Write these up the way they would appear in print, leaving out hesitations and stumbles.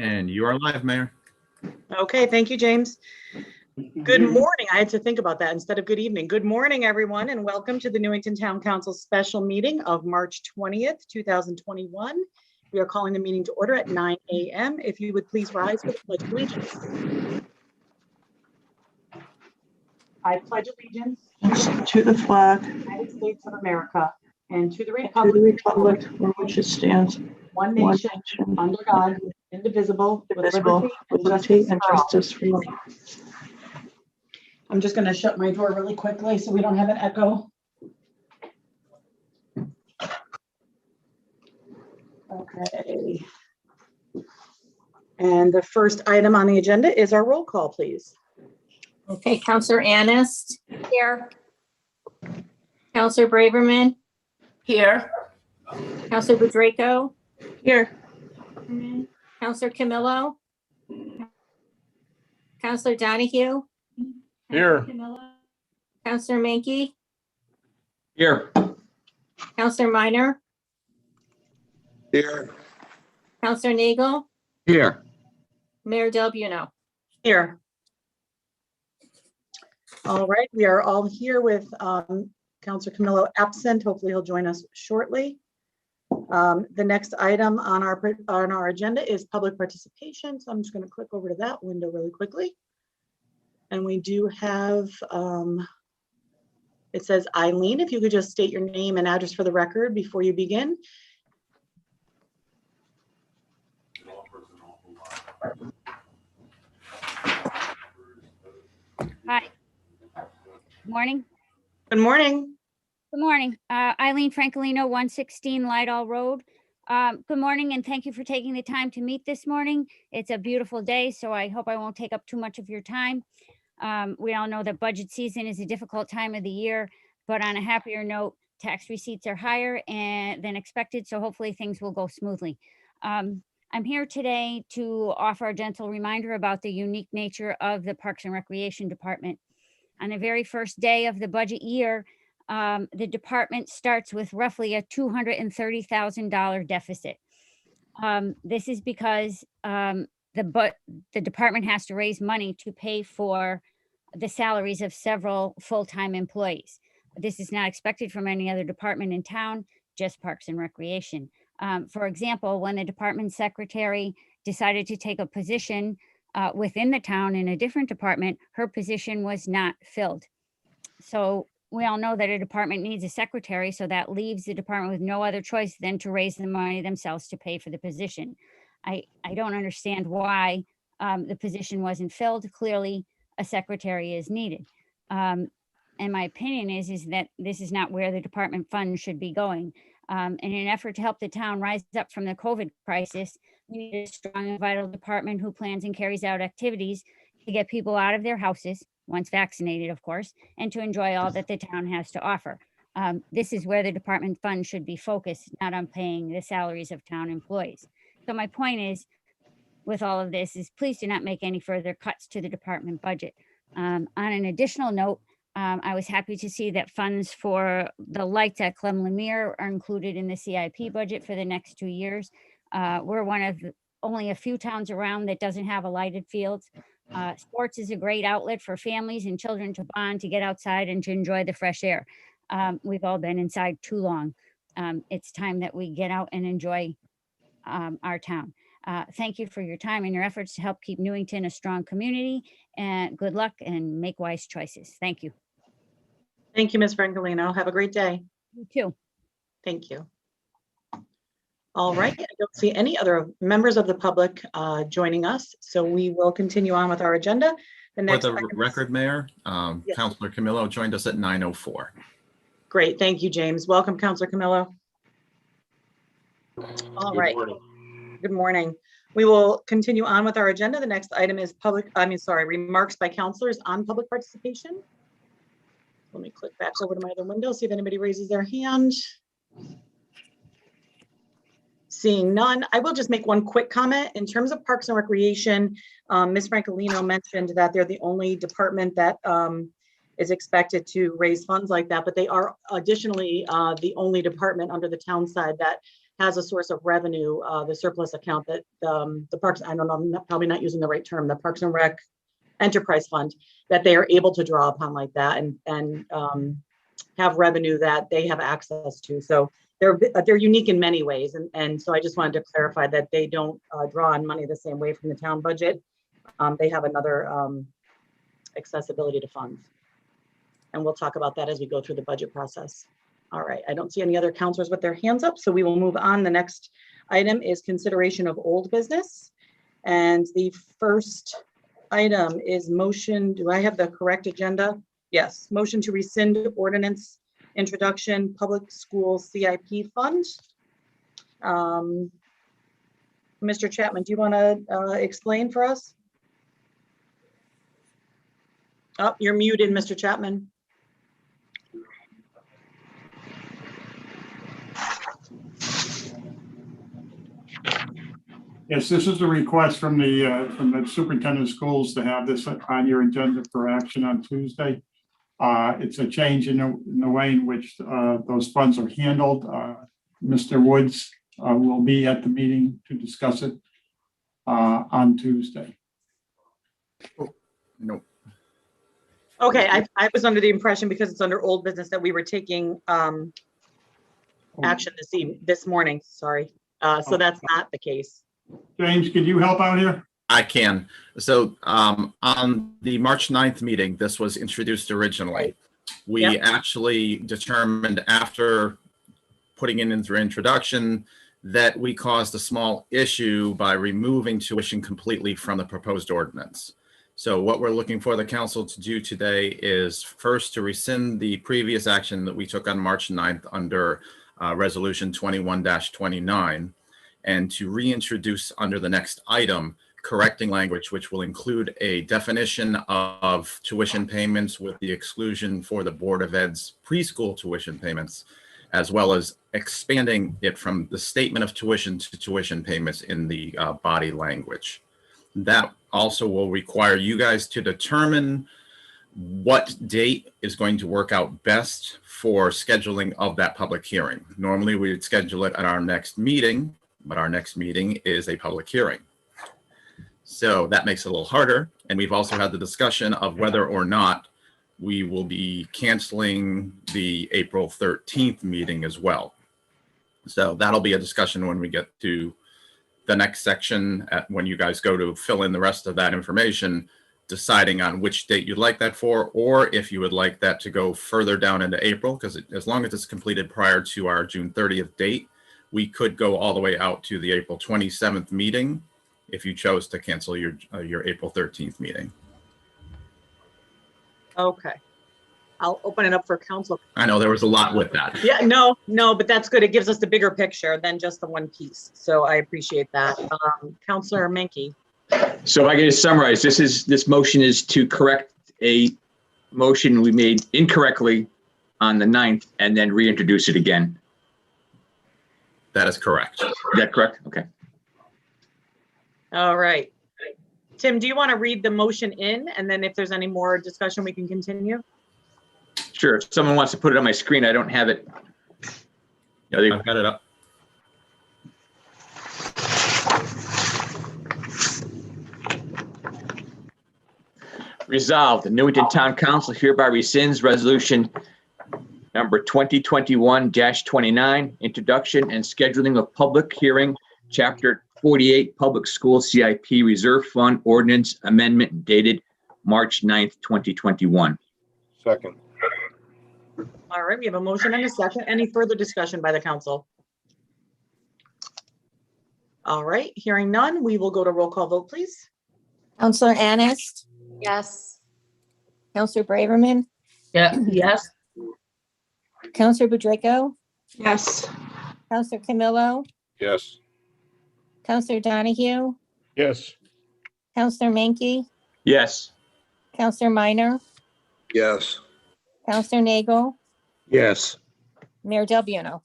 And you are live, Mayor. Okay, thank you, James. Good morning. I had to think about that instead of good evening. Good morning, everyone, and welcome to the Newington Town Council special meeting of March 20th, 2021. We are calling the meeting to order at 9 a.m. If you would please rise for the Pledge of Allegiance. I pledge allegiance to the flag of the United States of America and to the to the republic for which it stands, one one nation, nation, under God, indivisible, with indivisible, with liberty and justice for all. I'm just going to shut my door really quickly so we don't have an echo. Okay. And the first item on the agenda is our roll call, please. Okay, Counselor Annis. Here. Counselor Braverman. Here. Counselor Budraco. Here. Counselor Camillo. Counselor Donahue. Here. Counselor Mankey. Here. Counselor Minor. Here. Counselor Nagel. Here. Mayor Del Buono. Here. All right, we are all here with Councilor Camillo absent. Hopefully he'll join us shortly. The next item on our agenda is public participation. So I'm just going to click over to that window really quickly. And we do have, it says Eileen, if you could just state your name and address for the record before you begin. Hi. Good morning. Good morning. Good morning. Eileen Francolino, 116 Lydall Road. Good morning, and thank you for taking the time to meet this morning. It's a beautiful day, so I hope I won't take up too much of your time. We all know that budget season is a difficult time of the year, but on a happier note, tax receipts are higher than expected, so hopefully things will go smoothly. I'm here today to offer a gentle reminder about the unique nature of the Parks and Recreation Department. On the very first day of the budget year, the department starts with roughly a $230,000 deficit. This is because the department has to raise money to pay for the salaries of several full-time employees. This is not expected from any other department in town, just Parks and Recreation. For example, when the department secretary decided to take a position within the town in a different department, her position was not filled. So we all know that a department needs a secretary, so that leaves the department with no other choice than to raise the money themselves to pay for the position. I don't understand why the position wasn't filled. Clearly, a secretary is needed. And my opinion is that this is not where the department funds should be going. In an effort to help the town rise up from the COVID crisis, we need a strong and vital department who plans and carries out activities to get people out of their houses, once vaccinated, of course, and to enjoy all that the town has to offer. This is where the department funds should be focused, not on paying the salaries of town employees. So my point is, with all of this, is please do not make any further cuts to the department budget. On an additional note, I was happy to see that funds for the lights at Clem Lemire are included in the CIP budget for the next 2 years. We're one of only a few towns around that doesn't have a lighted fields. Sports is a great outlet for families and children to bond, to get outside and to enjoy the fresh air. We've all been inside too long. It's time that we get out and enjoy our town. Thank you for your time and your efforts to help keep Newington a strong community, and good luck and make wise choices. Thank you. Thank you, Ms. Francolino. Have a great day. You too. Thank you. All right, I don't see any other members of the public joining us, so we will continue on with our agenda. The next For the record, Mayor, Yes. Councilor Camillo joined us at 9:04. Great, thank you, James. Welcome, Councilor Camillo. All right. Good morning. We will continue on with our agenda. The next item is remarks by councilors on public participation. Let me click back over to my other window, see if anybody raises their hand. Seeing none, I will just make one quick comment. In terms of Parks and Recreation, Ms. Francolino mentioned that they're the only department that is expected to raise funds like that, but they are additionally the only department under the town side that has a source of revenue, the surplus account that the Parks, I don't know, I'm probably not using the right term, the Parks and Rec Enterprise Fund, that they are able to draw upon like that and have revenue that they have access to. So they're unique in many ways. And so I just wanted to clarify that they don't draw on money the same way from the town budget. They have another accessibility to funds. And we'll talk about that as we go through the budget process. All right, I don't see any other counselors with their hands up, so we will move on. The next item is consideration of old business. And the first item is motion, do I have the correct agenda? Yes, motion to rescind ordinance introduction, public school CIP fund. Mr. Chapman, do you want to explain for us? Oh, you're muted, Mr. Chapman. Yes, this is a request from the superintendent of schools to have this on your agenda for action on Tuesday. It's a change in the way in which those funds are handled. Mr. Woods will be at the meeting to discuss it on Tuesday. No. Okay, I was under the impression because it's under old business that we were taking action this morning, sorry. So that's not the case. James, could you help out here? I can. So on the March 9th meeting, this was introduced originally. We actually determined after putting it in through introduction that we caused a small issue by removing tuition completely from the proposed ordinance. So what we're looking for the council to do today is first to rescind the previous action that we took on March 9th under resolution 21-29 and to reintroduce under the next item correcting language, which will include a definition of tuition payments with the exclusion for the Board of Ed's preschool tuition payments, as well as expanding it from the statement of tuition to tuition payments in the body language. That also will require you guys to determine what date is going to work out best for scheduling of that public hearing. Normally we would schedule it at our next meeting, but our next meeting is a public hearing. So that makes it a little harder. And we've also had the discussion of whether or not we will be canceling the April 13th meeting as well. So that'll be a discussion when we get to the next section when you guys go to fill in the rest of that information, deciding on which date you'd like that for, or if you would like that to go further down into April, because as long as it's completed prior to our June 30th date, we could go all the way out to the April 27th meeting if you chose to cancel your April 13th meeting. Okay. I'll open it up for council. I know there was a lot with that. Yeah, no, but that's good. It gives us the bigger picture than just the one piece. So I appreciate that. Councilor Menke. So if I can just summarize, this motion is to correct a motion we made incorrectly on the 9th and then reintroduce it again. That is correct. Is that correct? Okay. All right. Tim, do you want to read the motion in? And then if there's any more discussion, we can continue? Sure. If someone wants to put it on my screen, I don't have it. I've got it up. Resolved, the Newington Town Council hereby rescinds resolution number 2021-29, introduction and scheduling of public hearing, chapter 48, public school CIP reserve fund ordinance amendment dated March 9th, 2021. Second. All right, we have a motion and a second. Any further discussion by the council? All right, hearing none, we will go to roll call vote, please. Counselor Annis, Yes. Counselor Braverman, Yes. Counselor Budraco, Yes. Counselor Camillo, Yes. Counselor Donahue, Yes. Counselor Menke, Yes. Counselor Minor, Yes. Counselor Nagel, Yes. Mayor Del Buono.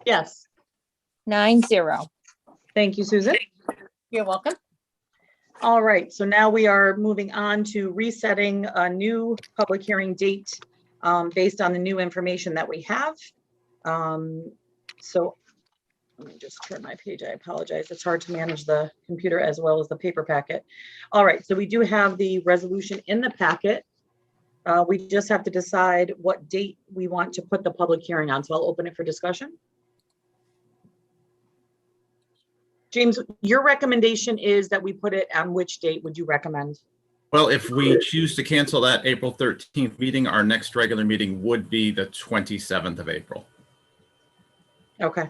Yes, 9-0. thank you, Susan. You're welcome. All right, so now we are moving on to resetting a new public hearing date based on the new information that we have. So Let me just turn my page. I apologize. It's hard to manage the computer as well as the paper packet. All right, so we do have the resolution in the packet. We just have to decide what date we want to put the public hearing on. So I'll open it for discussion. James, your recommendation is that we put it on which date would you recommend? Well, if we choose to cancel that April 13th meeting, our next regular meeting would be the 27th of April. Okay.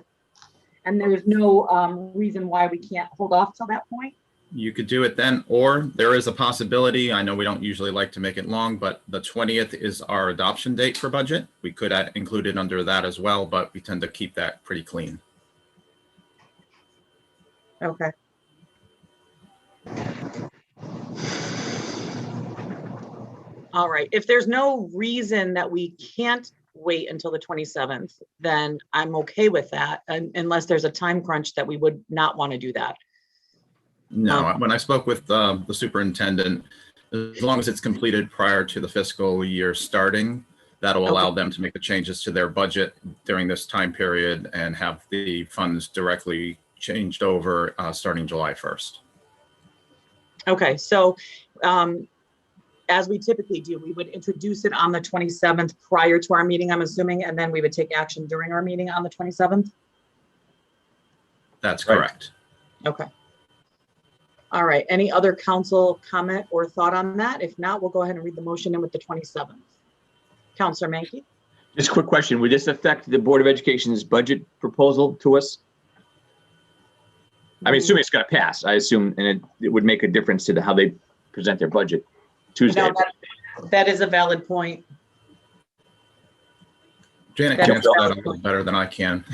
And there's no reason why we can't hold off till that point? You could do it then, or there is a possibility. I know we don't usually like to make it long, but the 20th is our adoption date for budget. We could include it under that as well, but we tend to keep that pretty clean. Okay. All right. If there's no reason that we can't wait until the 27th, then I'm okay with that, unless there's a time crunch that we would not want to do that. No, when I spoke with the superintendent, as long as it's completed prior to the fiscal year starting, that'll allow them to make the changes to their budget during this time period and have the funds directly changed over starting July 1st. Okay, so as we typically do, we would introduce it on the 27th prior to our meeting, I'm assuming, and then we would take action during our meeting on the 27th? That's correct. Okay. All right, any other council comment or thought on that? If not, we'll go ahead and read the motion in with the 27th. Counselor Mankey? Just a quick question. Would this affect the Board of Education's budget proposal to us? I mean, assuming it's going to pass, I assume, and it would make a difference to how they present their budget Tuesday. No, that is a valid point. Janet can answer that a little better than I can.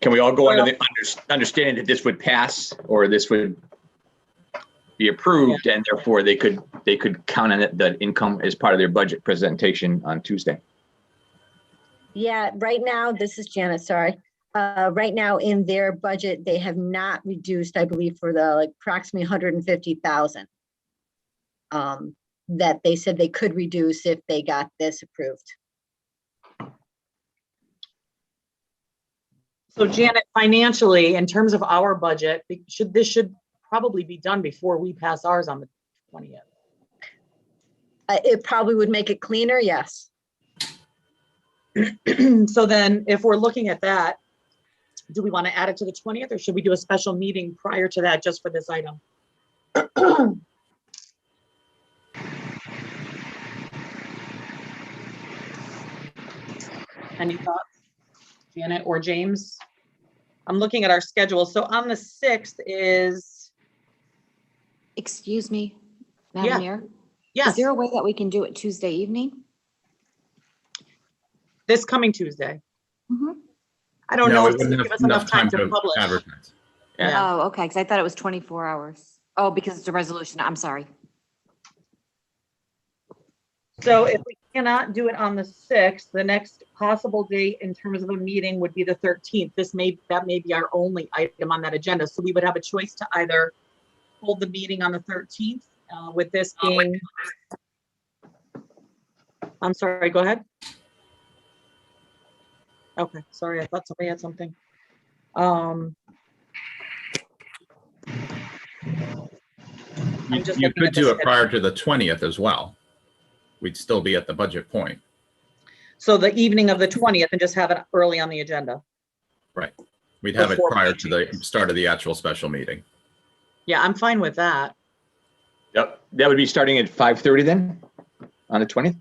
Can we all go under the understanding that this would pass or this would be approved, and therefore they could count on it, the income as part of their budget presentation on Tuesday? Yeah, right now, this is Janet, sorry. Right now in their budget, they have not reduced, I believe, for the approximately 150,000 that they said they could reduce if they got this approved. So Janet, financially, in terms of our budget, this should probably be done before we pass ours on the 20th. It probably would make it cleaner, yes. So then if we're looking at that, do we want to add it to the 20th, or should we do a special meeting prior to that just for this item? Any thoughts, Janet or James? I'm looking at our schedule. So on the 6th is, Excuse me, Yeah. Madam Mayor? yes, Is there a way that we can do it Tuesday evening? this coming Tuesday. Mhm. I don't No, know we if this wouldn't will give have us enough time to to publish. advertise. Yeah. Oh, okay, because I thought it was 24 hours. Oh, because it's a resolution. I'm sorry. So if we cannot do it on the 6th, the next possible date in terms of a meeting would be the 13th. That may be our only item on that agenda. So we would have a choice to either hold the meeting on the 13th with this being, I'm sorry, go ahead. Okay, sorry, I thought somebody had something. You could do it prior to the 20th as well. We'd still be at the budget point. So the evening of the 20th and just have it early on the agenda. Right. We'd have it Before prior to the start of the actual special meeting. Yeah, I'm fine with that. Yep. That would be starting at 5:30 then on the 20th?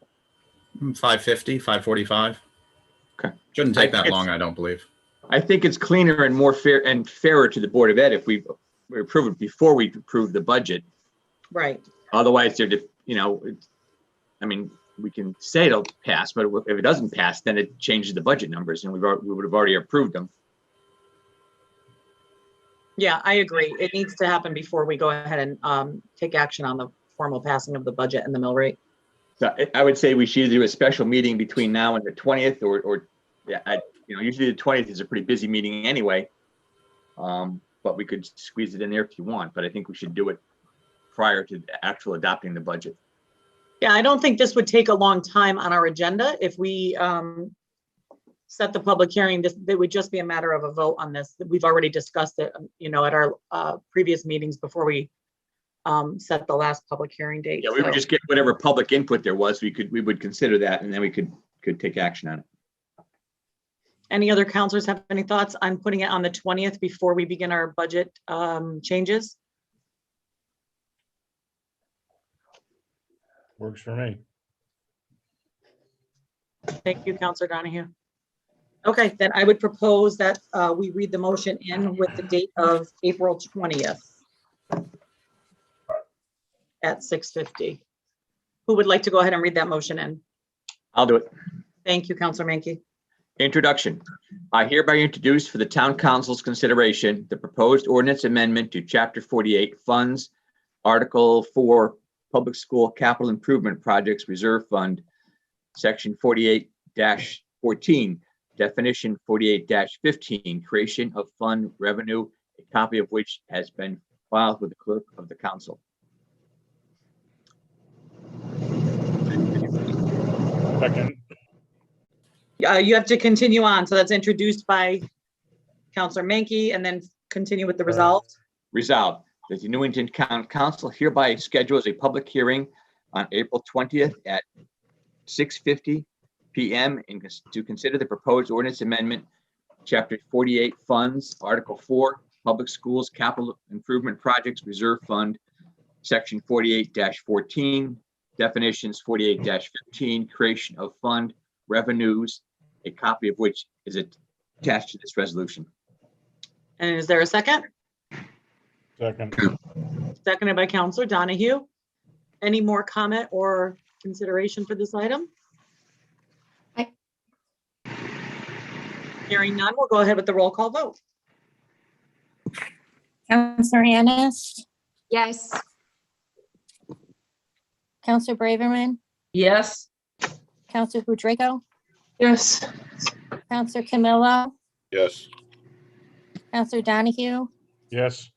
5:50, 5:45. Okay. Shouldn't take that long, I don't believe. I think it's cleaner and more fair and fairer to the Board of Ed if we approve it before we approve the budget. Right. Otherwise, they're, I mean, we can say it'll pass, but if it doesn't pass, then it changes the budget numbers, and we would have already approved them. Yeah, I agree. It needs to happen before we go ahead and take action on the formal passing of the budget and the mill rate. So I would say we should either do a special meeting between now and the 20th, or usually the 20th is a pretty busy meeting anyway. But we could squeeze it in there if you want, but I think we should do it prior to actual adopting the budget. Yeah, I don't think this would take a long time on our agenda if we set the public hearing, it would just be a matter of a vote on this. We've already discussed it, at our previous meetings before we set the last public hearing date. Yeah, we would So- just get whatever public input there was. We would consider that, and then we could take action on it. Any other counselors have any thoughts on putting it on the 20th before we begin our budget changes? Works for me. Thank you, Counselor Donahue. Okay, then I would propose that we read the motion in with the date of April 20th at 6:50. Who would like to go ahead and read that motion in? I'll do it. Thank you, Counselor Menke. Introduction. I hereby introduce for the town council's consideration the proposed ordinance amendment to Chapter 48 Funds, Article 4, Public School Capital Improvement Projects Reserve Fund, Section 48-14, Definition 48-15, Creation of Fund Revenue, a copy of which has been filed with the clerk of the council. Second. You have to continue on. So that's introduced by Counselor Menke and then continue with the resolved. Resolved that the Newington Town Council hereby schedules a public hearing on April 20th at 6:50 p.m. to consider the proposed ordinance amendment, Chapter 48 Funds, Article 4, Public Schools Capital Improvement Projects Reserve Fund, Section 48-14, Definitions 48-15, Creation of Fund Revenues, a copy of which is attached to this resolution. And is there a second? Second. Seconded by Counselor Donahue. Any more comment or consideration for this item? Aye. Hearing none, we'll go ahead with the roll call vote. Counselor Annis, Yes. Counselor Braverman, Yes. Counselor Butrico, Yes. Counselor Camillo, Yes. Counselor Donahue, Yes.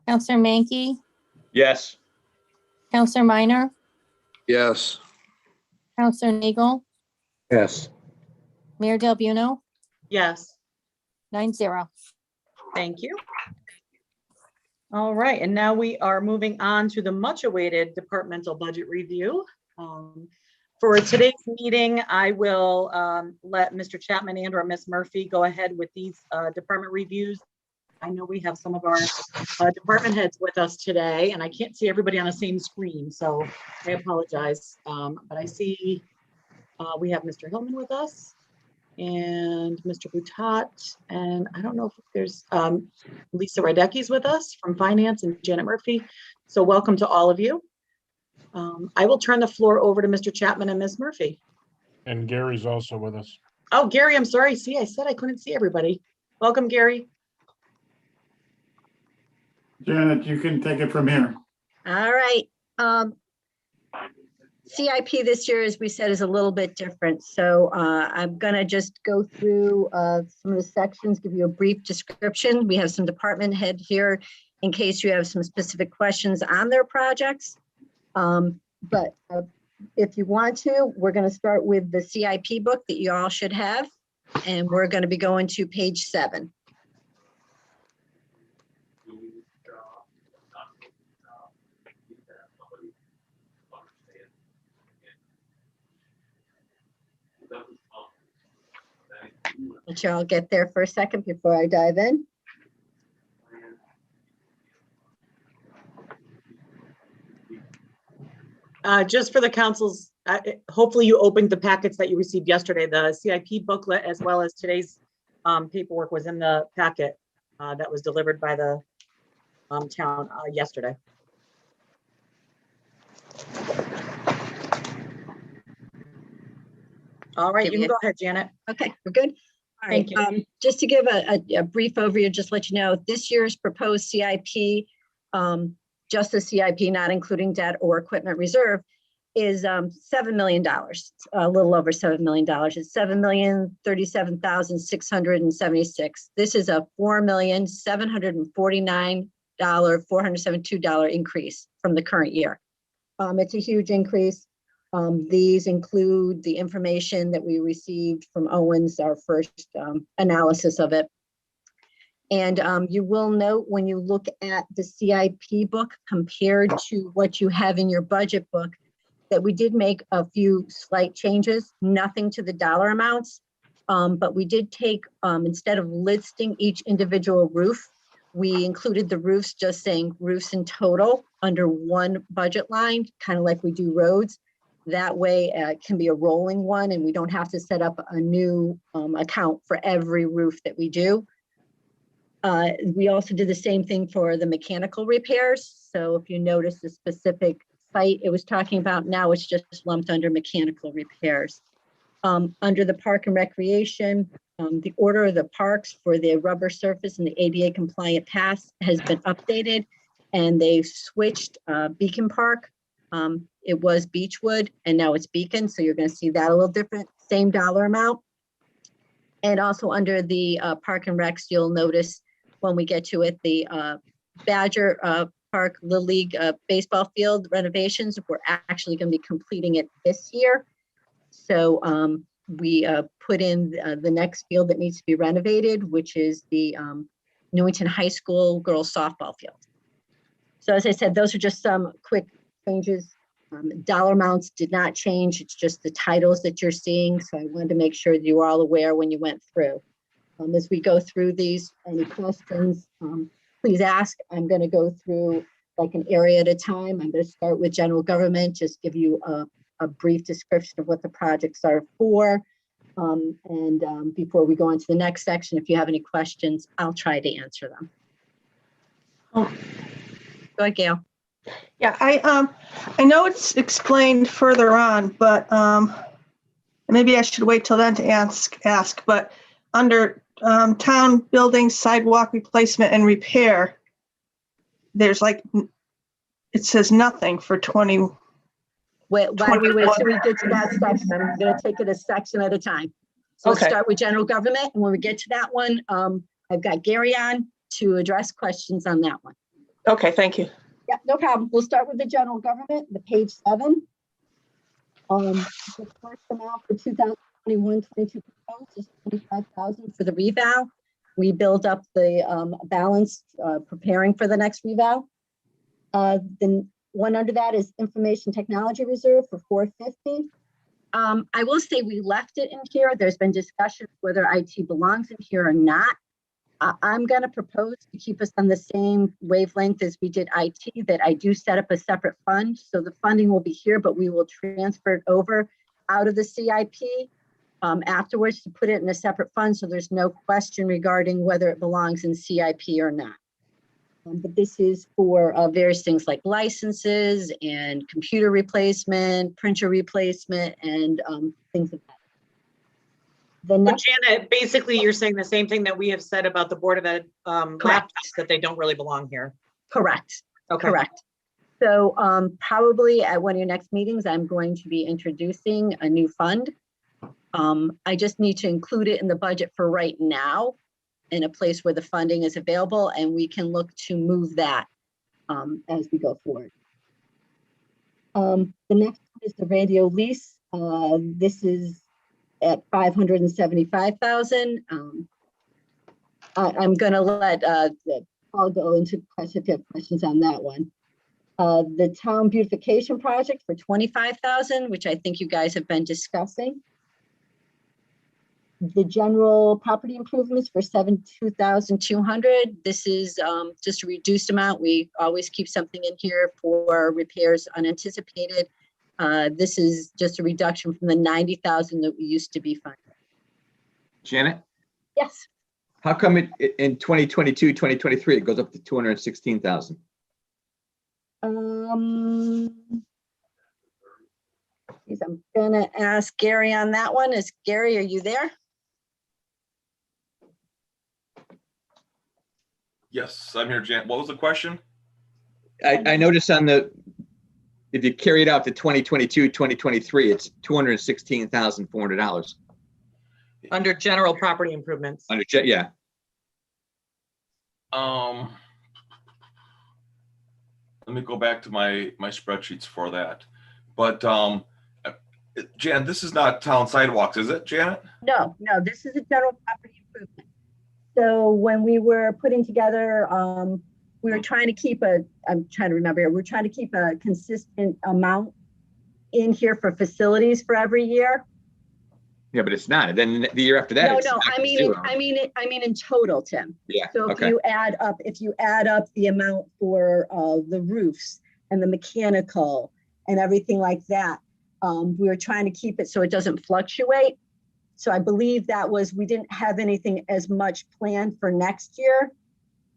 Counselor Menke, Yes. Counselor Minor, Yes. Counselor Nagel, Yes. Mayor Del Buono, Yes, 9-0. thank you. All right, and now we are moving on to the much awaited departmental budget review. For today's meeting, I will let Mr. Chapman and or Ms. Murphy go ahead with these department reviews. I know we have some of our department heads with us today, and I can't see everybody on the same screen, so I apologize. But I see we have Mr. Hillman with us and Mr. Boutot, and I don't know if there's Lisa Rydecki's with us from Finance and Janet Murphy. So welcome to all of you. I will turn the floor over to Mr. Chapman and Ms. Murphy. And Gary's also with us. Oh, Gary, I'm sorry. See, I said I couldn't see everybody. Welcome, Gary. Janet, you can take it from here. All right. CIP this year, as we said, is a little bit different. So I'm gonna just go through some of the sections, give you a brief description. We have some department head here in case you have some specific questions on their projects. But if you want to, we're gonna start with the CIP book that you all should have. And we're gonna be going to page 7. Let you all get there for a second before I dive in. Just for the councils, hopefully you opened the packets that you received yesterday. The CIP booklet as well as today's paperwork was in the packet that was delivered by the town yesterday. All right, you can go ahead, Janet. Okay, we're good. All right, Thank you. just to give a brief overview, just let you know, this year's proposed CIP, just the CIP, not including debt or equipment reserve, is $7 million, a little over $7 million. It's $7,037,676. This is a $4,749,472 increase from the current year. It's a huge increase. These include the information that we received from Owens, our first analysis of it. And you will note when you look at the CIP book compared to what you have in your budget book, that we did make a few slight changes, nothing to the dollar amounts. But we did take, instead of listing each individual roof, we included the roofs just saying roofs in total under one budget line, kind of like we do roads. That way it can be a rolling one and we don't have to set up a new account for every roof that we do. We also did the same thing for the mechanical repairs. So if you notice the specific site it was talking about, now it's just lumped under mechanical repairs. Under the park and recreation, the order of the parks for the rubber surface and the ADA compliant paths has been updated, and they've switched Beacon Park. It was Beechwood and now it's Beacon. So you're going to see that a little different, same dollar amount. And also under the park and recs, you'll notice when we get to it, the Badger Park Little League baseball field renovations, we're actually going to be completing it this year. So we put in the next field that needs to be renovated, which is the Newington High School girls softball field. So as I said, those are just some quick changes. Dollar amounts did not change. It's just the titles that you're seeing. So I wanted to make sure that you were all aware when you went through. As we go through these, any questions, please ask. I'm going to go through like an area at a time. I'm going to start with general government, just give you a brief description of what the projects are for. Before we go on to the next section, if you have any questions, I'll try to answer them. Oh. Go ahead, Gail. Yeah, I know it's explained further on, but maybe I should wait till then to ask. But under town building sidewalk replacement and repair, there's like, it says nothing for 20. Why don't we wait till we get to that section? I'm going to take it a section at a time. So Okay. Let's start with general government. And when we get to that one, I've got Gary on to address questions on that one. Okay, thank you. Yeah, no problem. We'll start with the general government, the page 7. The first amount for 2021-22 proposed is $25,000 for the revow. We build up the balance preparing for the next revow. The one under that is information technology reserve for $450. I will say we left it in here. There's been discussion whether IT belongs in here or not. I'm going to propose to keep us on the same wavelength as we did IT, that I do set up a separate fund. So the funding will be here, but we will transfer it over out of the CIP afterwards to put it in a separate fund. So there's no question regarding whether it belongs in CIP or not. But this is for various things like licenses and computer replacement, printer replacement, and things like that. The So next, Janet, basically you're saying the same thing that we have said about the Board of Ed laptops, that they don't really belong here. correct, Okay. correct. So probably at one of your next meetings, I'm going to be introducing a new fund. I just need to include it in the budget for right now in a place where the funding is available, and we can look to move that as we go forward. The next one is the radio lease. This is at $575,000. I'm going to let Paul go into questions on that one. The town beautification project for $25,000, which I think you guys have been discussing. The general property improvements for $72,200. This is just a reduced amount. We always keep something in here for repairs unanticipated. This is just a reduction from the $90,000 that we used to be funded. Janet, Yes. how come it in 2022, 2023, it goes up to 216,000? Geez, I'm gonna ask Gary on that one. Gary, are you there? Yes, I'm here, Jan. What was the question? I noticed on the, if you carry it out to 2022, 2023, it's $216,400. Under general property improvements. Under, yeah. Let me go back to my spreadsheets for that. But Jan, this is not town sidewalks, is it, Janet? No, this is a general property improvement. So when we were putting together, we were trying to keep I'm trying to remember here, we're trying to keep a consistent amount in here for facilities for every year. Yeah, but it's not. And then the year after that, No, it's no, back I to mean, zero. I mean in total, Tim. Yeah, So if okay. you add up the amount for the roofs and the mechanical and everything like that, we were trying to keep it so it doesn't fluctuate. So I believe we didn't have anything as much planned for next year.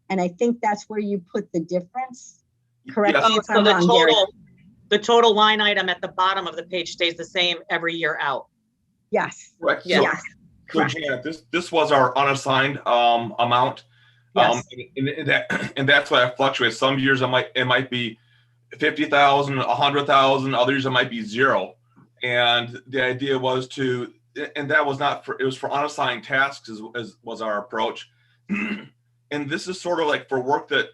And I think that's where you put the difference. Correct Yes. me if So I'm wrong, Gary. the total line item at the bottom of the page stays the same every year out. Yes, Correct. Yeah. yes, So correct. Janet, this was our unassigned amount. Yes. And that's why it fluctuates. Some years it might be 50,000, 100,000. Other years it might be zero. And the idea was and that was not it was for unassigned tasks as was our approach. And this is sort of like for work that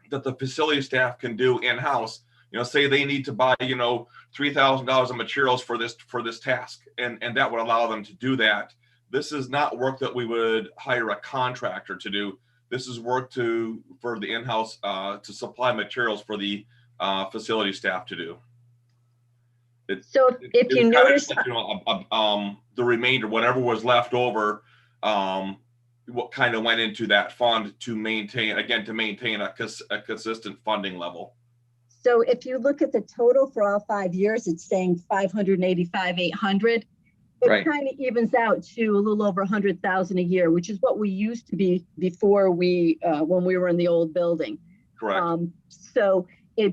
the facility staff can do in-house. Say they need to buy, $3,000 of materials for this task, and that would allow them to do that. This is not work that we would hire a contractor to do. This is work for the in-house to supply materials for the facility staff to do. So if you notice, The remainder, whatever was left over, what kind of went into that fund to maintain a consistent funding level. so if you look at the total for all 5 years, it's saying 585,800. It Right. kind of evens out to a little over 100,000 a year, which is what we used to be before when we were in the old building. Correct.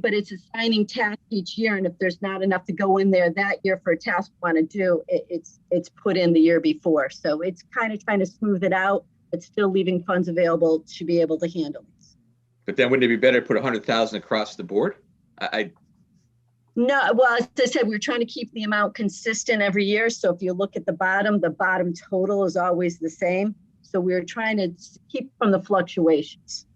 But it's assigning tasks each year, and if there's not enough to go in there that year for a task we want to do, it's put in the year before. So it's kind of trying to smooth it out, but still leaving funds available to be able to handle it. But then wouldn't it be better to put 100,000 across the board? No, well, as I said, we're trying to keep the amount consistent every year. So if you look at the bottom total is always the same. So we're trying to keep from the fluctuations.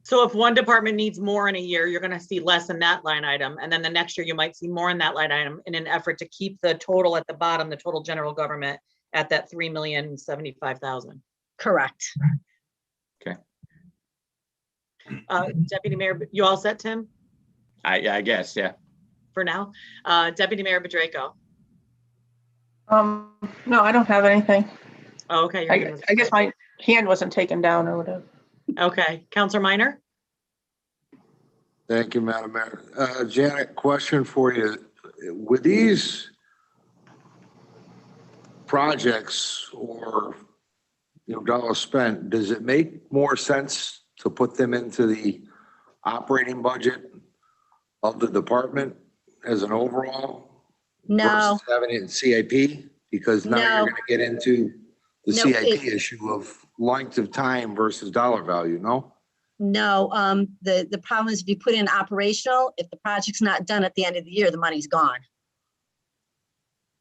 So if one department needs more in a year, you're going to see less in that line item. And then the next year you might see more in that line item in an effort to keep the total at the bottom, the total general government at that 3,075,000. Correct. Okay. Deputy Mayor, you all set, Tim, I guess, yeah. for now? Deputy Mayor Bedrejko. No, I don't have anything. Oh, okay. you're good. I guess my hand wasn't taken down or whatever. Okay. Counselor Minor? Thank you, Madam Mayor. Janet, question for you. With these projects or, dollars spent, does it make more sense to put them into the operating budget of the department as an overall? No, Versus having it in CIP? Because now No. you're going to get into the No, CIP issue of length of time versus dollar value, no? no. The problem is if you put in operational, if the project's not done at the end of the year, the money's gone.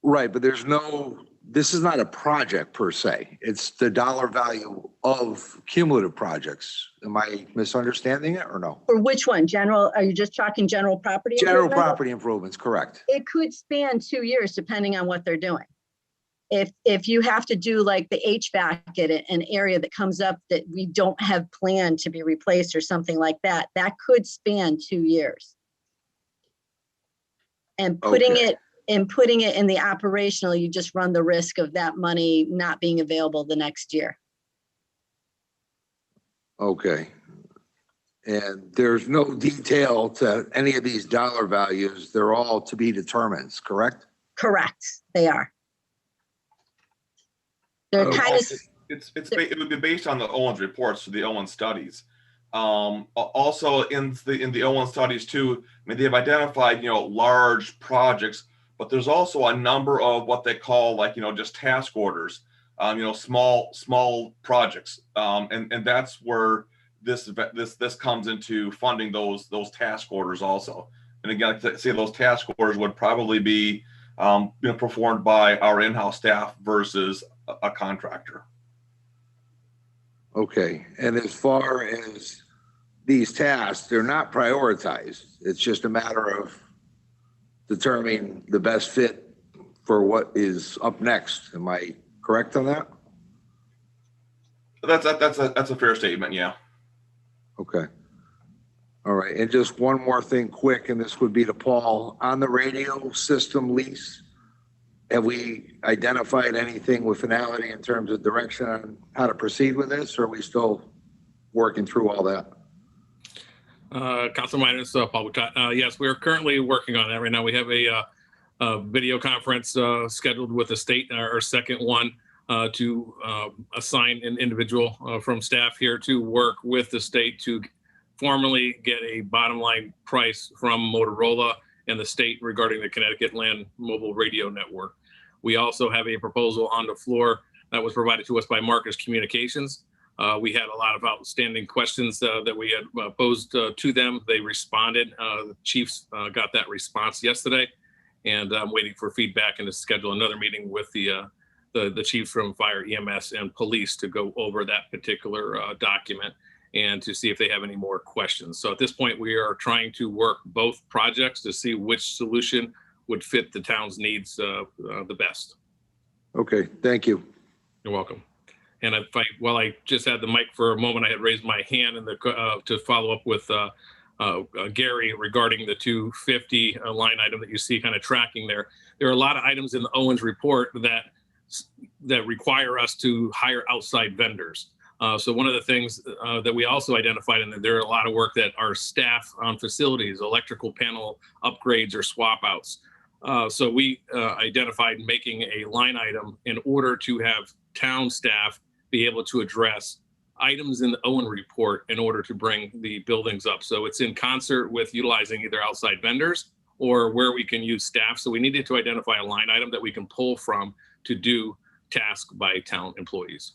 Right, but this is not a project per se. It's the dollar value of cumulative projects. Am I misunderstanding it or no? For which one? General, are you just talking general property? General improvement? property improvements, correct. It could span 2 years depending on what they're doing. If you have to do like the HVAC at an area that comes up that we don't have planned to be replaced or something like that, that could span 2 years. And putting Okay. it in the operational, you just run the risk of that money not being available the next year. Okay. And there's no detail to any of these dollar values. They're all to be determined, correct? Correct, they are. They're Okay. kind of, It would be based on the Owens reports, so the Owens studies. Also in the Owens studies too, they've identified, large projects, but there's also a number of what they call just task orders, small projects. And that's where this comes into funding those task orders also. And again, like I say, those task orders would probably be performed by our in-house staff versus a contractor. Okay. And as far as these tasks, they're not prioritized. It's just a matter of determining the best fit for what is up next. Am I correct on that? That's a fair statement. Yeah. Okay. All right. And just one more thing quick, and this would be to Paul. On the radio system lease, have we identified anything with finality in terms of direction on how to proceed with this, or are we still working through all that? Council Minus, Paul Boutot. Yes, we're currently working on that right now. We have a video conference scheduled with the state, our second one, to assign an individual from staff here to work with the state to formally get a bottom line price from Motorola and the state regarding the Connecticut Land Mobile Radio Network. We also have a proposal on the floor that was provided to us by Marcus Communications. We had a lot of outstanding questions that we had posed to them. They responded. The chiefs got that response yesterday, and I'm waiting for feedback and to schedule another meeting with the chiefs from fire, EMS, and police to go over that particular document and to see if they have any more questions. So at this point, we are trying to work both projects to see which solution would fit the town's needs the best. Okay, thank you. You're welcome. And while I just had the mic for a moment, I had raised my hand to follow up with Gary regarding the 250 line item that you see kind of tracking there. There are a lot of items in the Owens report that require us to hire outside vendors. So one of the things that we also identified, and there are a lot of work that our staff on facilities, electrical panel upgrades or swap outs. So we identified making a line item in order to have town staff be able to address items in the Owen report in order to bring the buildings up. So it's in concert with utilizing either outside vendors or where we can use staff. So we needed to identify a line item that we can pull from to do tasks by town employees.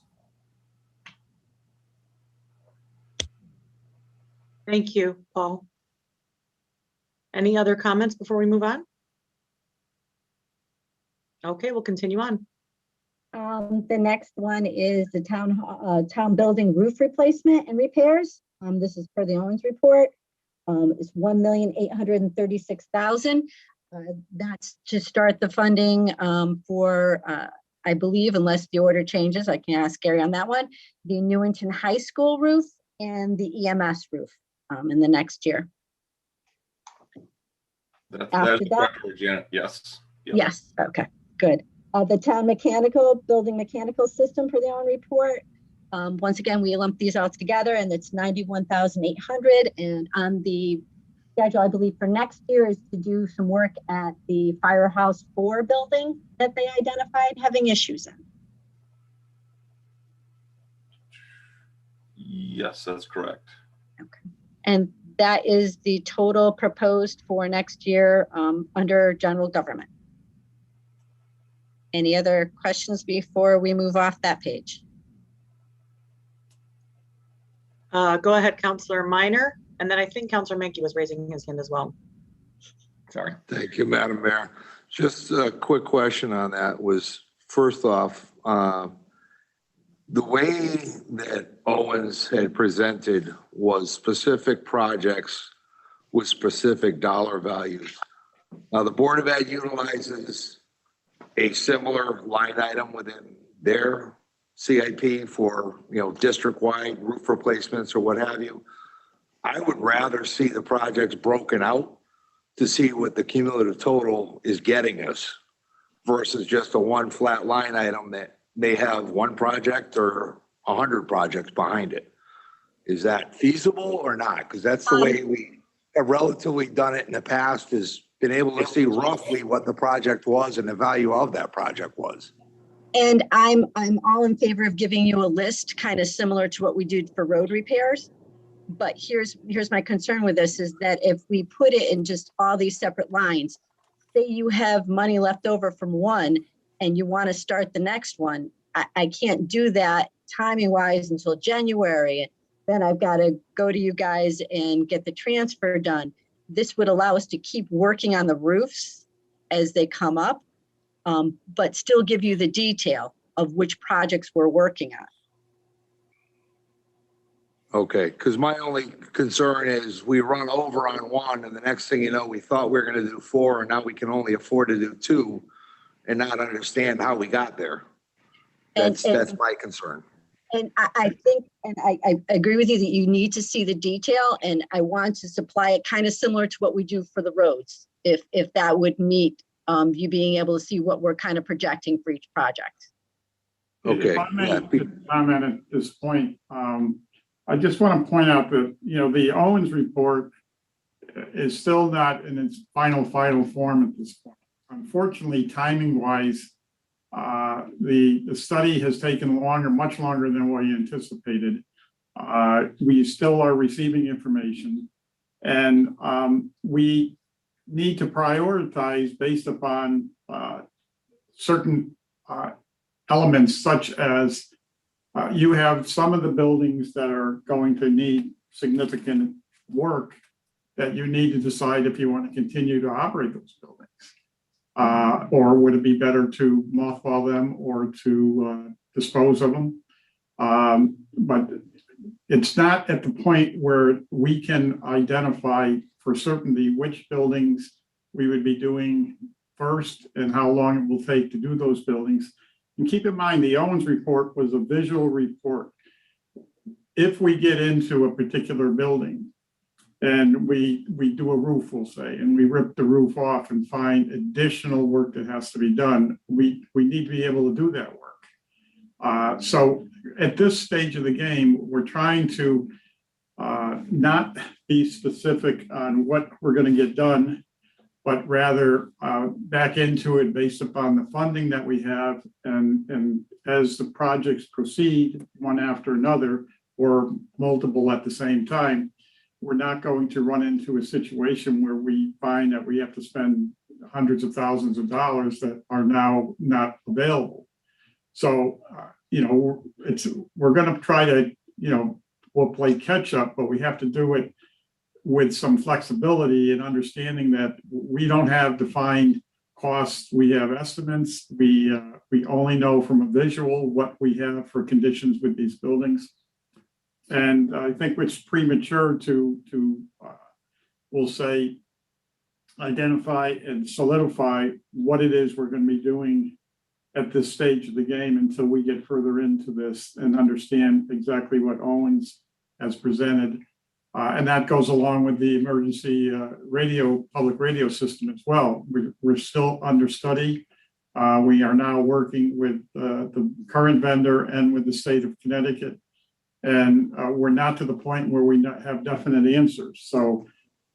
Thank you, Paul. Any other comments before we move on? Okay, we'll continue on. The next one is the town building roof replacement and repairs. This is per the Owens report. It's $1,836,000. That's to start the funding for, I believe, unless the order changes, I can ask Gary on that one, the Newington High School roof and the EMS roof in the next year. That's correct, Janet. Yes. Yep. Yes. Okay, good. The town building mechanical system for the Owen report. Once again, we lump these all together and it's $91,800. And on the schedule, I believe for next year is to do some work at the Firehouse 4 building that they identified having issues in. Yes, that's correct. Okay. And that is the total proposed for next year under general government. Any other questions before we move off that page? Go ahead, Councilor Minor, and then I think Councilor Menke was raising his hand as well. Sorry. Thank you, Madam Mayor. Just a quick question on that was, first off, the way that Owens had presented was specific projects with specific dollar values. Now, the Board of Ed utilizes a similar line item within their CIP for, district-wide roof replacements or what have you. I would rather see the projects broken out to see what the cumulative total is getting us versus just a one flat line item that may have one project or 100 projects behind it. Is that feasible or not? Because that's the way we have relatively done it in the past, is been able to see roughly what the project was and the value of that project was. And I'm all in favor of giving you a list, kind of similar to what we do for road repairs. But here's my concern with this is that if we put it in just all these separate lines, say you have money left over from one and you want to start the next one, I can't do that timing wise until January. Then I've got to go to you guys and get the transfer done. This would allow us to keep working on the roofs as they come up, but still give you the detail of which projects we're working on. Okay, because my only concern is we run over on one and the next thing you know, we thought we were going to do 4 and now we can only afford to do 2. and not understand how we got there. And- That's my concern. And I think, and I agree with you that you need to see the detail, and I want to supply it kind of similar to what we do for the roads, if that would meet you being able to see what we're kind of projecting for each project. Okay. If I may comment at this point, I just want to point out that, the Owens report is still not in its final form at this point. Unfortunately, timing wise, the study has taken much longer than we anticipated. We still are receiving information, and we need to prioritize based upon certain elements, such as you have some of the buildings that are going to need significant work that you need to decide if you want to continue to operate those buildings. Or would it be better to mothball them or to dispose of them? But it's not at the point where we can identify for certainty which buildings we would be doing first and how long it will take to do those buildings. And keep in mind, the Owens report was a visual report. If we get into a particular building and we do a roof, we'll say, and we rip the roof off and find additional work that has to be done, we need to be able to do that work. So at this stage of the game, we're trying to not be specific on what we're going to get done, but rather back into it based upon the funding that we have. And as the projects proceed one after another or multiple at the same time, we're not going to run into a situation where we find that we have to spend hundreds of thousands of dollars that are now not available. So, we're going to try to, we'll play catch up, but we have to do it with some flexibility and understanding that we don't have defined costs. We have estimates. We only know from a visual what we have for conditions with these buildings. And I think it's premature to we'll say, identify and solidify what it is we're going to be doing at this stage of the game until we get further into this and understand exactly what Owens has presented. And that goes along with the emergency public radio system as well. We're still under study. We are now working with the current vendor and with the state of Connecticut. And we're not to the point where we have definite answers. So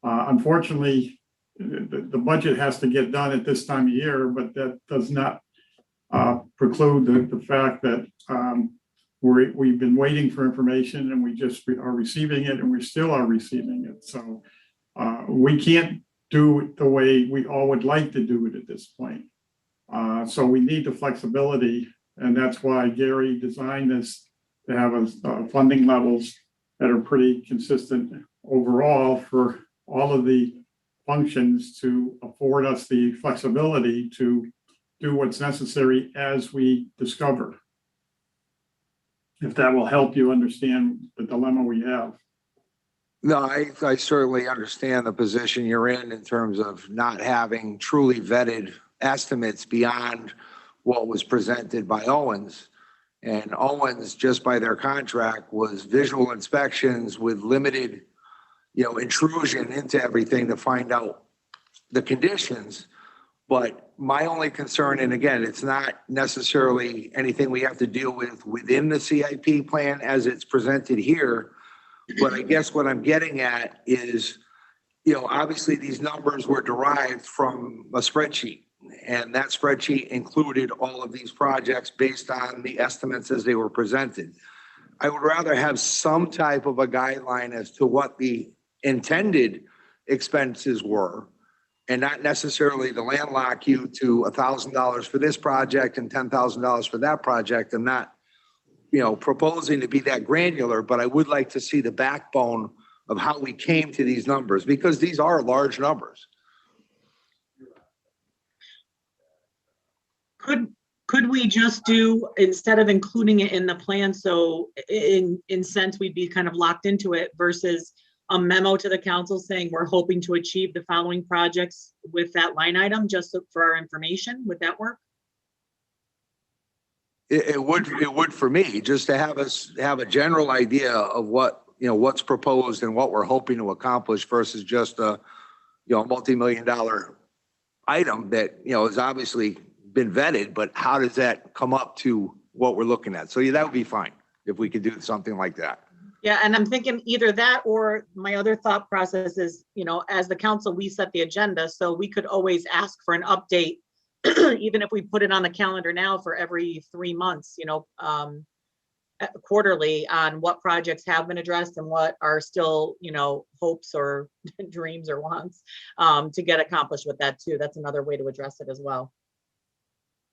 unfortunately, the budget has to get done at this time of year, but that does not preclude the fact that we've been waiting for information and we just are receiving it, and we still are receiving it. So we can't do it the way we all would like to do it at this point. So we need the flexibility, and that's why Gary designed this to have funding levels that are pretty consistent overall for all of the functions to afford us the flexibility to do what's necessary as we discover. If that will help you understand the dilemma we have. No, I certainly understand the position you're in terms of not having truly vetted estimates beyond what was presented by Owens. And Owens, just by their contract, was visual inspections with limited, intrusion into everything to find out the conditions. But my only concern, and again, it's not necessarily anything we have to deal with within the CIP plan as it's presented here. But I guess what I'm getting at is, obviously these numbers were derived from a spreadsheet. And that spreadsheet included all of these projects based on the estimates as they were presented. I would rather have some type of a guideline as to what the intended expenses were, and not necessarily to landlock you to $1,000 for this project and $10,000 for that project. I'm not, proposing to be that granular, but I would like to see the backbone of how we came to these numbers, because these are large numbers. Could we just do, instead of including it in the plan, so in sense we'd be kind of locked into it, versus a memo to the council saying we're hoping to achieve the following projects with that line item, just for our information? Would that work? It would for me, just to have us have a general idea of what, what's proposed and what we're hoping to accomplish versus just a, multi-million-dollar item that, has obviously been vetted, but how does that come up to what we're looking at? So yeah, that would be fine if we could do something like that. Yeah, and I'm thinking either that or my other thought process is, as the council, we set the agenda, so we could always ask for an update, even if we put it on the calendar now for every 3 months, quarterly on what projects have been addressed and what are still, hopes or dreams or wants to get accomplished with that too. That's another way to address it as well.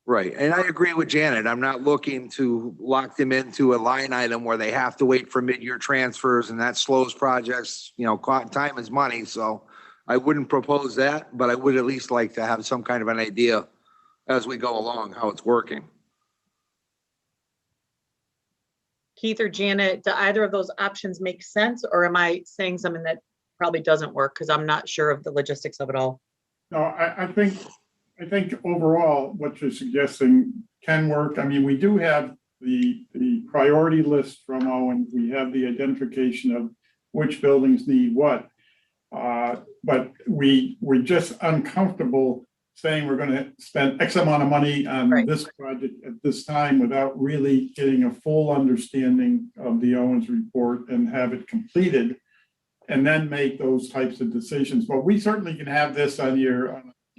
Right. And I agree with Janet. I'm not looking to lock them into a line item where they have to wait for mid-year transfers and that slows projects. Time is money. So I wouldn't propose that, but I would at least like to have some kind of an idea as we go along how it's working. Keith or Janet, do either of those options make sense, or am I saying something that probably doesn't work because I'm not sure of the logistics of it all? No, I think overall what you're suggesting can work. I mean, we do have the priority list from Owens. We have the identification of which buildings need what. But we're just uncomfortable saying we're going to spend X amount of money on this project at this time without really getting a full understanding of the Owens report and have it completed and then make those types of decisions. But we certainly can have this on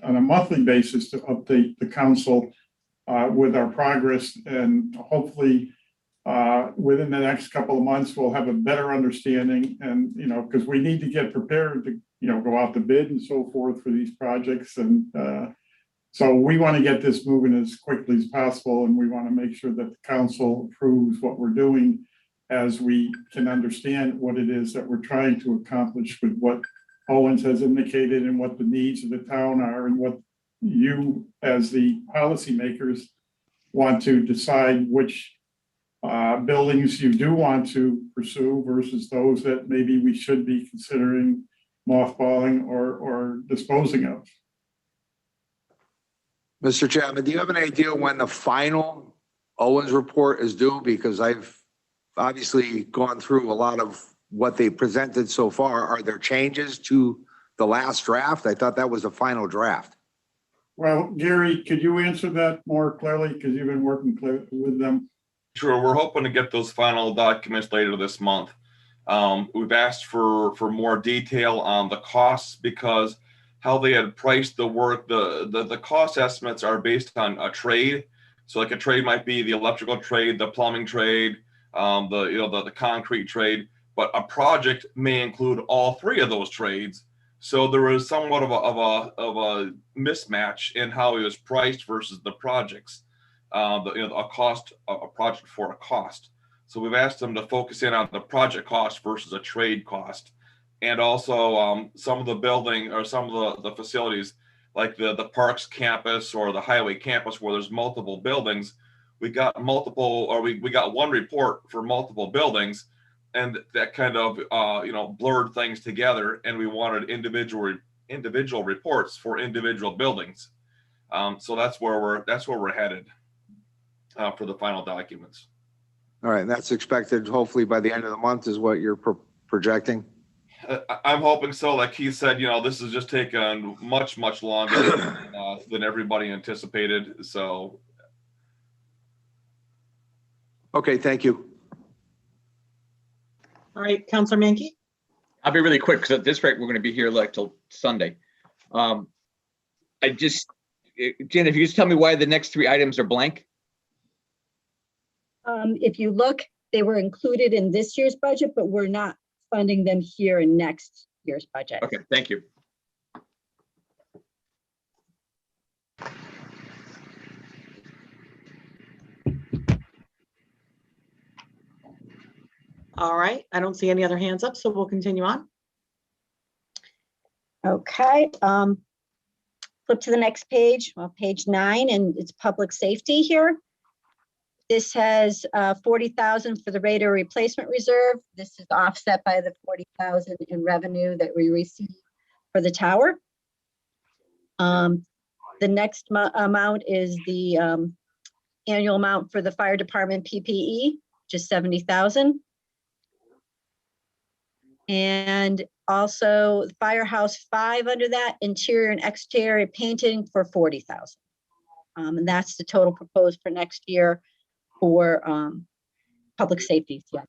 a monthly basis to update the council with our progress, and hopefully within the next couple of months we'll have a better understanding, and because we need to get prepared to go out to bid and so forth for these projects, and so we want to get this moving as quickly as possible, and we want to make sure that the council approves what we're doing as we can understand what it is that we're trying to accomplish with what Owens has indicated and what the needs of the town are and what you as the policymakers want to decide which buildings you do want to pursue versus those that maybe we should be considering mothballing or disposing of. Mr. Chapman, do you have an idea when the final Owens report is due? Because I've obviously gone through a lot of what they presented so far. Are there changes to the last draft? I thought that was the final draft. Well, Gary, could you answer that more clearly? Because you've been working with them. Sure, we're hoping to get those final documents later this month. We've asked for more detail on the costs because how they had priced the work, the cost estimates are based on a trade. So like a trade might be the electrical trade, the plumbing trade, the concrete trade, but a project may include all three of those trades. So there was somewhat of a mismatch in how it was priced versus the projects. A project for a cost. So we've asked them to focus in on the project cost versus a trade cost. And also some of the building or some of the facilities like the parks campus or the highway campus where there's multiple buildings, we got one report for multiple buildings, and that kind of blurred things together, and we wanted individual reports for individual buildings. So that's where we're headed for the final documents. All right, and that's expected hopefully by the end of the month is what you're projecting? I'm hoping so. Like he said, this has just taken much longer than everybody anticipated. So. Okay, thank you. All right, Councilor Mankey. I'll be really quick because at this rate, we're going to be here till Sunday. Jen, if you just tell me why the next three items are blank. If you look, they were included in this year's budget, but we're not funding them here in next year's budget. Okay, thank you. All right, I don't see any other hands up, so we'll continue on. Okay, flip to the next page, page 9, and it's public safety here. This has 40,000 for the radar replacement reserve. This is offset by the 40,000 in revenue that we receive for the tower. The next amount is the annual amount for the fire department PPE, just 70,000. And also Firehouse 5 under that, interior and exterior painting for 40,000. And that's the total proposed for next year for public safety. Yeah.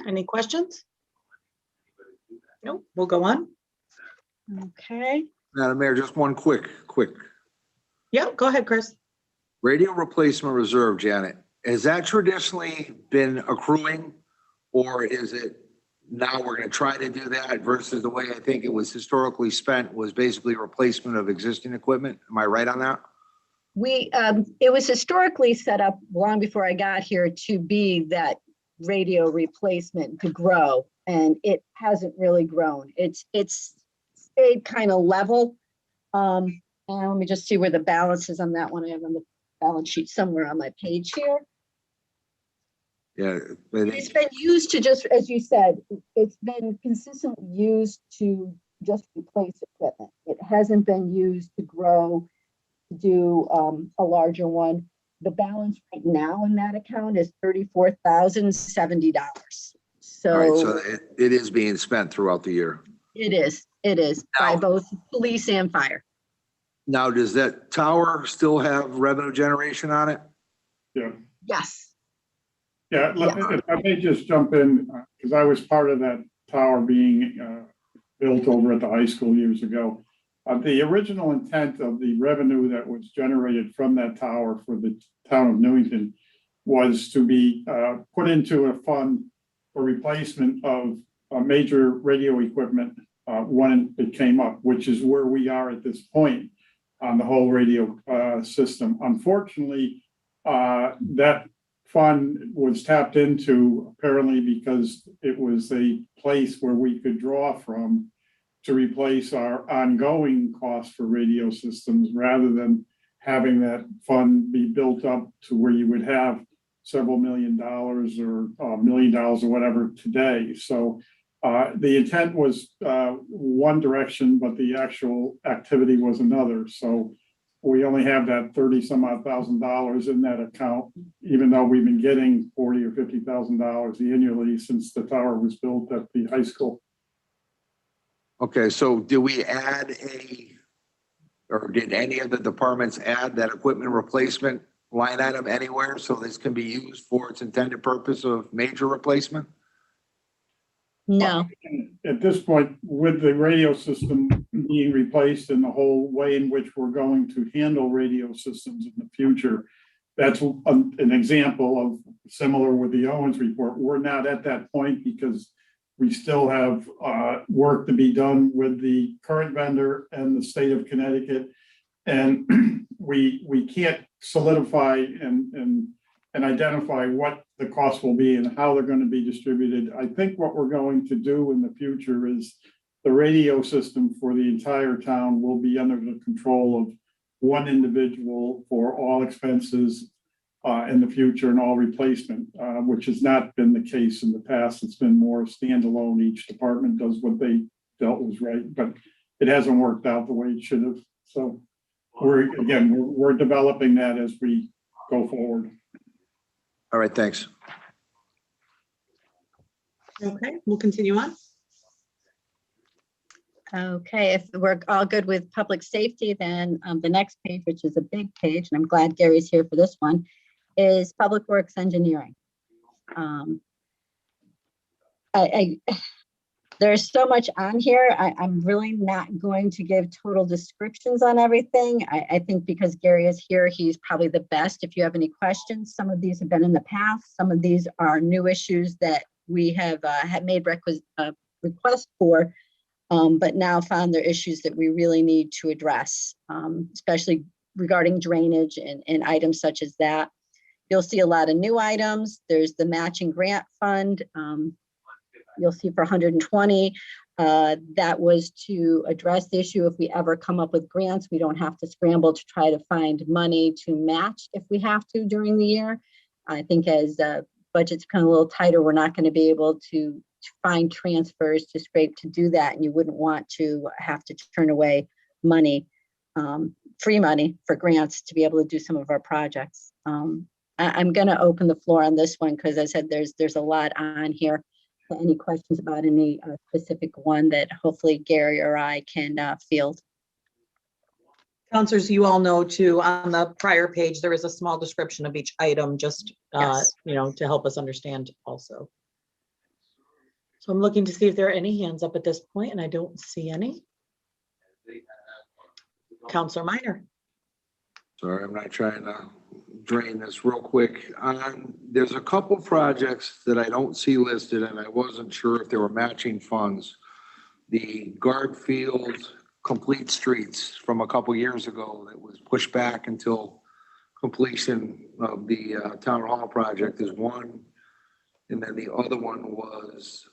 Any questions? No, we'll go on. Okay. Madam Mayor, just one quick. Yeah, go ahead, Chris. Radio replacement reserve, Janet, has that traditionally been accruing? Or is it now we're going to try to do that versus the way I think it was historically spent was basically replacement of existing equipment? Am I right on that? It was historically set up long before I got here to be that radio replacement to grow, and it hasn't really grown. It's stayed kind of level. And let me just see where the balance is on that one. I have on the balance sheet somewhere on my page here. Yeah. It's been used to just, as you said, it's been consistently used to just replace equipment. It hasn't been used to grow, to do a larger one. The balance right now in that account is $34,070. So, all right, so it is being spent throughout the year. it is by both police and fire. Now, does that tower still have revenue generation on it? Yeah. Yes. Yeah, if I may just jump in, because I was part of that tower being built over at the high school years ago. The original intent of the revenue that was generated from that tower for the town of Newington was to be put into a fund for replacement of major radio equipment when it came up, which is where we are at this point on the whole radio system. Unfortunately, that fund was tapped into apparently because it was a place where we could draw from to replace our ongoing costs for radio systems rather than having that fund be built up to where you would have several $1 million or $1 million or whatever today. So the intent was one direction, but the actual activity was another. So we only have that 30 some odd $1,000 in that account, even though we've been getting $40,000 or $50,000 annually since the tower was built at the high school. Okay, so do we add or did any of the departments add that equipment replacement line item anywhere so this can be used for its intended purpose of major replacement? No. At this point, with the radio system being replaced and the whole way in which we're going to handle radio systems in the future, that's an example of similar with the Owens report. We're not at that point because we still have work to be done with the current vendor and the state of Connecticut. And we can't solidify and identify what the cost will be and how they're going to be distributed. I think what we're going to do in the future is the radio system for the entire town will be under the control of one individual for all expenses in the future and all replacement, which has not been the case in the past. It's been more standalone. Each department does what they felt was right, but it hasn't worked out the way it should have. So we're developing that as we go forward. All right, thanks. Okay, we'll continue on. Okay, if we're all good with public safety, then the next page, which is a big page, and I'm glad Gary's here for this one, is Public Works Engineering. There's so much on here. I'm really not going to give total descriptions on everything. I think because Gary is here, he's probably the best. If you have any questions, some of these have been in the past. Some of these are new issues that we have made requests for, but now found they're issues that we really need to address, especially regarding drainage and items such as that. You'll see a lot of new items. There's the matching grant fund. You'll see for 120, that was to address the issue. If we ever come up with grants, we don't have to scramble to try to find money to match if we have to during the year. I think as budgets become a little tighter, we're not going to be able to find transfers to scrape to do that. And you wouldn't want to have to turn away money free money for grants to be able to do some of our projects. I'm going to open the floor on this one because I said there's a lot on here. Any questions about any specific one that hopefully Gary or I can field? Counselors, you all know too, on the prior page, there is a small description of each item, just, Yes. to help us understand also. So I'm looking to see if there are any hands up at this point, and I don't see any. Counselor Minor. Sorry, I'm not trying to drain this real quick. There's a couple projects that I don't see listed, and I wasn't sure if they were matching funds. The Garfield Complete Streets from a couple years ago that was pushed back until completion of the Town Hall project is one. And then the other one was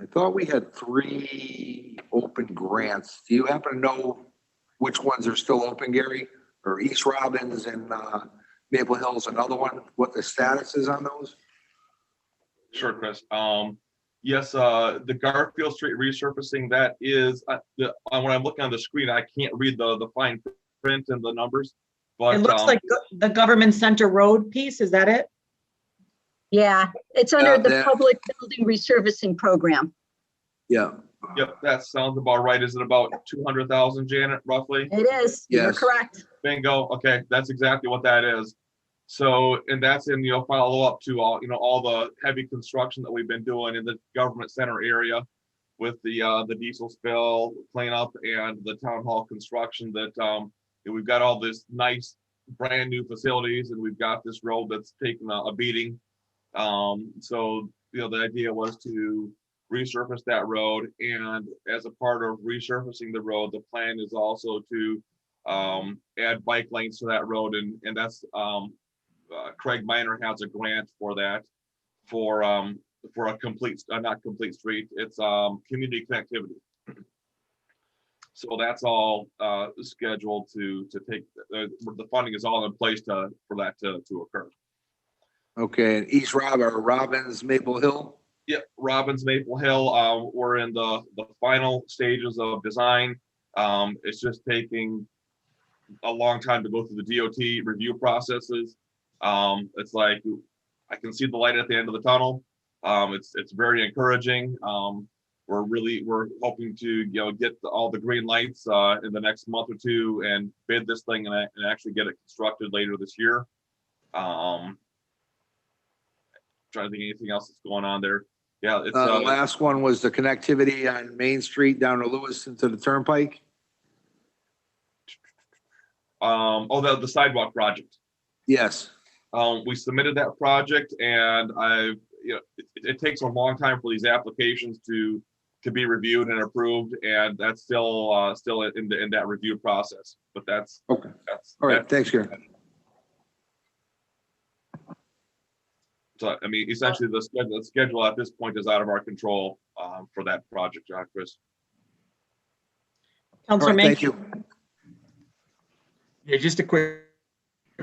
I thought we had 3 open grants. Do you happen to know which ones are still open, Gary? Or East Robbins and Maple Hills, another one, what the status is on those? Sure, Chris. Yes, the Garfield Street resurfacing, that is, when I'm looking on the screen, I can't read the fine print and the numbers. But It looks like the Government Center Road piece, is that it? Yeah, it's under the that- Public Building Resurfacing Program. Yeah. Yep, that sounds about right. Is it about 200,000, Janet, roughly? It is. You're Yes. correct. Bingo. Okay, that's exactly what that is. So, and that's in, follow up to all the heavy construction that we've been doing in the government center area with the diesel spill cleanup and the town hall construction that we've got all this nice brand new facilities and we've got this road that's taken a beating. So, the idea was to resurface that road, and as a part of resurfacing the road, the plan is also to add bike lanes to that road, and that's Craig Minor has a grant for that for a complete, not complete street, it's community connectivity. So that's all scheduled to take, the funding is all in place for that to occur. Okay, and East Robbins, Maple Hill? Yep, Robbins, Maple Hill, we're in the final stages of design. It's just taking a long time to go through the DOT review processes. It's like, I can see the light at the end of the tunnel. It's very encouraging. We're hoping to, get all the green lights in the next month or two and bid this thing and actually get it constructed later this year. Trying to think anything else that's going on there. Yeah, it's The last one was the connectivity on Main Street down to Lewiston to the Turnpike. the sidewalk project. Yes. We submitted that project, and it takes a long time for these applications to be reviewed and approved, and that's still in that review process. But that's okay. All right. Thanks, Gary. So, essentially, the schedule at this point is out of our control for that project, Chris. Councilor May. Thank you. Yeah, just a quick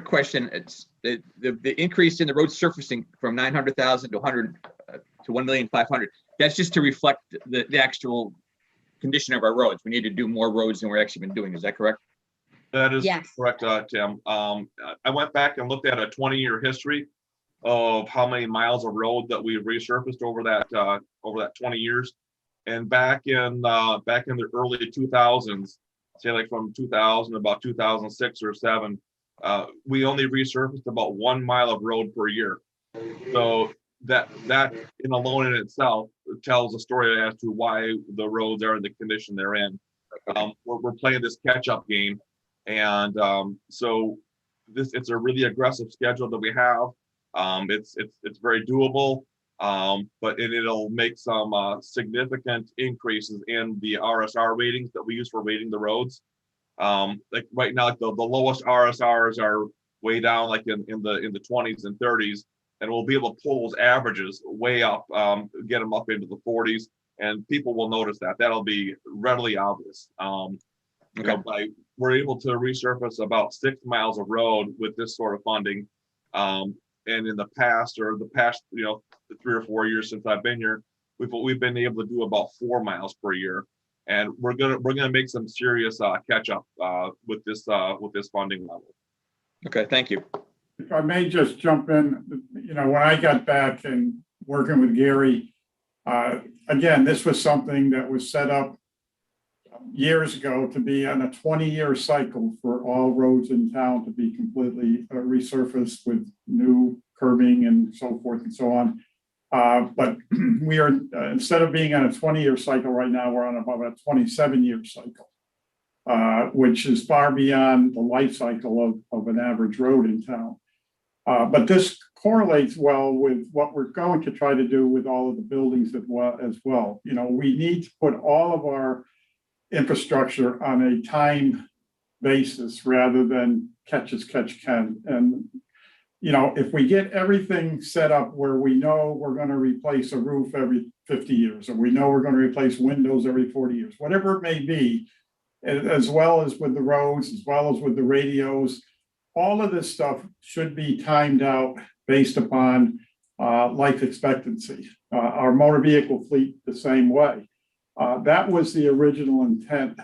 question. It's the increase in the road surfacing from 900,000 to 1,500,000. That's just to reflect the actual condition of our roads. We need to do more roads than we're actually been doing. Is that correct? That is Yes. correct, Tim. I went back and looked at a 20-year history of how many miles of road that we've resurfaced over that 20 years. And back in the early 2000s, say like from 2000 about 2006 or 7, we only resurfaced about 1 mile of road per year. So that in alone in itself tells a story as to why the roads are in the condition they're in. We're playing this catch-up game, and so it's a really aggressive schedule that we have. It's very doable, but it'll make some significant increases in the RSR ratings that we use for rating the roads. Like right now, like the lowest RSRs are way down, like in the 20s and 30s, and we'll be able to pull those averages way up, get them up into the 40s, and people will notice that. That'll be readily obvious. We're able to resurface about 6 miles of road with this sort of funding. And in the past 3 or 4 years since I've been here, we've been able to do about 4 miles per year. And we're gonna make some serious catch up with this funding level. Okay, thank you. If I may just jump in, when I got back and working with Gary, again, this was something that was set up years ago to be on a 20-year cycle for all roads in town to be completely resurfaced with new curbing and so forth and so on. But we are, instead of being on a 20-year cycle right now, we're on about a 27-year cycle, which is far beyond the life cycle of an average road in town. But this correlates well with what we're going to try to do with all of the buildings as well. We need to put all of our infrastructure on a time basis rather than catch as catch can. And if we get everything set up where we know we're going to replace a roof every 50 years, or we know we're going to replace windows every 40 years, whatever it may be, as well as with the roads, as well as with the radios, all of this stuff should be timed out based upon life expectancy. Our motor vehicle fleet the same way. That was the original intent.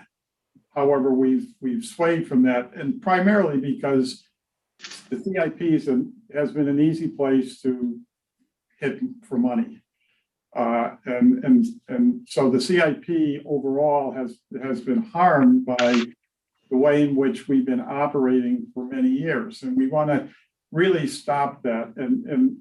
However, we've swayed from that, and primarily because the CIP has been an easy place to hit for money. And so the CIP overall has been harmed by the way in which we've been operating for many years. And we want to really stop that and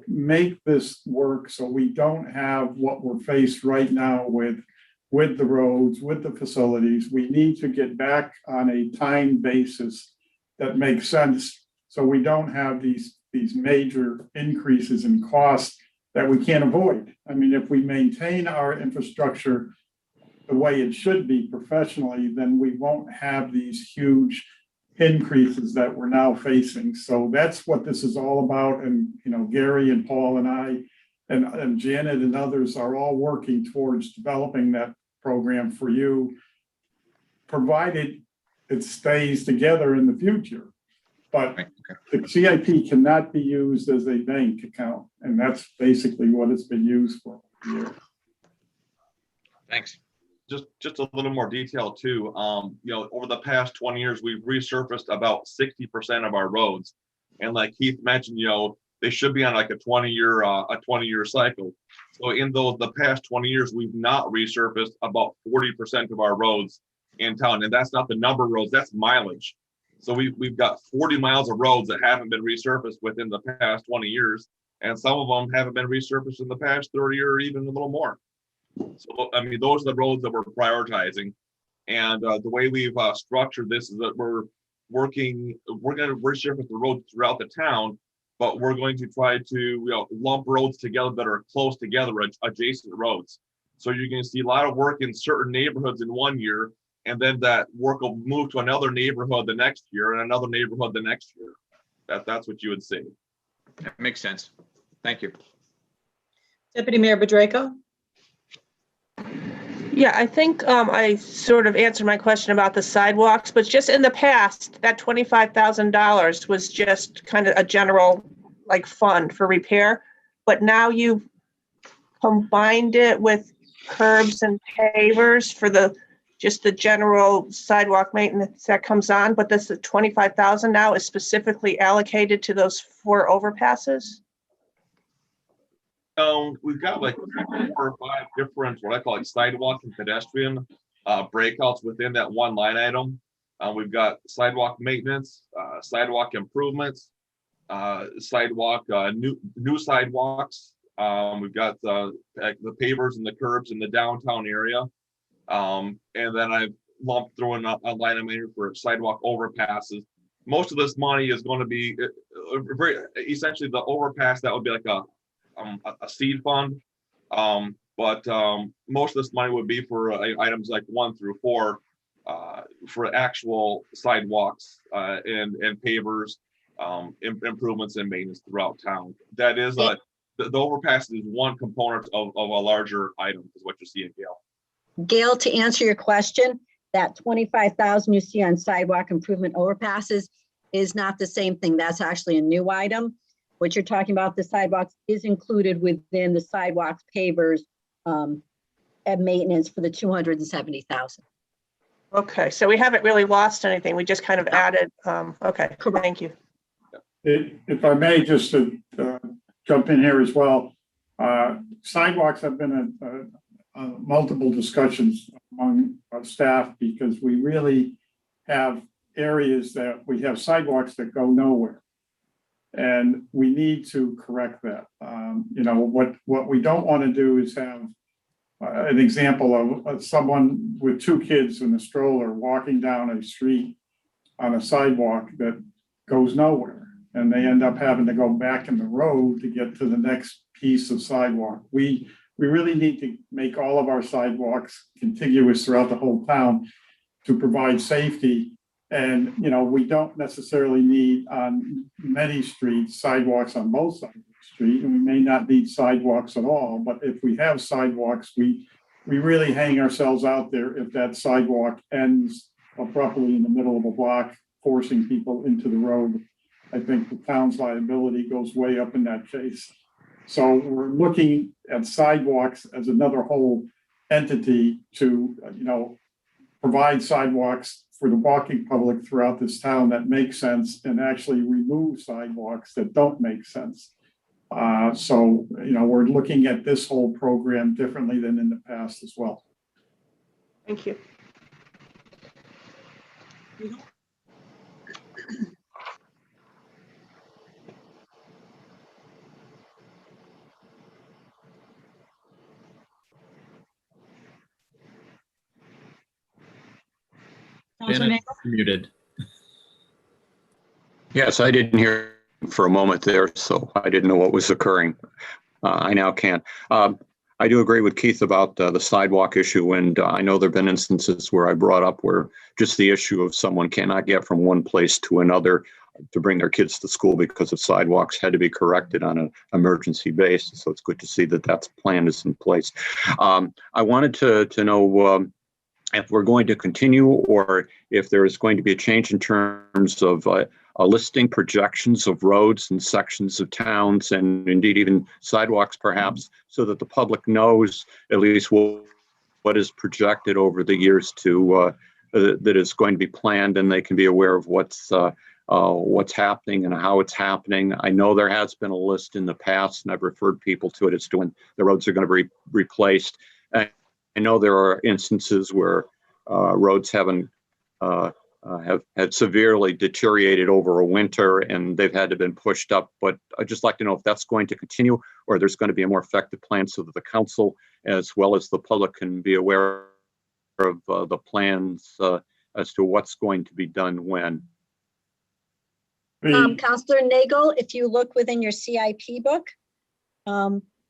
make this work so we don't have what we're faced right now with the roads, with the facilities. We need to get back on a time basis that makes sense so we don't have these major increases in costs that we can't avoid. I mean, if we maintain our infrastructure the way it should be professionally, then we won't have these huge increases that we're now facing. So that's what this is all about. And, Gary and Paul and I and Janet and others are all working towards developing that program for you, provided it stays together in the future. But the CIP cannot be used as a bank account, and that's basically what it's been used for. Thanks. Just a little more detail too. Over the past 20 years, we've resurfaced about 60% of our roads, and like Keith mentioned, they should be on like a 20-year cycle. So in the past 20 years, we've not resurfaced about 40% of our roads in town, and that's not the number of roads, that's mileage. So we've got 40 miles of roads that haven't been resurfaced within the past 20 years, and some of them haven't been resurfaced in the past 30 or even a little more. So, I mean, those are the roads that we're prioritizing. And the way we've structured this is that we're going to resurface the roads throughout the town, but we're going to try to lump roads together that are close together, adjacent roads. So you're going to see a lot of work in certain neighborhoods in one year, and then that work will move to another neighborhood the next year and another neighborhood the next year. That's what you would see. That makes sense. Thank you. Deputy Mayor Bedrejko. Yeah, I think I sort of answered my question about the sidewalks, but just in the past, that $25,000 was just kind of a general fund for repair. But now you've combined it with curbs and pavers for just the general sidewalk maintenance that comes on. But this $25,000 now is specifically allocated to those 4 overpasses. We've got like 4 or 5 different what I call sidewalk and pedestrian breakouts within that one line item. We've got sidewalk maintenance, sidewalk improvements, sidewalk new sidewalks. We've got the pavers and the curbs in the downtown area, and then I've lumped through a line item here for sidewalk overpasses. Most of this money is going to be essentially the overpass. That would be like a seed fund, but most of this money would be for items like 1 through 4 for actual sidewalks and pavers, improvements and maintenance throughout town. That is the overpass is one component of a larger item, is what you see in Gail. Gail, to answer your question, that 25,000 you see on sidewalk improvement overpasses is not the same thing. That's actually a new item. What you're talking about, the sidewalks, is included within the sidewalks, pavers, and maintenance for the 270,000. Okay, so we haven't really lost anything. We just kind of added, okay, thank you. If I may just jump in here as well, sidewalks have been multiple discussions among staff because we really have areas that we have sidewalks that go nowhere. And we need to correct that. You know, what we don't want to do is have an example of someone with two kids in a stroller walking down a street on a sidewalk that goes nowhere. And they end up having to go back in the road to get to the next piece of sidewalk. We really need to make all of our sidewalks contiguous throughout the whole town to provide safety. And, you know, we don't necessarily need on many streets sidewalks on both sides of the street, and we may not need sidewalks at all. But if we have sidewalks, we really hang ourselves out there if that sidewalk ends abruptly in the middle of a block, forcing people into the road. I think the town's liability goes way up in that case. So we're looking at sidewalks as another whole entity to, you know, provide sidewalks for the walking public throughout this town that make sense and actually remove sidewalks that don't make sense. So, you know, we're looking at this whole program differently than in the past as well. Thank you. Bennett, muted. Yes, I didn't hear for a moment there, so I didn't know what was occurring. I now can. I do agree with Keith about the sidewalk issue, and I know there have been instances where I brought up where just the issue of someone cannot get from one place to another to bring their kids to school because of sidewalks had to be corrected on an emergency basis. So it's good to see that that plan is in place. I wanted to know if we're going to continue or if there is going to be a change in terms of listing projections of roads and sections of towns and indeed even sidewalks perhaps, so that the public knows at least what is projected over the years to that is going to be planned, and they can be aware of what's happening and how it's happening. I know there has been a list in the past, and I've referred people to it as to when the roads are going to be replaced. I know there are instances where roads have had severely deteriorated over a winter and they've had to been pushed up, but I'd just like to know if that's going to continue or there's going to be a more effective plan so that the council as well as the public can be aware of the plans as to what's going to be done when. Councillor Nagel, if you look within your CIP book,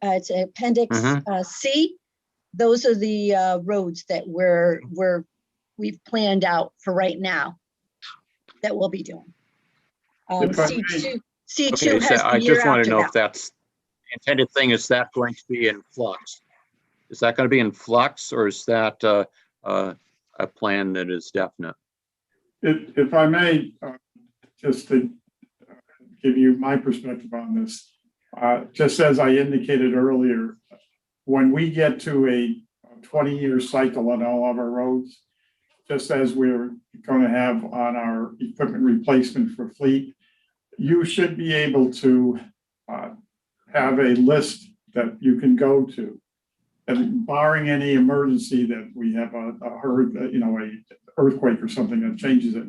it's Appendix C. Those are the roads that we've planned out for right now that we'll be doing. C2 okay, has I the year just want to after know that. if that's the intended thing. Is that going to be in flux? Is that going to be in flux, or is that a plan that is definite? If I may, just to give you my perspective on this, just as I indicated earlier, when we get to a 20-year cycle on all of our roads, just as we're going to have on our equipment replacement for fleet, you should be able to have a list that you can go to. And barring any emergency that we have a earthquake or something that changes it.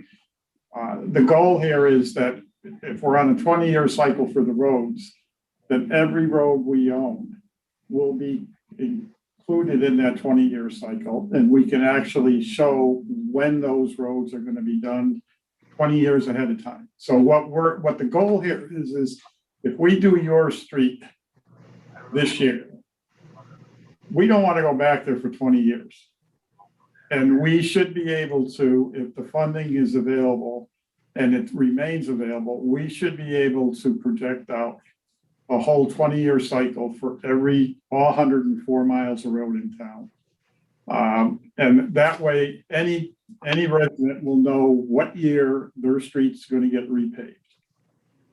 The goal here is that if we're on a 20-year cycle for the roads, that every road we own will be included in that 20-year cycle, and we can actually show when those roads are going to be done 20 years ahead of time. So what the goal here is if we do your street this year, we don't want to go back there for 20 years. And we should be able to, if the funding is available and it remains available, we should be able to project out a whole 20-year cycle for all 104 miles of road in town. And that way, any resident will know what year their street's going to get repaved.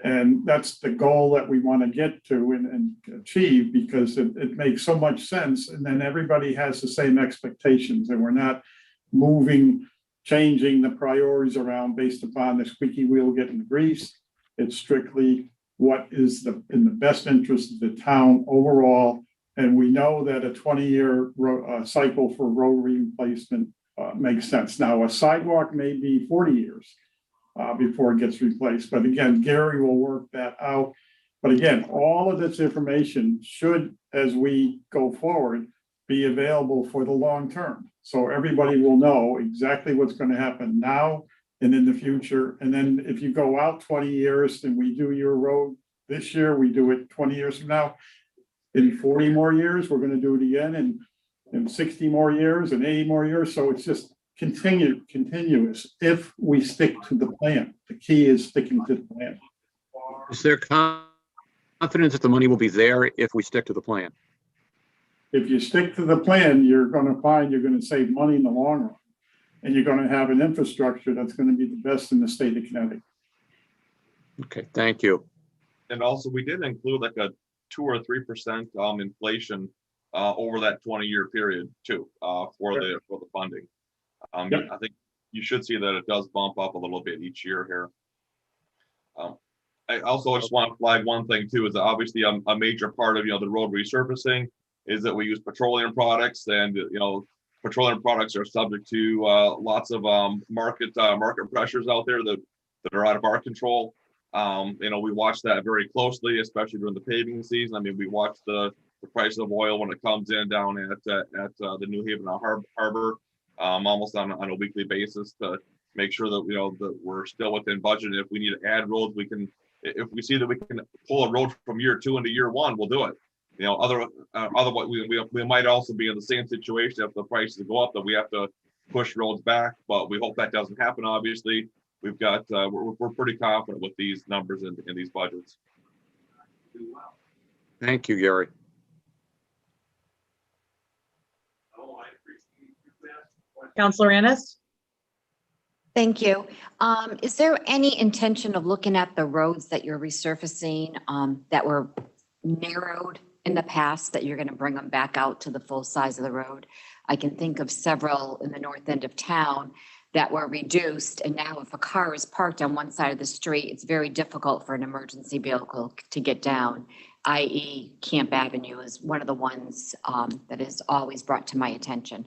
And that's the goal that we want to get to and achieve, because it makes so much sense. And then everybody has the same expectations, and we're not changing the priorities around based upon the squeaky wheel getting the grease. It's strictly what is in the best interest of the town overall. And we know that a 20-year cycle for road replacement makes sense. Now, a sidewalk may be 40 years before it gets replaced. But again, Gary will work that out. But again, all of this information should, as we go forward, be available for the long term. So everybody will know exactly what's going to happen now and in the future. And then if you go out 20 years and we do your road this year, we do it 20 years from now, in 40 more years, we're going to do it again, and in 60 more years and 80 more years. So it's just continuous if we stick to the plan. The key is sticking to the plan. Is there confidence that the money will be there if we stick to the plan? If you stick to the plan, you're going to find you're going to save money in the long run, and you're going to have an infrastructure that's going to be the best in the state of Connecticut. Okay, thank you. And also, we did include like a 2 or 3% inflation over that 20-year period too, for the funding. Yep. I think you should see that it does bump up a little bit each year here. I also just want to flag one thing too, is that obviously a major part of the road resurfacing is that we use petroleum products, and petroleum products are subject to lots of market pressures out there that are out of our control. We watch that very closely, especially during the paving season. I mean, we watch the price of oil when it comes in down at the New Haven Harbor almost on a weekly basis to make sure that that we're still within budget. And if we need to add roads, we can. If we see that we can pull a road from year 2 into year 1, we'll do it. Otherwise we might also be in the same situation if the prices go up that we have to push roads back. But we hope that doesn't happen. Obviously, we've got we're pretty confident with these numbers in these budgets. Thank you, Gary. Counselor Ennis? Thank you. Is there any intention of looking at the roads that you're resurfacing that were narrowed in the past, that you're going to bring them back out to the full size of the road? I can think of several in the north end of town that were reduced, and now if a car is parked on one side of the street, it's very difficult for an emergency vehicle to get down, i.e. Camp Avenue is one of the ones that is always brought to my attention.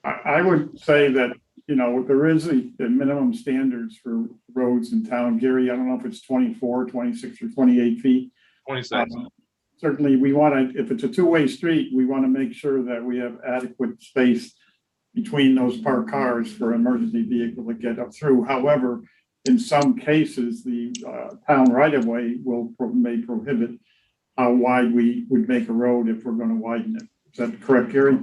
I would say that, there is a minimum standards for roads in town. Gary, I don't know if it's 24, 26, or 28 feet. 26. Certainly, we want to, if it's a two-way street, we want to make sure that we have adequate space between those parked cars for an emergency vehicle to get up through. However, in some cases, the town right-of-way may prohibit how wide we would make a road if we're going to widen it. Is that correct, Gary?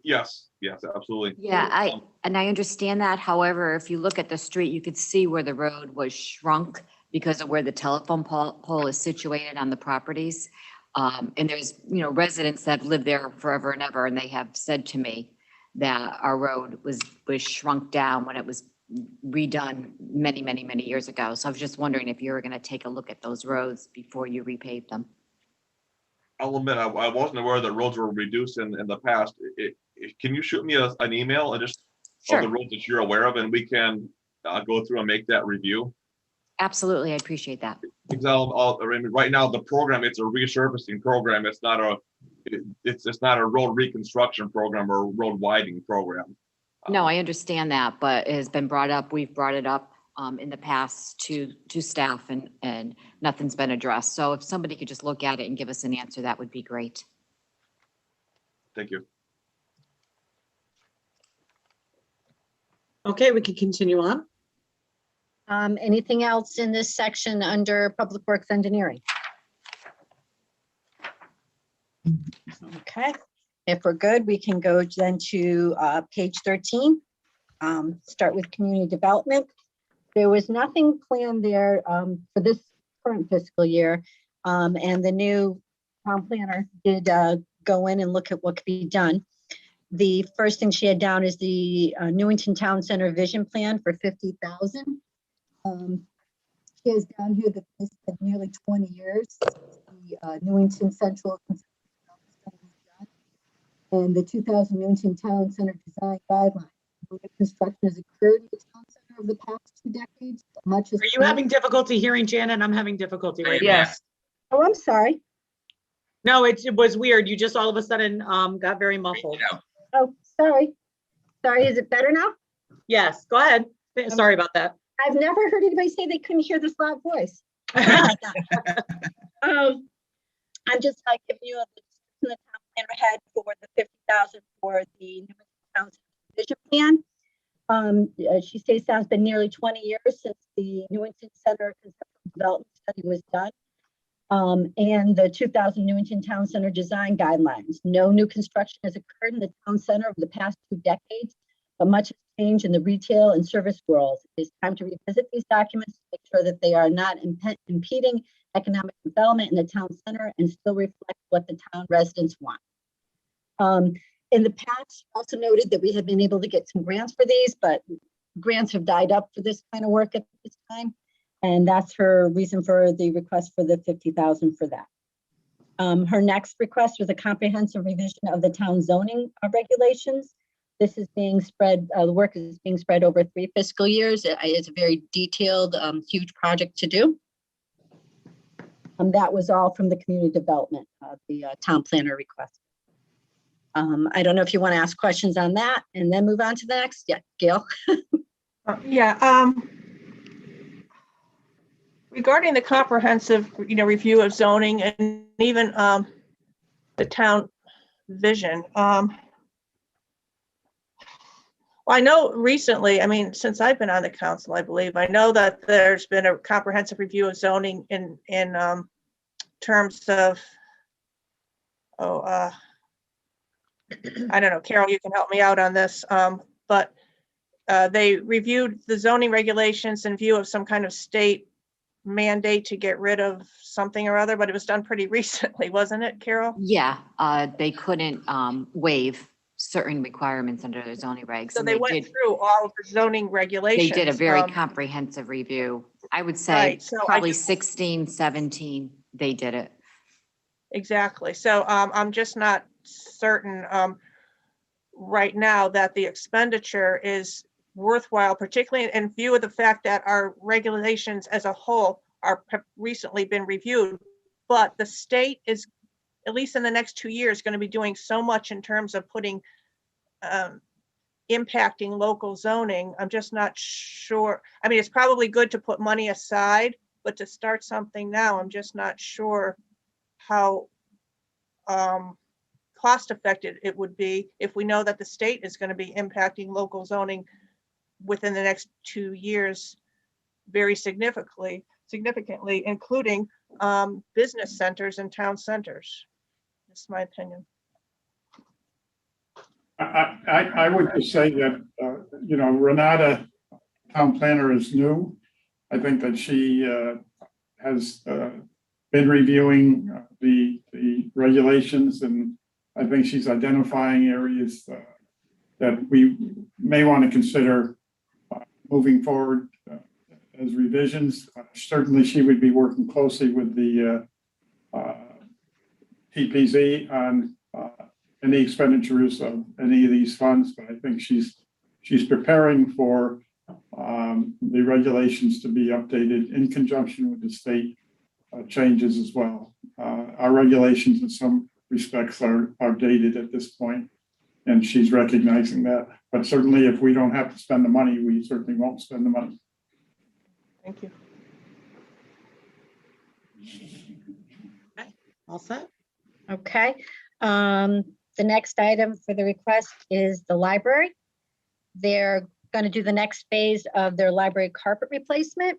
Yes, absolutely. Yeah, I understand that. However, if you look at the street, you could see where the road was shrunk because of where the telephone pole is situated on the properties. And there's, residents that have lived there forever and ever, and they have said to me that our road was shrunk down when it was redone many, many, many years ago. So I was just wondering if you were going to take a look at those roads before you repave them. I'll admit, I wasn't aware that roads were reduced in the past. Can you shoot me an email and just Sure. of the roads that you're aware of, and we can go through and make that review? Absolutely, I appreciate that. Because right now the program, it's a resurfacing program. It's not a road reconstruction program or a road widening program. No, I understand that, but it has been brought up. We've brought it up in the past to staff, and nothing's been addressed. So if somebody could just look at it and give us an answer, that would be great. Thank you. Okay, we can continue on. Anything else in this section under Public Works Engineering? Okay, if we're good, we can go then to page 13. Start with community development. There was nothing planned there for this current fiscal year, and the new town planner did go in and look at what could be done. The first thing she had down is the Newington Town Center Vision Plan for $50,000. She has down here that this had nearly 20 years since the Newington Central and the 2000 Newington Town Center Design Guidelines. Construction has occurred in the town center over the past 2 decades. Much as Are you having difficulty hearing Janet? I'm having difficulty right now. Yes. Oh, I'm sorry. No, it was weird. You just all of a sudden got very muffled. Oh, sorry. Sorry, is it better now? Yes, go ahead. Sorry about that. I've never heard anybody say they couldn't hear this loud voice. I'm just giving you a description of the town planner had for the 50,000 for the Newington Town Vision Plan. She says it's been nearly 20 years since the Newington Center Conceptual Development Study was done. And the 2000 Newington Town Center Design Guidelines. No new construction has occurred in the town center over the past 2 decades, but much has changed in the retail and service worlds. It is time to revisit these documents to make sure that they are not impeding economic development in the town center and still reflect what the town residents want. In the past, also noted that we have been able to get some grants for these, but grants have died up for this kind of work at this time. And that's her reason for the request for the 50,000 for that. Her next request was a comprehensive revision of the town zoning regulations. This is being spread, the work is being spread over 3 fiscal years. It's a very detailed, huge project to do. That was all from the community development, the town planner request. I don't know if you want to ask questions on that and then move on to the next. Yeah, Gail. Regarding the comprehensive, review of zoning and even the town vision. Well, I know recently, since I've been on the council, I believe, I know that there's been a comprehensive review of zoning in terms of, I don't know, Carol, you can help me out on this, but they reviewed the zoning regulations in view of some kind of state mandate to get rid of something or other, but it was done pretty recently, wasn't it, Carol? Yeah, they couldn't waive certain requirements under the zoning regs. So and they went through all of the zoning regulations. They did a very comprehensive review. I would say Right, so probably 16, 17, they did it. Exactly. So I'm just not certain right now that the expenditure is worthwhile, particularly in view of the fact that our regulations as a whole have recently been reviewed, but the state is, at least in the next 2 years, going to be doing so much in terms of putting impacting local zoning. I'm just not sure. It's probably good to put money aside, but to start something now, I'm just not sure how cost effective it would be if we know that the state is going to be impacting local zoning within the next 2 years very significantly, including business centers and town centers. That's my opinion. I would just say that, Renata, town planner, is new. I think that she has been reviewing the regulations, and I think she's identifying areas that we may want to consider moving forward as revisions. Certainly, she would be working closely with the TPZ on any expenditures of any of these funds, but I think she's preparing for the regulations to be updated in conjunction with the state changes as well. Our regulations in some respects are dated at this point, and she's recognizing that. But certainly, if we don't have to spend the money, we certainly won't spend the money. Thank you. Okay, all set. Okay. The next item for the request is the library. They're going to do the next phase of their library carpet replacement.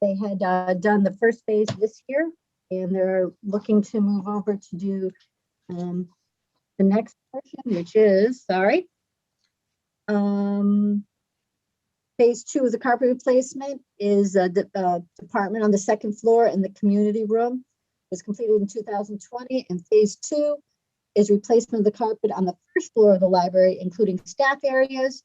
They had done the first phase this year, and they're looking to move over to do the next portion, which is, phase 2 of the carpet replacement is the department on the second floor in the community room. It was completed in 2020, and phase 2 is replacement of the carpet on the first floor of the library, including staff areas,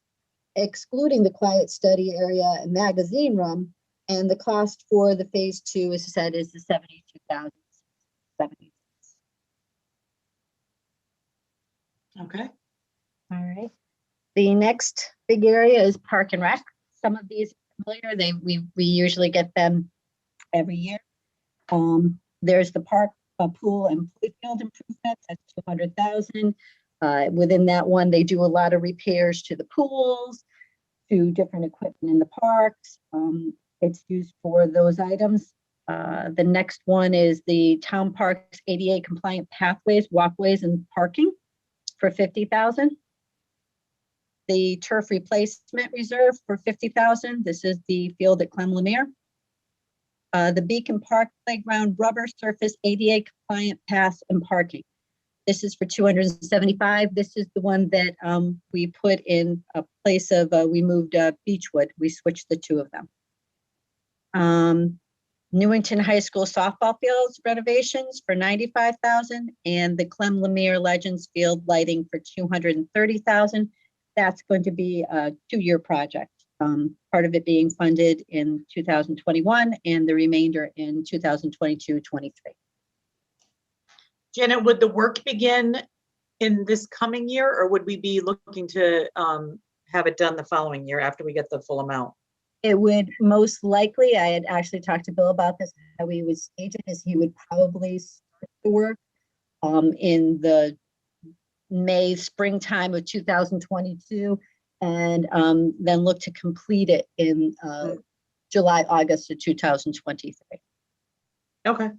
excluding the quiet study area and magazine room, And the cost for the phase 2, as I said, is the 72,070. Okay. All right. The next big area is Park and Rec. Some of these are familiar. We usually get them every year. There's the park, pool and field improvements. That's 200,000. Within that one, they do a lot of repairs to the pools, to different equipment in the parks. It's used for those items. The next one is the town parks ADA compliant pathways, walkways, and parking for 50,000. The turf replacement reserve for 50,000. This is the field at Clem Lemire. The Beacon Park Playground rubber surface ADA compliant paths and parking. This is for 275. This is the one that we put in a place of, we moved Beechwood. We switched the two of them. Newington High School softball fields renovations for 95,000 and the Clem Lemire Legends Field lighting for 230,000. That's going to be a 2-year project. Part of it being funded in 2021 and the remainder in 2022-23. Janet, would the work begin in this coming year, or would we be looking to have it done the following year after we get the full amount? It would most likely, I had actually talked to Bill about this, how he would stage it is he would probably start the work in the May, springtime of 2022, and then look to complete it in July, August of 2023. Okay.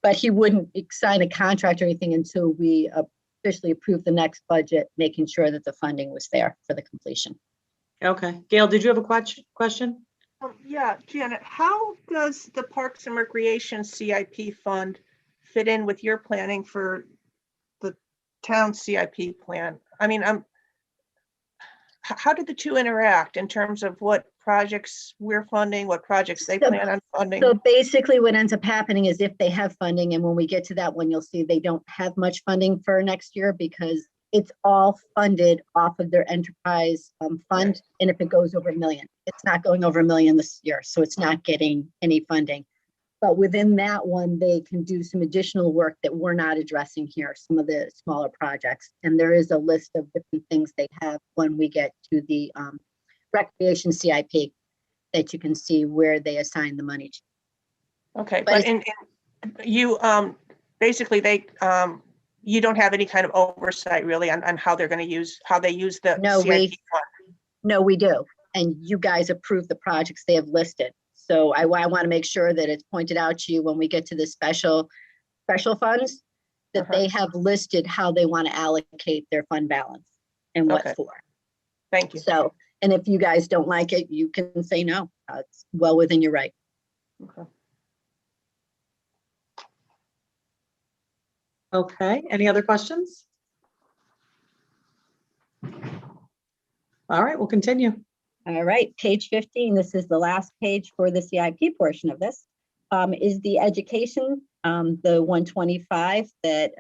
But he wouldn't sign a contract or anything until we officially approve the next budget, making sure that the funding was there for the completion. Okay. Gail, did you have a question? Yeah, Janet, how does the Parks and Recreation CIP fund fit in with your planning for the town CIP plan? I mean, how did the two interact in terms of what projects we're funding, what projects they plan on funding? So basically what ends up happening is if they have funding, and when we get to that one, you'll see they don't have much funding for next year because it's all funded off of their enterprise fund. Right. And if it goes over $1 million, it's not going over $1 million this year. So it's not getting any funding. But within that one, they can do some additional work that we're not addressing here, some of the smaller projects. And there is a list of different things they have when we get to the Recreation CIP that you can see where they assign the money to. Okay, but in you, basically they, you don't have any kind of oversight really on how they're going to use, how they use the CIP fund. No, we do. And you guys approve the projects they have listed. So I want to make sure that it's pointed out to you when we get to the special funds, that they have listed how they want to allocate their fund balance and what for. Thank you. So, and if you guys don't like it, you can say no. It's well within your right. Okay. Okay. Any other questions? All right, we'll continue. All right, page 15. This is the last page for the CIP portion of this. Is the education, the 125 that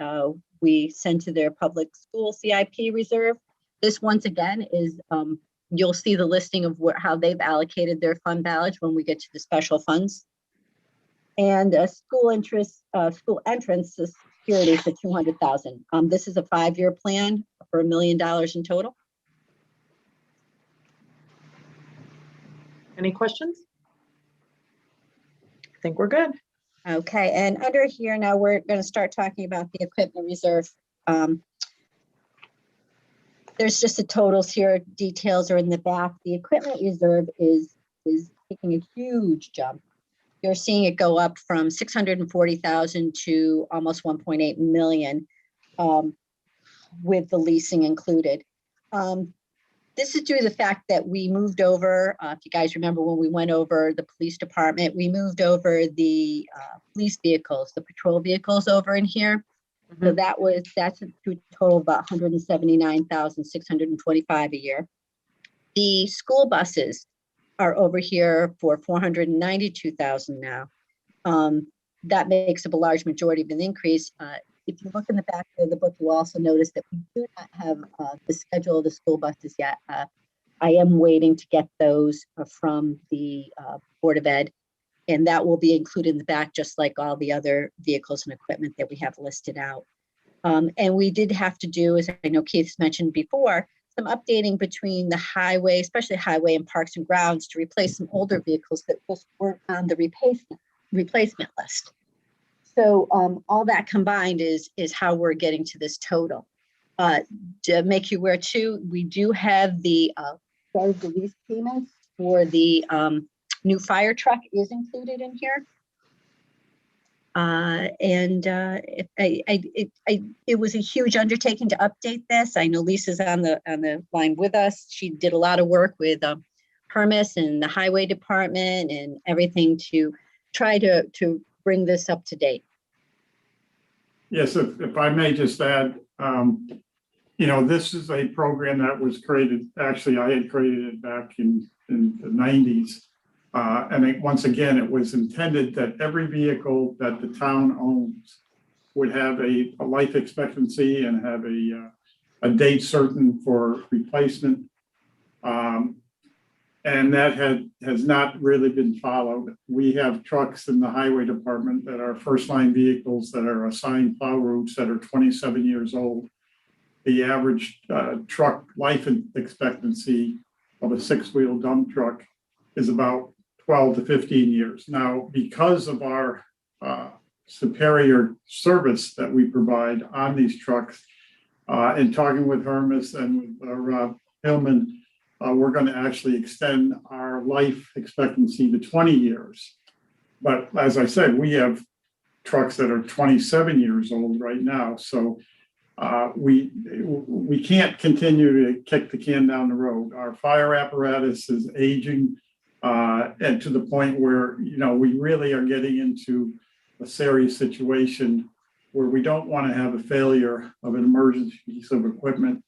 we send to their public school CIP reserve. This once again is, you'll see the listing of how they've allocated their fund balance when we get to the special funds. And school entrance security for 200,000. This is a 5-year plan for $1 million in total. Any questions? I think we're good. Okay, and under here now we're going to start talking about the equipment reserve. There's just the totals here, details are in the back. The equipment reserve is taking a huge jump. You're seeing it go up from 640,000 to almost 1.8 million with the leasing included. This is due to the fact that we moved over, if you guys remember when we went over the police department, we moved over the police vehicles, the patrol vehicles over in here. So that's a total of about 179,625 a year. The school buses are over here for 492,000 now. That makes up a large majority of an increase. If you look in the back of the book, you'll also notice that we do not have the schedule of the school buses yet. I am waiting to get those from the Board of Ed, and that will be included in the back, just like all the other vehicles and equipment that we have listed out. And we did have to do, as I know Keith's mentioned before, some updating between the highway, especially highway and parks and grounds, to replace some older vehicles that just weren't on the replacement list. So all that combined is how we're getting to this total. To make you aware too, we do have the start of the lease payments for the new fire truck is included in here. It was a huge undertaking to update this. I know Lisa's on the line with us. She did a lot of work with Hermes and the highway department and everything to try to bring this up to date. Yes, if I may just add, this is a program that was created, actually, I had created it back in the 90s. Once again, it was intended that every vehicle that the town owns would have a life expectancy and have a date certain for replacement. And that has not really been followed. We have trucks in the highway department that are first line vehicles that are assigned plow routes that are 27 years old. The average truck life expectancy of a 6-wheel dump truck is about 12 to 15 years. Now, because of our superior service that we provide on these trucks, and talking with Hermes and with Hillman, we're going to actually extend our life expectancy to 20 years. But as I said, we have trucks that are 27 years old right now. So we can't continue to kick the can down the road. Our fire apparatus is aging and to the point where, we really are getting into a serious situation where we don't want to have a failure of an emergency piece of equipment.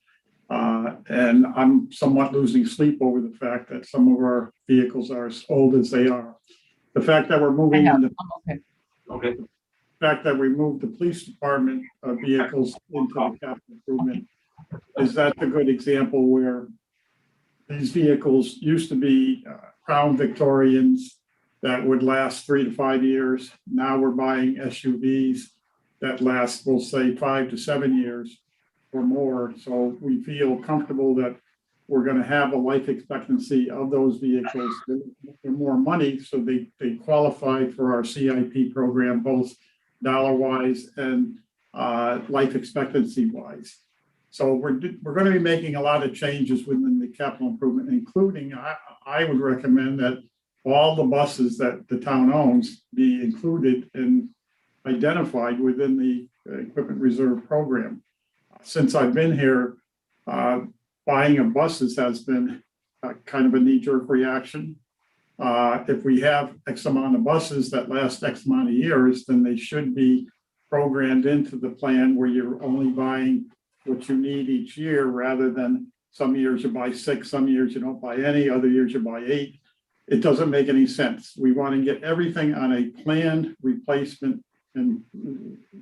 And I'm somewhat losing sleep over the fact that some of our vehicles are as old as they are. The fact that we're moving Okay. the fact that we moved the police department vehicles into the capital improvement, is that a good example where these vehicles used to be Crown Victorians that would last 3 to 5 years. Now we're buying SUVs that last, we'll say, 5 to 7 years or more. So we feel comfortable that we're going to have a life expectancy of those vehicles. They're more money, so they qualify for our CIP program, both dollar-wise and life expectancy-wise. So we're going to be making a lot of changes within the capital improvement, including I would recommend that all the buses that the town owns be included and identified within the equipment reserve program. Since I've been here, buying of buses has been kind of a knee-jerk reaction. If we have X amount of buses that last X amount of years, then they should be programmed into the plan where you're only buying what you need each year, rather than some years you buy 6, some years you don't buy any, other years you buy 8. It doesn't make any sense. We want to get everything on a planned replacement and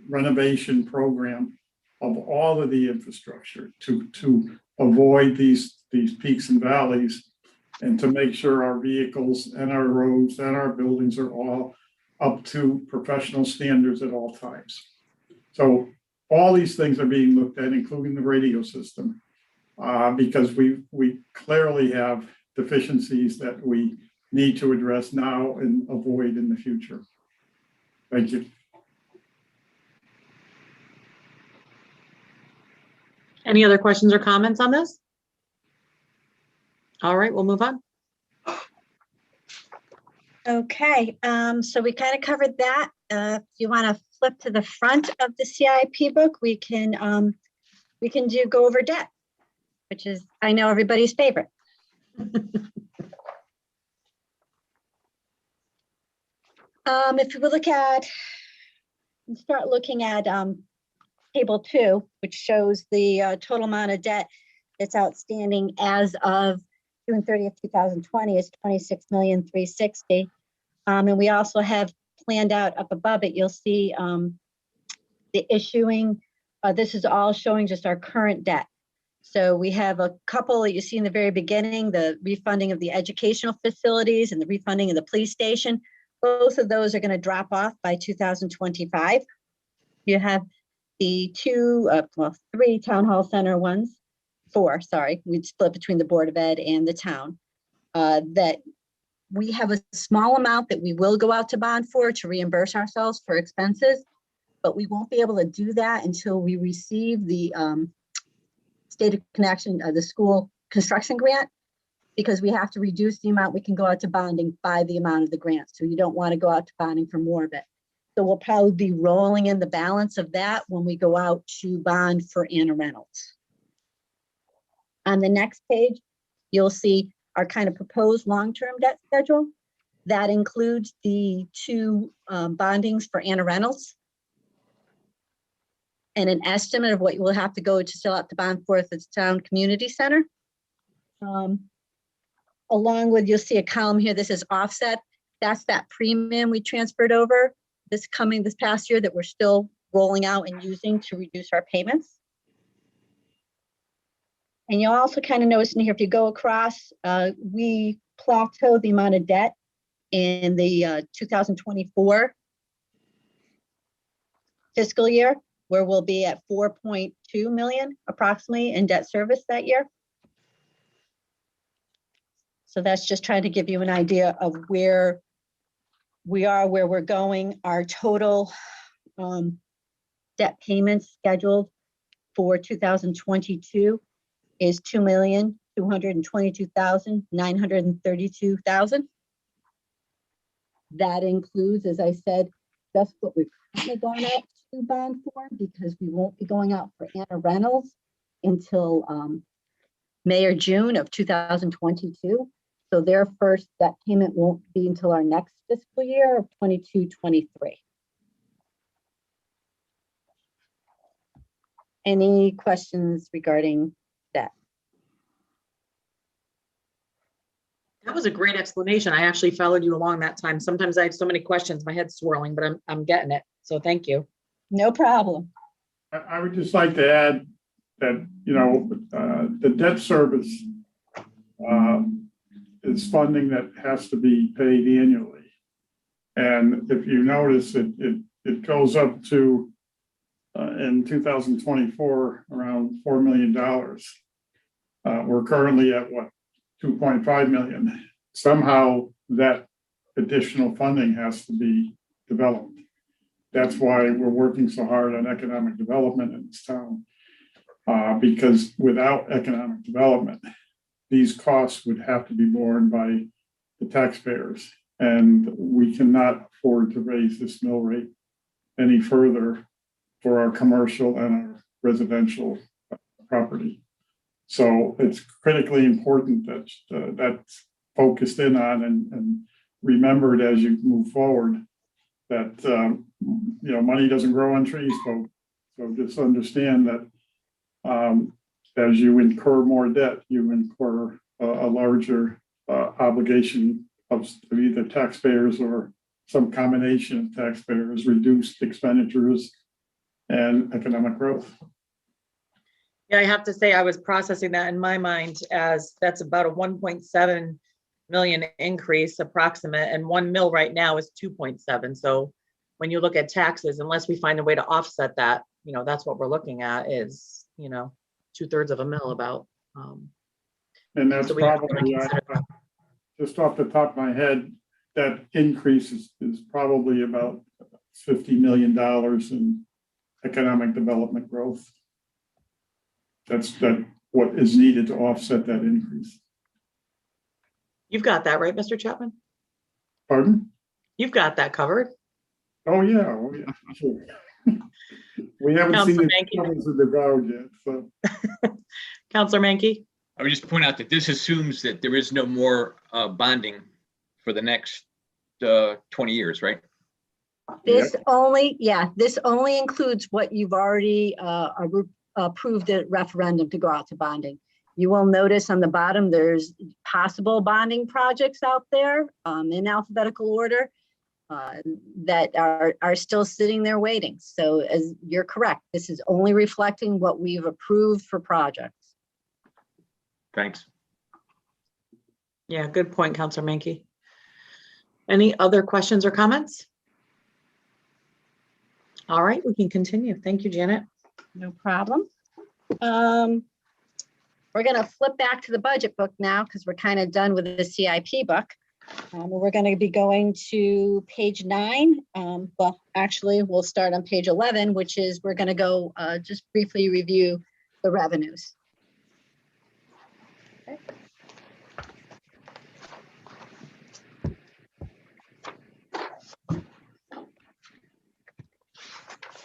renovation program of all of the infrastructure to avoid these peaks and valleys, and to make sure our vehicles and our roads and our buildings are all up to professional standards at all times. So all these things are being looked at, including the radio system, because we clearly have deficiencies that we need to address now and avoid in the future. Thank you. Any other questions or comments on this? All right, we'll move on. Okay, so we kind of covered that. If you want to flip to the front of the CIP book, we can go over debt, which is, I know, everybody's favorite. If we look at, start looking at table 2, which shows the total amount of debt that's outstanding as of June 30th, 2020 is $26,360,000. And we also have planned out up above it, you'll see the issuing. This is all showing just our current debt. So we have a couple that you see in the very beginning, the refunding of the educational facilities and the refunding of the police station. Both of those are going to drop off by 2025. You have the three town hall center ones, four, sorry, we'd split between the Board of Ed and the town. That we have a small amount that we will go out to bond for to reimburse ourselves for expenses, but we won't be able to do that until we receive the state of connection, the school construction grant, because we have to reduce the amount we can go out to bonding by the amount of the grant. So you don't want to go out to bonding for more of it. So we'll probably be rolling in the balance of that when we go out to bond for Anna Reynolds. On the next page, you'll see our kind of proposed long-term debt schedule. That includes the two bondings for Anna Reynolds and an estimate of what you will have to go to still out to bond for the town community center. Along with, you'll see a column here, this is offset. That's that premium we transferred over this past year that we're still rolling out and using to reduce our payments. And you'll also kind of notice in here, if you go across, we plateaued the amount of debt in the 2024 fiscal year, where we'll be at 4.2 million approximately in debt service that year. So that's just trying to give you an idea of where we are, where we're going. Our total debt payments scheduled for 2022 is $2,222,932. That includes, as I said, just what we've currently gone out to bond for, because we won't be going out for Anna Reynolds until May or June of 2022. So their first debt payment won't be until our next fiscal year of 22-23. Any questions regarding that? That was a great explanation. I actually followed you along that time. Sometimes I have so many questions, my head's swirling, but I'm getting it. So thank you. No problem. I would just like to add that, the debt service is funding that has to be paid annually. And if you notice, it goes up to, in 2024, around $4 million. We're currently at what, 2.5 million. Somehow that additional funding has to be developed. That's why we're working so hard on economic development in this town. Because without economic development, these costs would have to be borne by the taxpayers. And we cannot afford to raise this mill rate any further for our commercial and our residential property. So it's critically important that that's focused in on and remembered as you move forward, that money doesn't grow on trees, folks. So just understand that as you incur more debt, you incur a larger obligation of either taxpayers or some combination of taxpayers, reduced expenditures and economic growth. Yeah, I have to say I was processing that in my mind as that's about a 1.7 million increase approximate, and 1 mil right now is 2.7. So when you look at taxes, unless we find a way to offset that, that's what we're looking at is, 2/3 of a mil about. And that's so probably, just off the top of my head, that increase is probably about $50 million in economic development growth. That's what is needed to offset that increase. You've got that, right, Mr. Chapman? Pardon? You've got that covered. Oh, yeah. Sure. We haven't Councilor seen the numbers of the ground yet. So. Councilor Mankey? I would just point out that this assumes that there is no more bonding for the next 20 years, right? This only includes what you've already approved at referendum to go out to bonding. You will notice on the bottom, there's possible bonding projects out there in alphabetical order that are still sitting there waiting. So as you're correct, this is only reflecting what we've approved for projects. Thanks. Yeah, good point, Counselor Menke. Any other questions or comments? All right, we can continue. Thank you, Janet. No problem. We're going to flip back to the budget book now because we're kind of done with the CIP book. We're going to be going to page 9. Well, actually, we'll start on page 11, which is we're going to go just briefly review the revenues. Okay.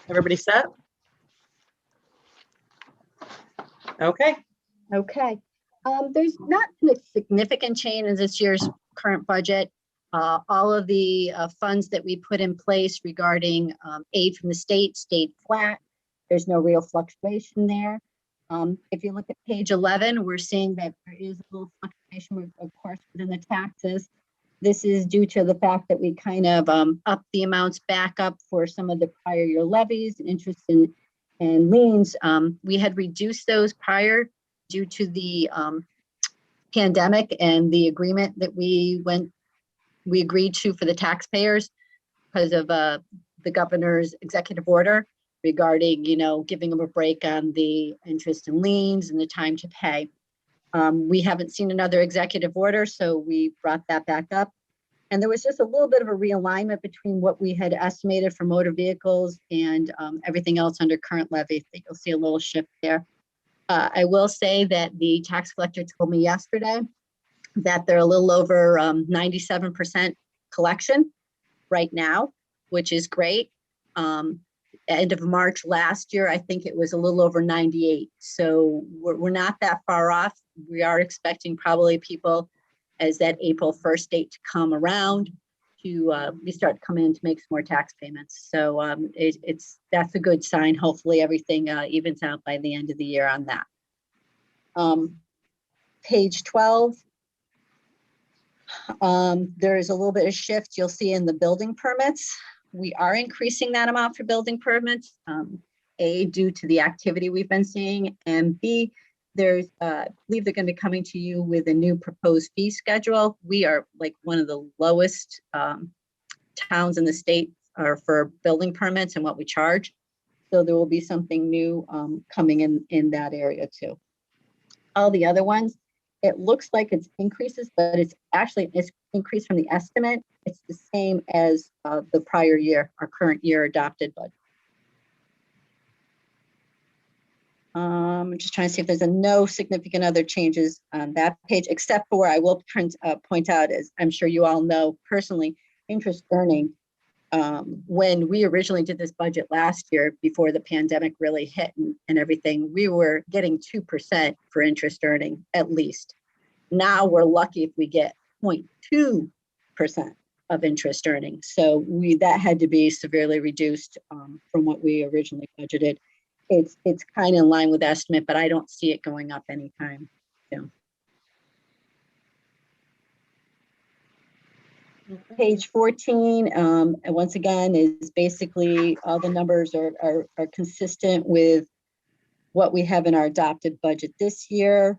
Everybody set? Okay. Okay. There's not a significant change in this year's current budget. All of the funds that we put in place regarding aid from the state stayed flat. There's no real fluctuation there. If you look at page 11, we're seeing that there is a little fluctuation, of course, within the taxes. This is due to the fact that we kind of upped the amounts back up for some of the prior year levies, interest and liens. We had reduced those prior due to the pandemic and the agreement that we agreed to for the taxpayers because of the governor's executive order regarding, giving them a break on the interest and liens and the time to pay. We haven't seen another executive order, so we brought that back up. And there was just a little bit of a realignment between what we had estimated for motor vehicles and everything else under current levy. I think you'll see a little shift there. I will say that the tax collector told me yesterday that they're a little over 97% collection right now, which is great. End of March last year, I think it was a little over 98. So we're not that far off. We are expecting probably people as that April 1st date to come around to we start coming in to make some more tax payments. So that's a good sign. Hopefully everything evens out by the end of the year on that. Page 12. There is a little bit of shift you'll see in the building permits. We are increasing that amount for building permits, A, due to the activity we've been seeing, and B, I believe they're going to be coming to you with a new proposed fee schedule. We are like one of the lowest towns in the state for building permits and what we charge. So there will be something new coming in that area too. All the other ones, it looks like it's increases, but it's increased from the estimate. It's the same as the prior year, our current year adopted budget. I'm just trying to see if there's no significant other changes on that page, except for I will point out, as I'm sure you all know personally, interest earning. When we originally did this budget last year, before the pandemic really hit and everything, we were getting 2% for interest earning at least. Now we're lucky if we get 0.2% of interest earning. So that had to be severely reduced from what we originally budgeted. It's kind of in line with estimate, but I don't see it going up anytime soon. Page 14, and once again, is basically all the numbers are consistent with what we have in our adopted budget this year,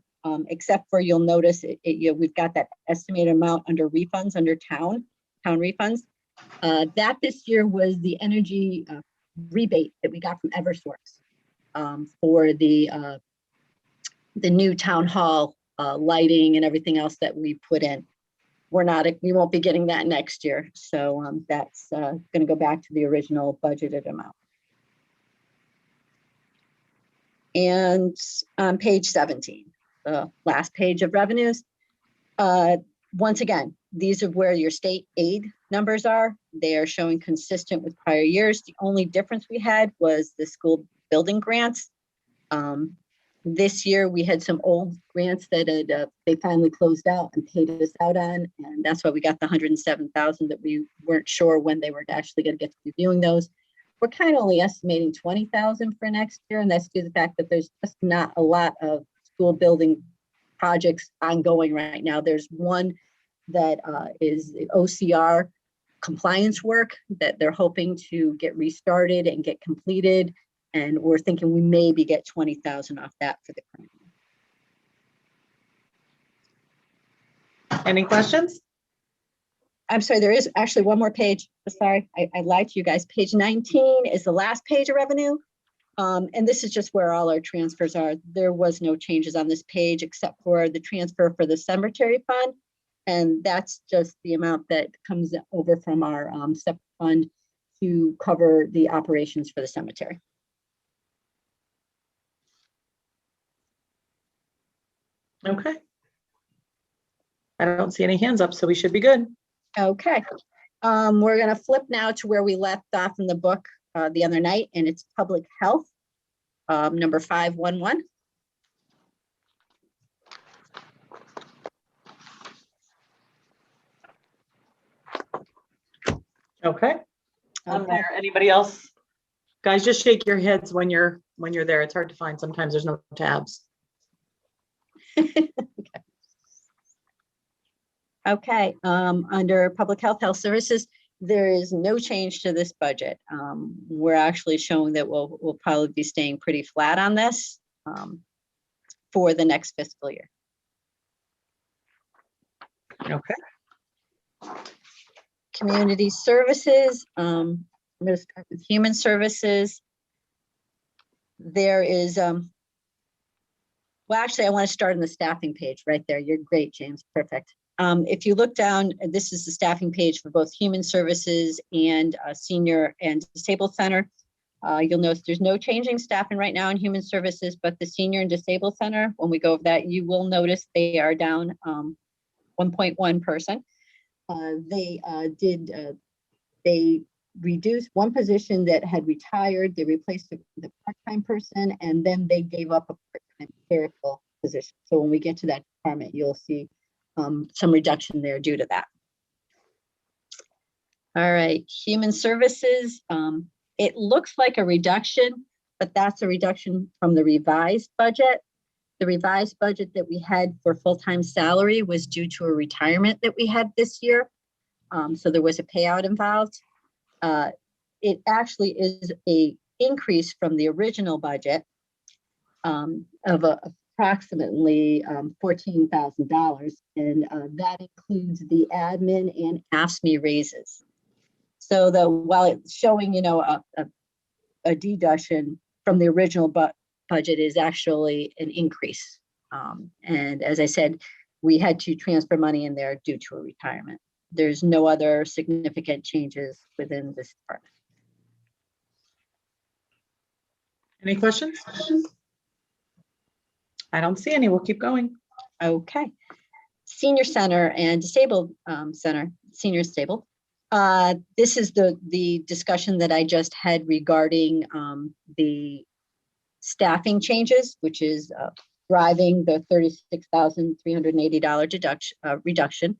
except for you'll notice we've got that estimated amount under refunds, under town refunds. That this year was the energy rebate that we got from Eversource for the new town hall lighting and everything else that we put in. We won't be getting that next year. So that's going to go back to the original budgeted amount. And on page 17, the last page of revenues, once again, these are where your state aid numbers are. They are showing consistent with prior years. The only difference we had was the school building grants. This year we had some old grants that they finally closed out and paid us out on, and that's why we got the $107,000 that we weren't sure when they were actually going to get to reviewing those. We're kind of only estimating $20,000 for next year, and that's due to the fact that there's just not a lot of school building projects ongoing right now. There's one that is OCR compliance work that they're hoping to get restarted and get completed. And we're thinking we maybe get $20,000 off that for the current Any questions? I'm sorry, there is actually one more page. Sorry, I lied to you guys. Page 19 is the last page of revenue. And this is just where all our transfers are. There was no changes on this page except for the transfer for the cemetery fund. And that's just the amount that comes over from our SEP fund to cover the operations for the cemetery. Okay. I don't see any hands up, so we should be good. Okay. We're going to flip now to where we left off in the book the other night, and it's public health, number 511. Okay. I'm there. Anybody else? Guys, just shake your heads when you're there. It's hard to find. Sometimes there's no tabs. Okay, under public health, health services, there is no change to this budget. We're actually showing that we'll probably be staying pretty flat on this for the next fiscal year. Okay. Community services, I'm going to start with human services. There is, well, actually, I want to start on the staffing page right there. You're great, James. Perfect. If you look down, this is the staffing page for both human services and senior and disabled center. You'll notice there's no changing staffing right now in human services, but the senior and disabled center, when we go over that, you will notice they are down 1.1 person. They reduced one position that had retired. They replaced the part-time person, and then they gave up a part-time clerical position. So when we get to that department, you'll see some reduction there due to that. All right, human services. It looks like a reduction, but that's a reduction from the revised budget. The revised budget that we had for full-time salary was due to a retirement that we had this year. So there was a payout involved. It actually is a increase from the original budget of approximately $14,000, and that includes the admin and AFSCME raises. So while it's showing, you know, a deduction from the original budget is actually an increase. And as I said, we had to transfer money in there due to a retirement. There's no other significant changes within this department. Any questions? I don't see any. We'll keep going. Okay. Senior center and disabled center, senior disabled. This is the discussion that I just had regarding the staffing changes, which is driving the $36,380 reduction.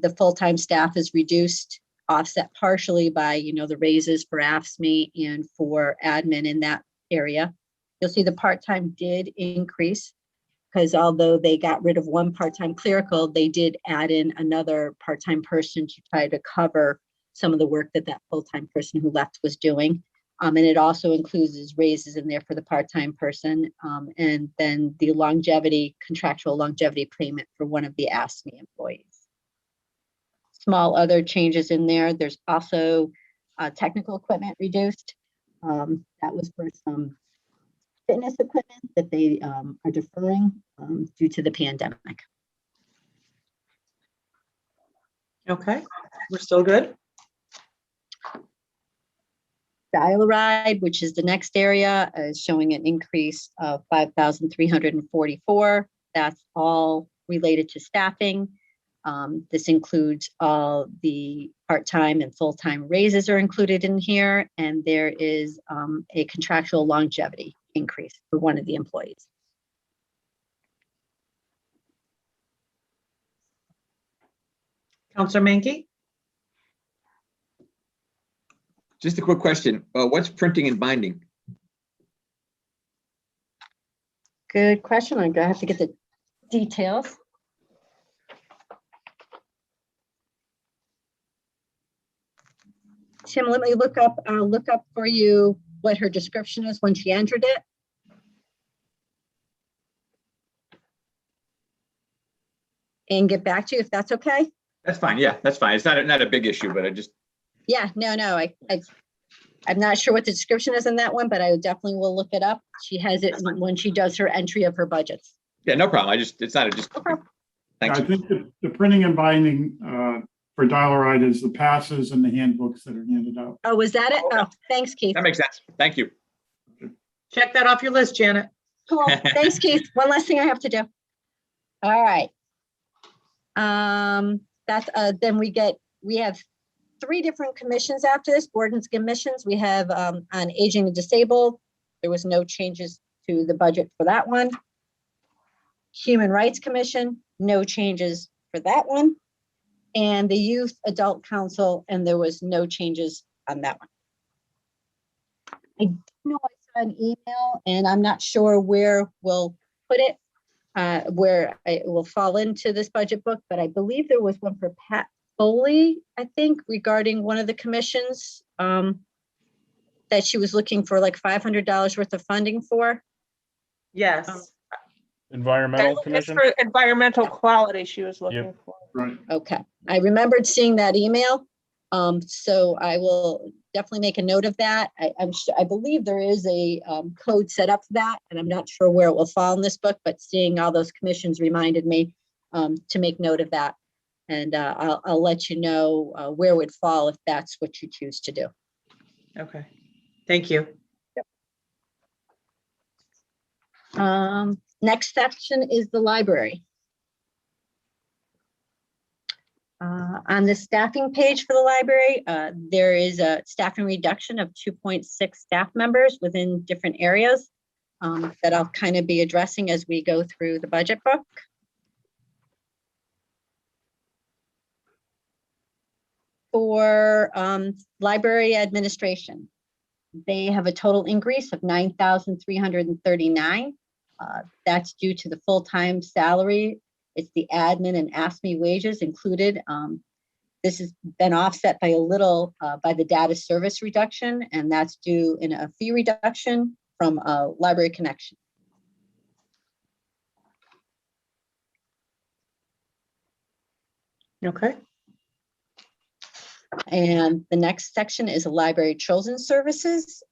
The full-time staff is reduced, offset partially by, you know, the raises for AFSCME and for admin in that area. You'll see the part-time did increase because although they got rid of one part-time clerical, they did add in another part-time person to try to cover some of the work that full-time person who left was doing. And it also includes raises in there for the part-time person, and then the contractual longevity payment for one of the AFSCME employees. Small other changes in there. There's also technical equipment reduced. That was for some fitness equipment that they are deferring due to the pandemic. Okay, we're still good. Dial-a-ride, which is the next area, is showing an increase of 5,344. That's all related to staffing. This includes all the part-time and full-time raises are included in here, and there is a contractual longevity increase for one of the employees. Counselor Mankey? Just a quick question. What's printing and binding? Good question. I'm gonna have to get the details. Tim, let me look up for you what her description is when she entered it. and get back to you if that's okay. That's fine. Yeah, that's fine. It's not a big issue, but I just, Yeah, no, I'm not sure what the description is in that one, but I definitely will look it up. She has it when she does her entry of her budgets. yeah, no problem. It's not just, thanks. I think the printing and binding for Dial-A-Ride is the passes and the handbooks that are handed out. Oh, was that it? Oh, thanks, Keith. That makes sense. Thank you. Check that off your list, Janet. Cool. Thanks, Keith. One last thing I have to do. All right. That's then we have 3 different commissions after this, board and commissions. We have on aging and disabled. There was no changes to the budget for that one. Human Rights Commission, no changes for that one. And the Youth Adult Council, and there was no changes on that one. I know I saw an email, and I'm not sure where we'll put it, where it will fall into this budget book, but I believe there was one for Pat Foley, I think, regarding one of the commissions that she was looking for like $500 worth of funding for. Yes. Environmental Commission? For environmental quality she was looking for. Right. Okay, I remembered seeing that email. So I will definitely make a note of that. I believe there is a code set up for that, and I'm not sure where it will fall in this book, but seeing all those commissions reminded me to make note of that. And I'll let you know where it would fall if that's what you choose to do. Okay. Thank you. Yep. Next section is the library. On the staffing page for the library, there is a staffing reduction of 2.6 staff members within different areas that I'll kind of be addressing as we go through the budget book. For library administration, they have a total increase of 9,339. That's due to the full-time salary. It's the admin and ASME wages included. This has been offset by a little by the data service reduction, and that's due in a fee reduction from Library Connection. Okay. And the next section is library children's services.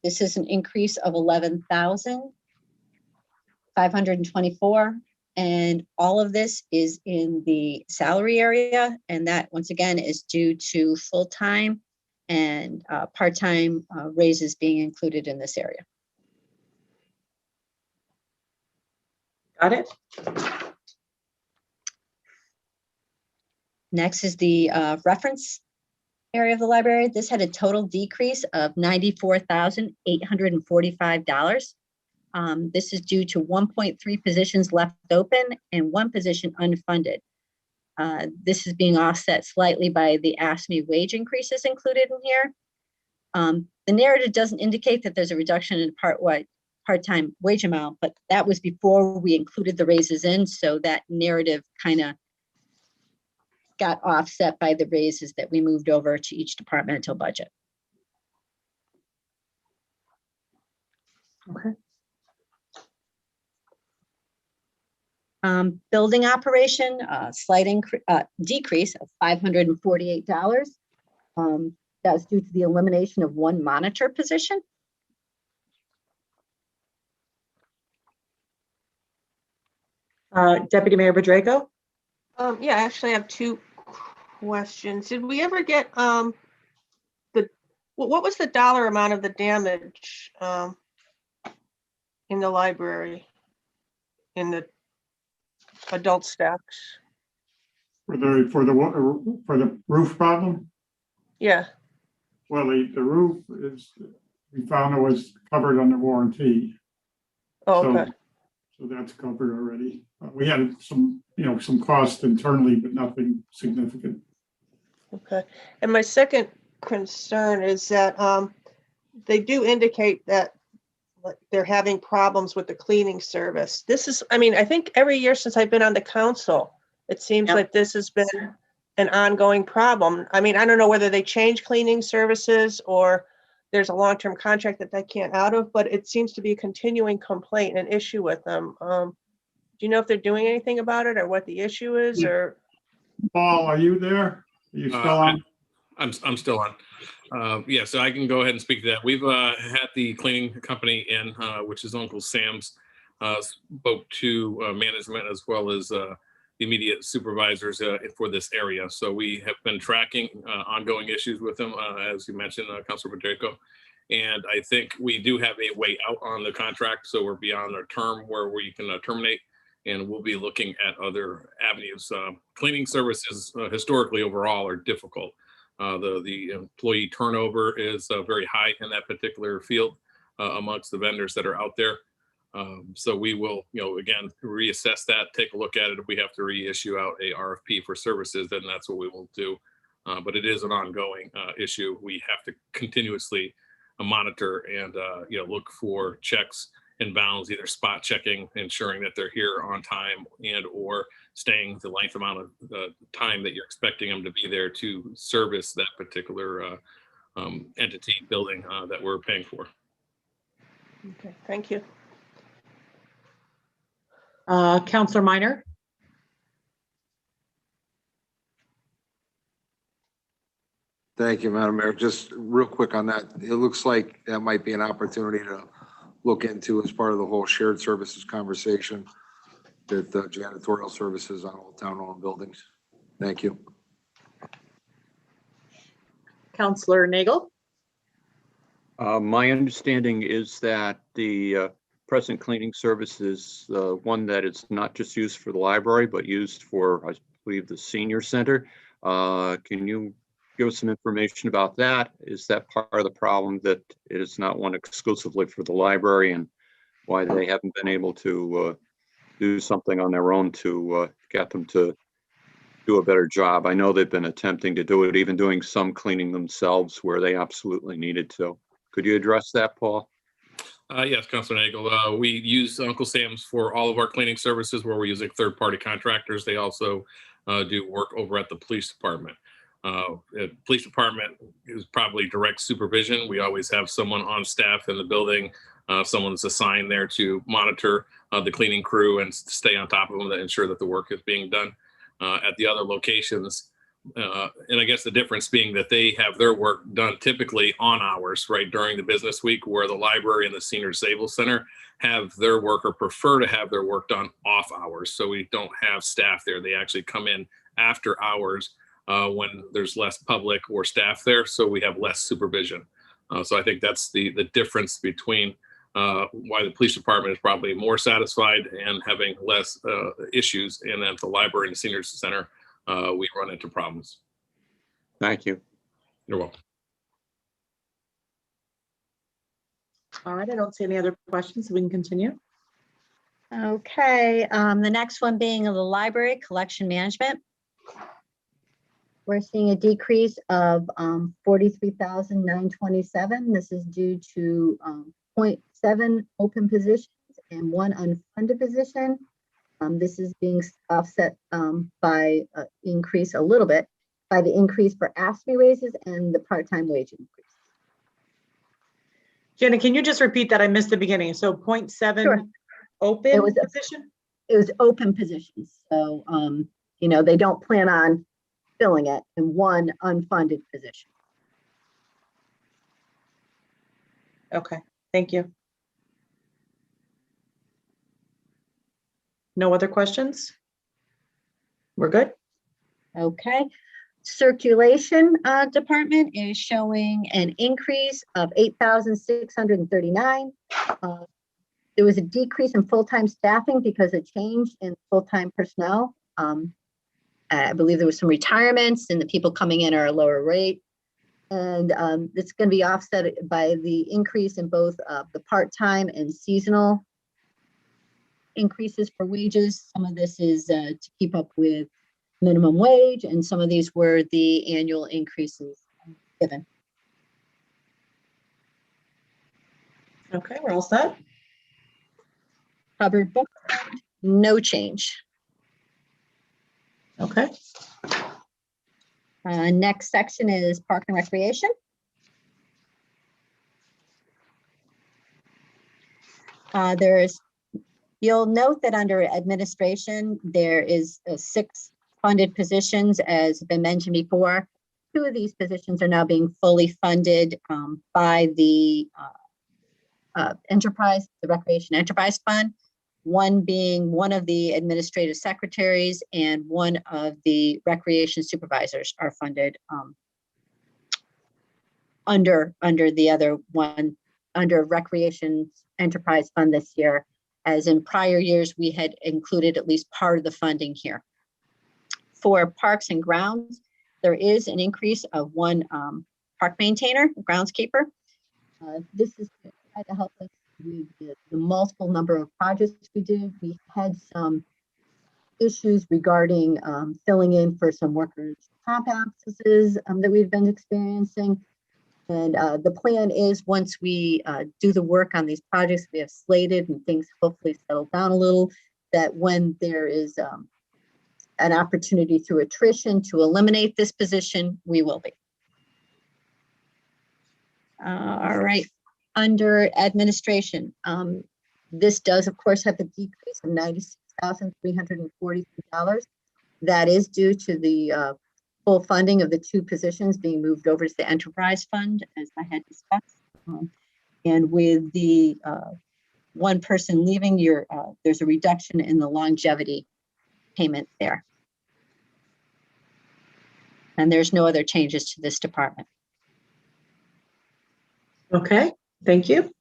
This is an increase of 11,524. And all of this is in the salary area. And that, once again, is due to full-time and part-time raises being included in this area. Got it. Next is the reference area of the library. This had a total decrease of $94,845. This is due to 1.3 positions left open and 1 position unfunded. This is being offset slightly by the ASME wage increases included in here. The narrative doesn't indicate that there's a reduction in part-time wage amount, but that was before we included the raises in, so that narrative kind of got offset by the raises that we moved over to each departmental budget. Okay. Building operation, slight decrease of $548. That's due to the elimination of 1 monitor position. Deputy Mayor Bedrego? Yeah, I actually have 2 questions. Did we ever get what was the dollar amount of the damage in the library, in the adult stacks? For the roof problem? Yeah. Well, the roof is, we found it was covered under warranty. Oh, okay. So that's covered already. We had some cost internally, but nothing significant. Okay. And my second concern is that they do indicate that they're having problems with the cleaning service. This is, I mean, I think every year since I've been on the council, it seems like this has been an ongoing problem. I mean, I don't know whether they change cleaning services or there's a long-term contract that they can't out of, but it seems to be a continuing complaint and issue with them. Do you know if they're doing anything about it or what the issue is or? Paul, are you there? Are you still on? I'm still on. Yeah, so I can go ahead and speak to that. We've had the cleaning company in, which is Uncle Sam's, spoke to management as well as the immediate supervisors for this area. So we have been tracking ongoing issues with them, as you mentioned, Councilor Pacheco. And I think we do have a way out on the contract. So we're beyond our term where we can terminate, and we'll be looking at other avenues. Cleaning services historically overall are difficult. The employee turnover is very high in that particular field amongst the vendors that are out there. So we will, again, reassess that, take a look at it. If we have to reissue out a RFP for services, then that's what we will do. But it is an ongoing issue. We have to continuously monitor and look for checks and bounds, either spot checking, ensuring that they're here on time, and or staying the length amount of time that you're expecting them to be there to service that particular entity building that we're paying for. Okay, thank you. Counselor Minor. Thank you, Madam Mayor. Just real quick on that, it looks like that might be an opportunity to look into as part of the whole shared services conversation, that the janitorial services on all town-owned buildings. Thank you. Counselor Nagel. My understanding is that the present cleaning service is one that is not just used for the library, but used for, I believe, the senior center. Can you give us some information about that? Is that part of the problem, that it is not one exclusively for the library, and why they haven't been able to do something on their own to get them to do a better job? I know they've been attempting to do it, even doing some cleaning themselves where they absolutely needed to. Could you address that, Paul? Yes, Councilor Nagel. We use Uncle Sam's for all of our cleaning services where we're using third-party contractors. They also do work over at the police department. The police department is probably direct supervision. We always have someone on staff in the building, someone that's assigned there to monitor the cleaning crew and stay on top of them to ensure that the work is being done. At the other locations, and I guess the difference being that they have their work done typically on hours, right, during the business week, where the library and the Senior Disabled Center have their work or prefer to have their work done off hours. So we don't have staff there. They actually come in after hours when there's less public or staff there, so we have less supervision. So I think that's the difference between why the police department is probably more satisfied and having less issues, and then the library and the senior center, we run into problems. Thank you. You're welcome. All right, I don't see any other questions, so we can continue. Okay, the next one being of the library collection management. We're seeing a decrease of 43,927. This is due to 0.7 open positions and 1 unfunded position. This is being offset by increase a little bit by the increase for ASME raises and the part-time wage increase. Jenna, can you just repeat that? I missed the beginning. So 0.7 Sure. open position? It was open positions. So, they don't plan on filling it, and 1 unfunded position. Okay, thank you. No other questions? We're good? Okay. Circulation department is showing an increase of 8,639. There was a decrease in full-time staffing because of change in full-time personnel. I believe there was some retirements, and the people coming in are a lower rate. And it's going to be offset by the increase in both the part-time and seasonal increases for wages. Some of this is to keep up with minimum wage, and some of these were the annual increases given. Okay, we're all set. Hubbard book, no change. Okay. Next section is Park and Recreation. There is You'll note that under administration, there is 6 funded positions, as been mentioned before. 2 of these positions are now being fully funded by the enterprise, the Recreation Enterprise Fund. One being one of the administrative secretaries and one of the recreation supervisors are funded under the other one, under Recreation Enterprise Fund this year. As in prior years, we had included at least part of the funding here. For parks and grounds, there is an increase of 1 park maintainer, groundskeeper. This is to try to help us with the multiple number of projects we do. We had some issues regarding filling in for some workers' comp absences that we've been experiencing. And the plan is, once we do the work on these projects we have slated and things hopefully settle down a little, that when there is an opportunity through attrition to eliminate this position, we will be. All right, under administration, this does of course have a decrease of $96,343. That is due to the full funding of the 2 positions being moved over to the enterprise fund, as I had discussed. And with the 1 person leaving, there's a reduction in the longevity payment there. And there's no other changes to this department. Okay, thank you.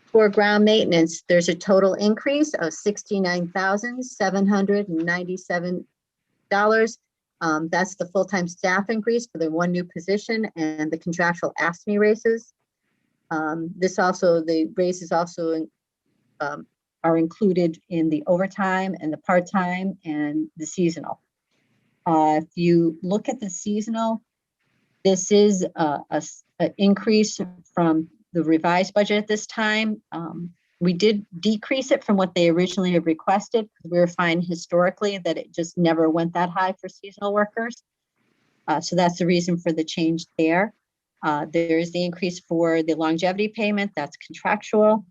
For ground maintenance, there's a total increase of $69,797. That's the full-time staff increase for the 1 new position and the contractual ASME raises. The raises also are included in the overtime and the part-time and the seasonal. If you look at the seasonal, this is an increase from the revised budget at this time. We did decrease it from what they originally had requested. We were finding historically that it just never went that high for seasonal workers. So that's the reason for the change there. There is the increase for the longevity payment, that's contractual.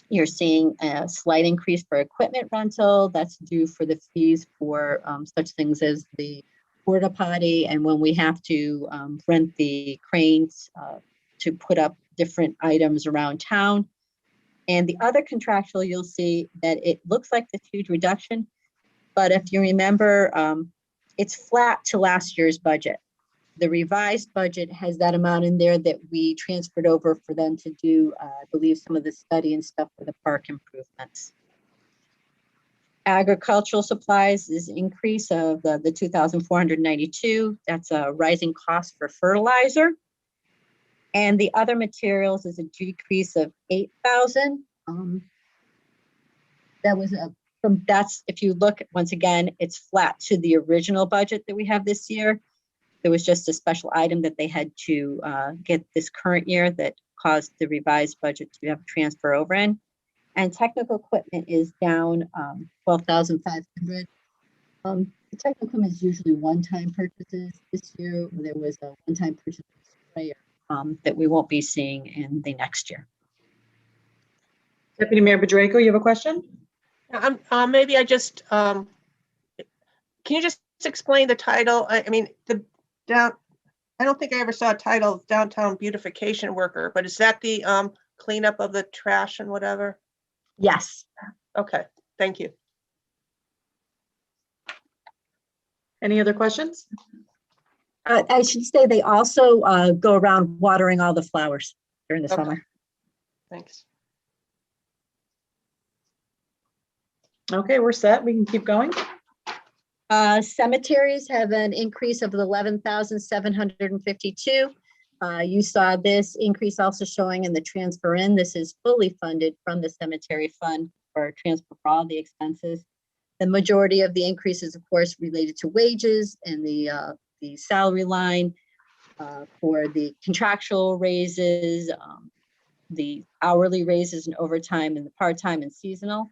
You're seeing a slight increase for equipment rental. That's due for the fees for such things as the porta potty and when we have to rent the cranes to put up different items around town. And the other contractual, you'll see that it looks like this huge reduction, but if you remember, it's flat to last year's budget. The revised budget has that amount in there that we transferred over for them to do, I believe, some of the study and stuff for the park improvements. Agricultural supplies is increase of the 2,492. That's a rising cost for fertilizer. And the other materials is a decrease of 8,000. That was that's, if you look, once again, it's flat to the original budget that we have this year. There was just a special item that they had to get this current year that caused the revised budget to have transfer over in. And technical equipment is down 12,500. The technical equipment is usually one-time purchases. This year, there was a one-time purchase of a sprayer that we won't be seeing in the next year. Deputy Mayor Bedrejko, you have a question? Maybe I just, can you just explain the title? I mean, I don't think I ever saw a title of downtown beautification worker, but is that the cleanup of the trash and whatever? Yes. Okay, thank you. Any other questions? I should say they also go around watering all the flowers during the summer. Thanks. Okay, we're set. We can keep going. Cemeteries have an increase of 11,752. You saw this increase also showing in the transfer in. This is fully funded from the cemetery fund for transfer for all the expenses. The majority of the increases, of course, related to wages and the salary line for the contractual raises, the hourly raises and overtime and the part-time and seasonal.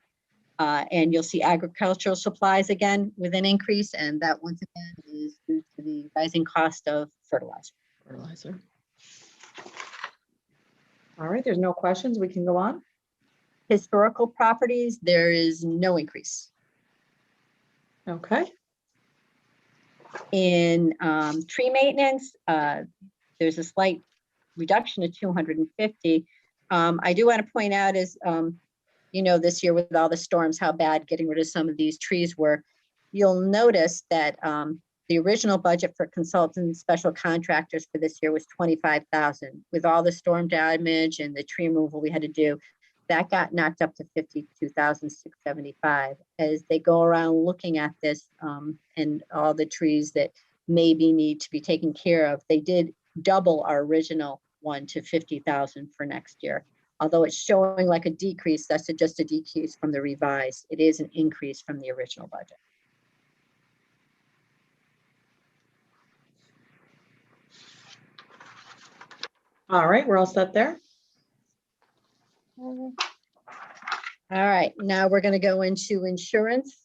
And you'll see agricultural supplies again with an increase, and that once again is due to the rising cost of fertilizer. All right, there's no questions. We can go on. historical properties, there is no increase. Okay. In tree maintenance, there's a slight reduction of 250. I do want to point out is, this year with all the storms, how bad getting rid of some of these trees were. You'll notice that the original budget for consultants and special contractors for this year was 25,000. With all the storm damage and the tree removal we had to do, that got knocked up to 52,675. As they go around looking at this and all the trees that maybe need to be taken care of, they did double our original one to 50,000 for next year. Although it's showing like a decrease, that's just a decrease from the revised. It is an increase from the original budget. All right, we're all set there. All right, now we're going to go into insurance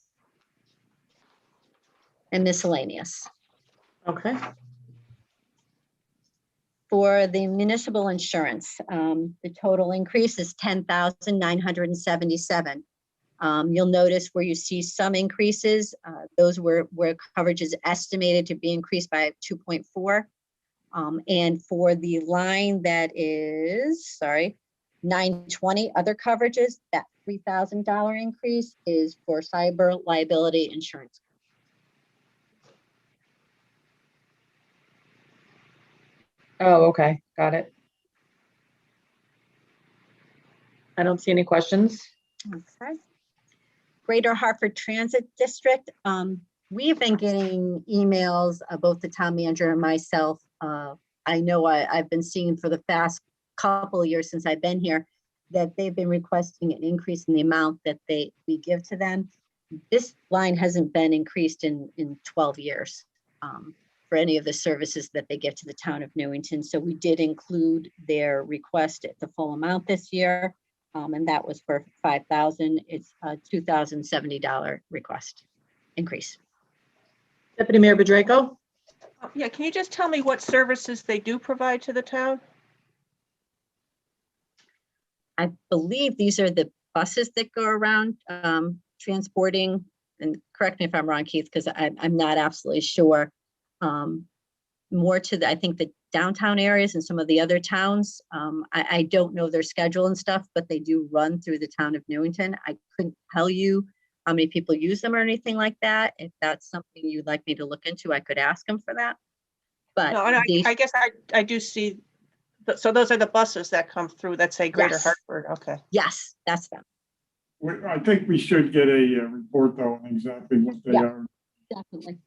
and miscellaneous. Okay. For the municipal insurance, the total increase is 10,977. You'll notice where you see some increases, those were where coverage is estimated to be increased by 2.4. And for the line that is, 920 other coverages, that $3,000 increase is for cyber liability insurance. Oh, okay. Got it. I don't see any questions. Okay. Greater Hartford Transit District. We've been getting emails, both the town manager and myself. I know I've been seeing for the past couple of years since I've been here that they've been requesting an increase in the amount that we give to them. This line hasn't been increased in 12 years for any of the services that they give to the town of Newington. So we did include their request at the full amount this year. And that was for $5,000. It's a $2,070 request increase. Deputy Mayor Bedrejko? Yeah, can you just tell me what services they do provide to the town? I believe these are the buses that go around transporting, and correct me if I'm wrong, Keith, because I'm not absolutely sure. More to the, I think the downtown areas and some of the other towns. I don't know their schedule and stuff, but they do run through the town of Newington. I couldn't tell you how many people use them or anything like that. If that's something you'd like me to look into, I could ask them for that. But No, and I guess I do see, so those are the buses that come through that say Greater Yes. Hartford. Okay. Yes, that's them. I think we should get a report though on exactly what they are. Definitely.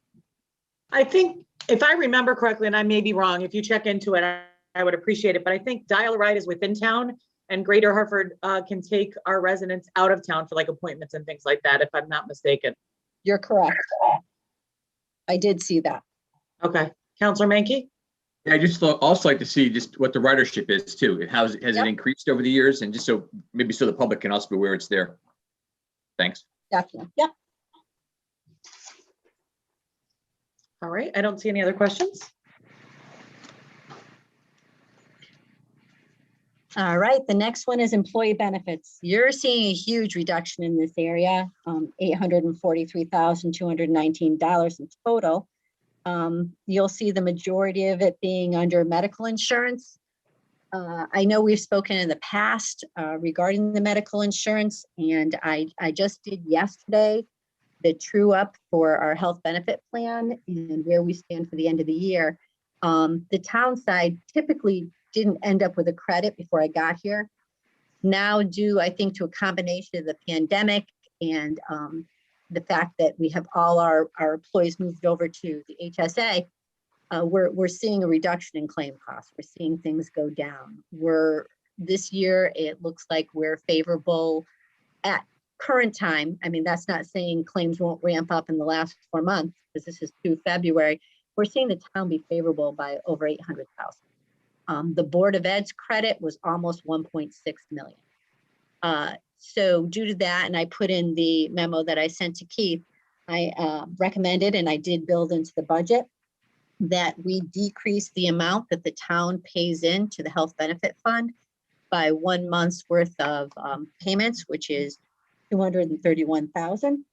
I think if I remember correctly, and I may be wrong, if you check into it, I would appreciate it. But I think Dial a Ride is within town, and Greater Hartford can take our residents out of town for like appointments and things like that, if I'm not mistaken. You're correct. I did see that. Okay. Councilor Menke? Yeah, I just also like to see just what the ridership is too. Has Yep. it increased over the years? And just so maybe so the public can also be aware it's there. Thanks. Definitely. Yep. All right. I don't see any other questions. All right, the next one is employee benefits. You're seeing a huge reduction in this area, $843,219 in total. You'll see the majority of it being under medical insurance. I know we've spoken in the past regarding the medical insurance, and I just did yesterday the true up for our health benefit plan and where we stand for the end of the year. The town side typically didn't end up with a credit before I got here. Now due, I think, to a combination of the pandemic and the fact that we have all our employees moved over to the HSA, we're seeing a reduction in claim costs. We're seeing things go down. This year, it looks like we're favorable at current time. I mean, that's not saying claims won't ramp up in the last 4 months, because this is through February. We're seeing the town be favorable by over 800,000. The Board of Ed's credit was almost 1.6 million. So due to that, and I put in the memo that I sent to Keith, I recommended, and I did build into the budget, that we decrease the amount that the town pays into the health benefit fund by 1 month's worth of payments, which is 231,000.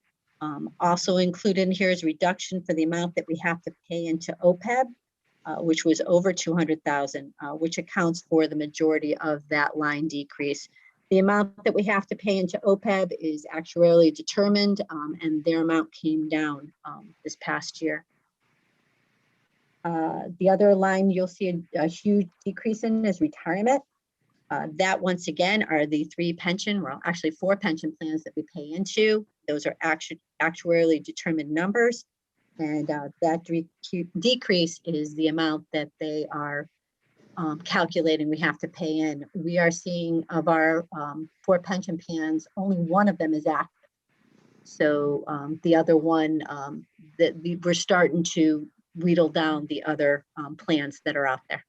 Also included in here is reduction for the amount that we have to pay into OPEB, which was over 200,000, which accounts for the majority of that line decrease. The amount that we have to pay into OPEB is actuarially determined, and their amount came down this past year. The other line you'll see a huge decrease in is retirement. That once again are the actually 4 pension plans that we pay into. Those are actuarially determined numbers. And that decrease is the amount that they are calculating we have to pay in. We are seeing of our 4 pension plans, only one of them is active. So the other one that we're starting to wheedle down the other plans that are out there.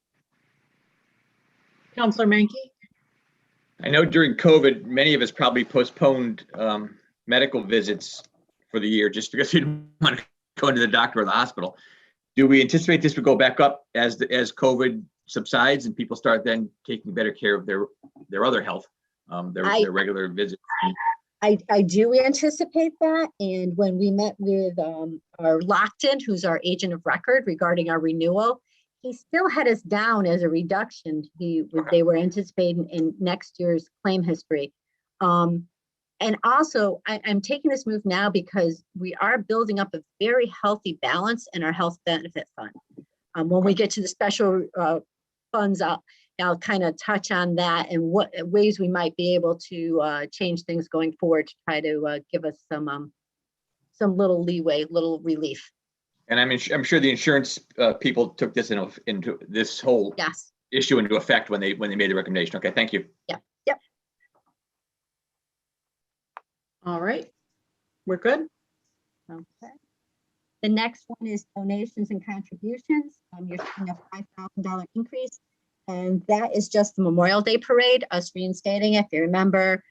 Counselor Menke? I know during COVID, many of us probably postponed medical visits for the year just because we didn't want to go into the doctor or the hospital. Do we anticipate this would go back up as COVID subsides and people start then taking better care of their other health, their regular visits? I do anticipate that. And when we met with our Lockton, who's our agent of record regarding our renewal, he still had us down as a reduction. They were anticipating in next year's claim history. And also, I'm taking this move now because we are building up a very healthy balance in our health benefit fund. When we get to the special funds, I'll kind of touch on that and what ways we might be able to change things going forward to try to give us some little leeway, little relief. And I'm sure the insurance people took this into this whole issue into effect when they made the recommendation. Okay, thank you. Yep. All right, we're good. Okay. The next one is donations and contributions. You're seeing a $5,000 increase, and that is just the Memorial Day parade, us reinstating it. If you remember,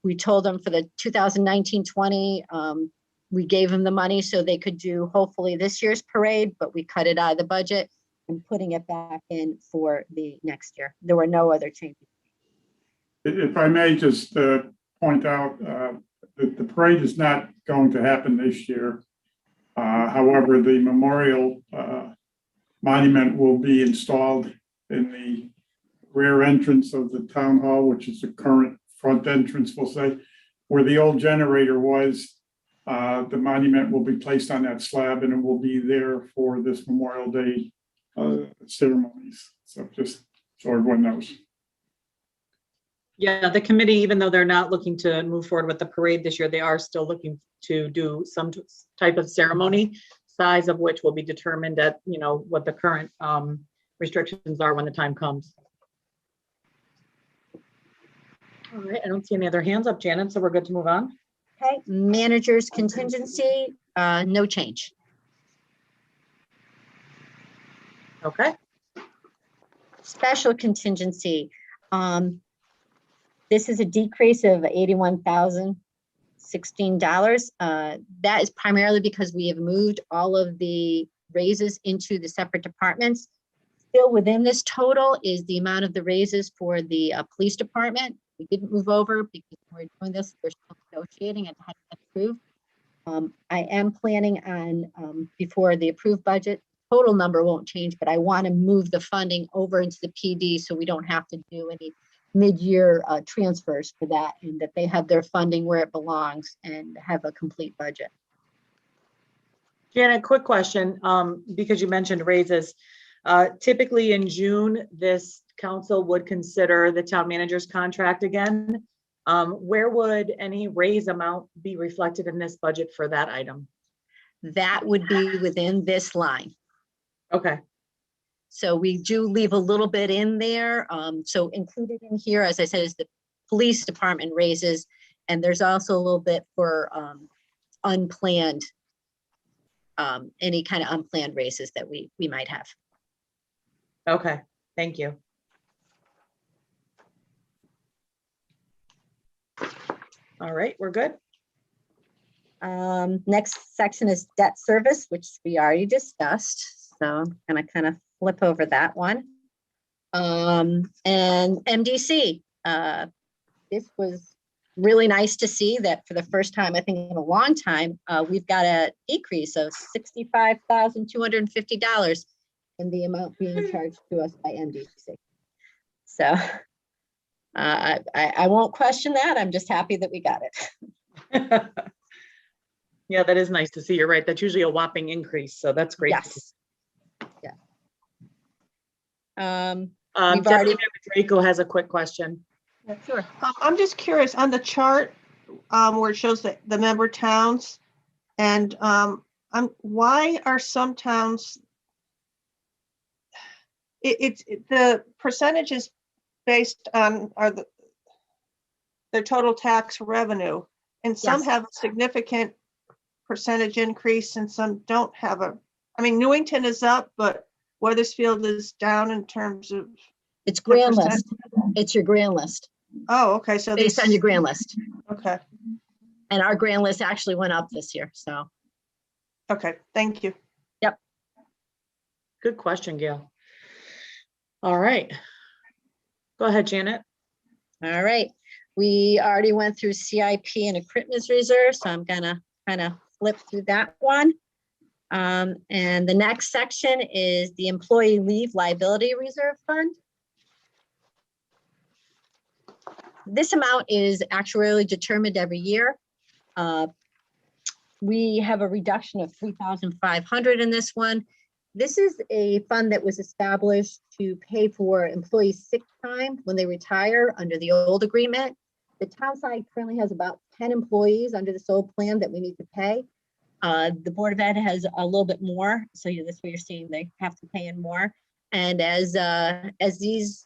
we told them for the 2019-20, we gave them the money so they could do hopefully this year's parade, but we cut it out of the budget and putting it back in for the next year. There were no other changes. If I may just point out that the parade is not going to happen this year. However, the memorial monument will be installed in the rear entrance of the town hall, which is the current front entrance, we'll say, where the old generator was. The monument will be placed on that slab and it will be there for this Memorial Day ceremonies. So just so everyone knows. Yeah, the committee, even though they're not looking to move forward with the parade this year, they are still looking to do some type of ceremony, size of which will be determined at, what the current restrictions are when the time comes. All right, I don't see any other hands up, Janet, so we're good to move on. Okay, manager's contingency, no change. Okay. Special contingency. This is a decrease of $81,016. That is primarily because we have moved all of the raises into the separate departments. Still within this total is the amount of the raises for the police department. We didn't move over because we're doing this. We're still negotiating and had to approve. I am planning on before the approved budget, total number won't change, but I want to move the funding over into the PD so we don't have to do any mid-year transfers for that, and that they have their funding where it belongs and have a complete budget. Janet, quick question, because you mentioned raises. Typically in June, this council would consider the town manager's contract again. Where would any raise amount be reflected in this budget for that item? That would be within this line. Okay. So we do leave a little bit in there. So included in here, as I said, is the police department raises, and there's also a little bit for unplanned, any kind of unplanned raises that we might have. Okay, thank you. All right, we're good. Next section is debt service, which we already discussed. So I'm gonna kind of flip over that one. And MDC, this was really nice to see that for the first time, I think in a long time, we've got a decrease of $65,250 in the amount being charged to us by MDC. So I won't question that. I'm just happy that we got it. Yeah, that is nice to see. You're right. That's usually a whopping increase. So that's great. Yes. Yeah. We've Deputy already- Member Draco has a quick question. Yeah, sure. I'm just curious on the chart where it shows the member towns, and why are some towns? The percentages based on their total tax revenue, and some Yes. have a significant percentage increase, and some don't have a. I mean, Newington is up, but Weathersfield is down in terms of. It's grand list. It's your grand list. Oh, okay. So Based on your grand list. Okay. And our grand list actually went up this year. So. Okay. Thank you. Yep. Good question, Gail. All right. Go ahead, Janet. All right. We already went through CIP and equipment reserve, so I'm gonna kind of flip through that one. And the next section is the employee leave liability reserve fund. This amount is actuarially determined every year. We have a reduction of $3,500 in this one. This is a fund that was established to pay for employees' sick time when they retire under the old agreement. The town side currently has about 10 employees under this old plan that we need to pay. The Board of Ed has a little bit more, so that's what you're seeing. They have to pay in more. And as these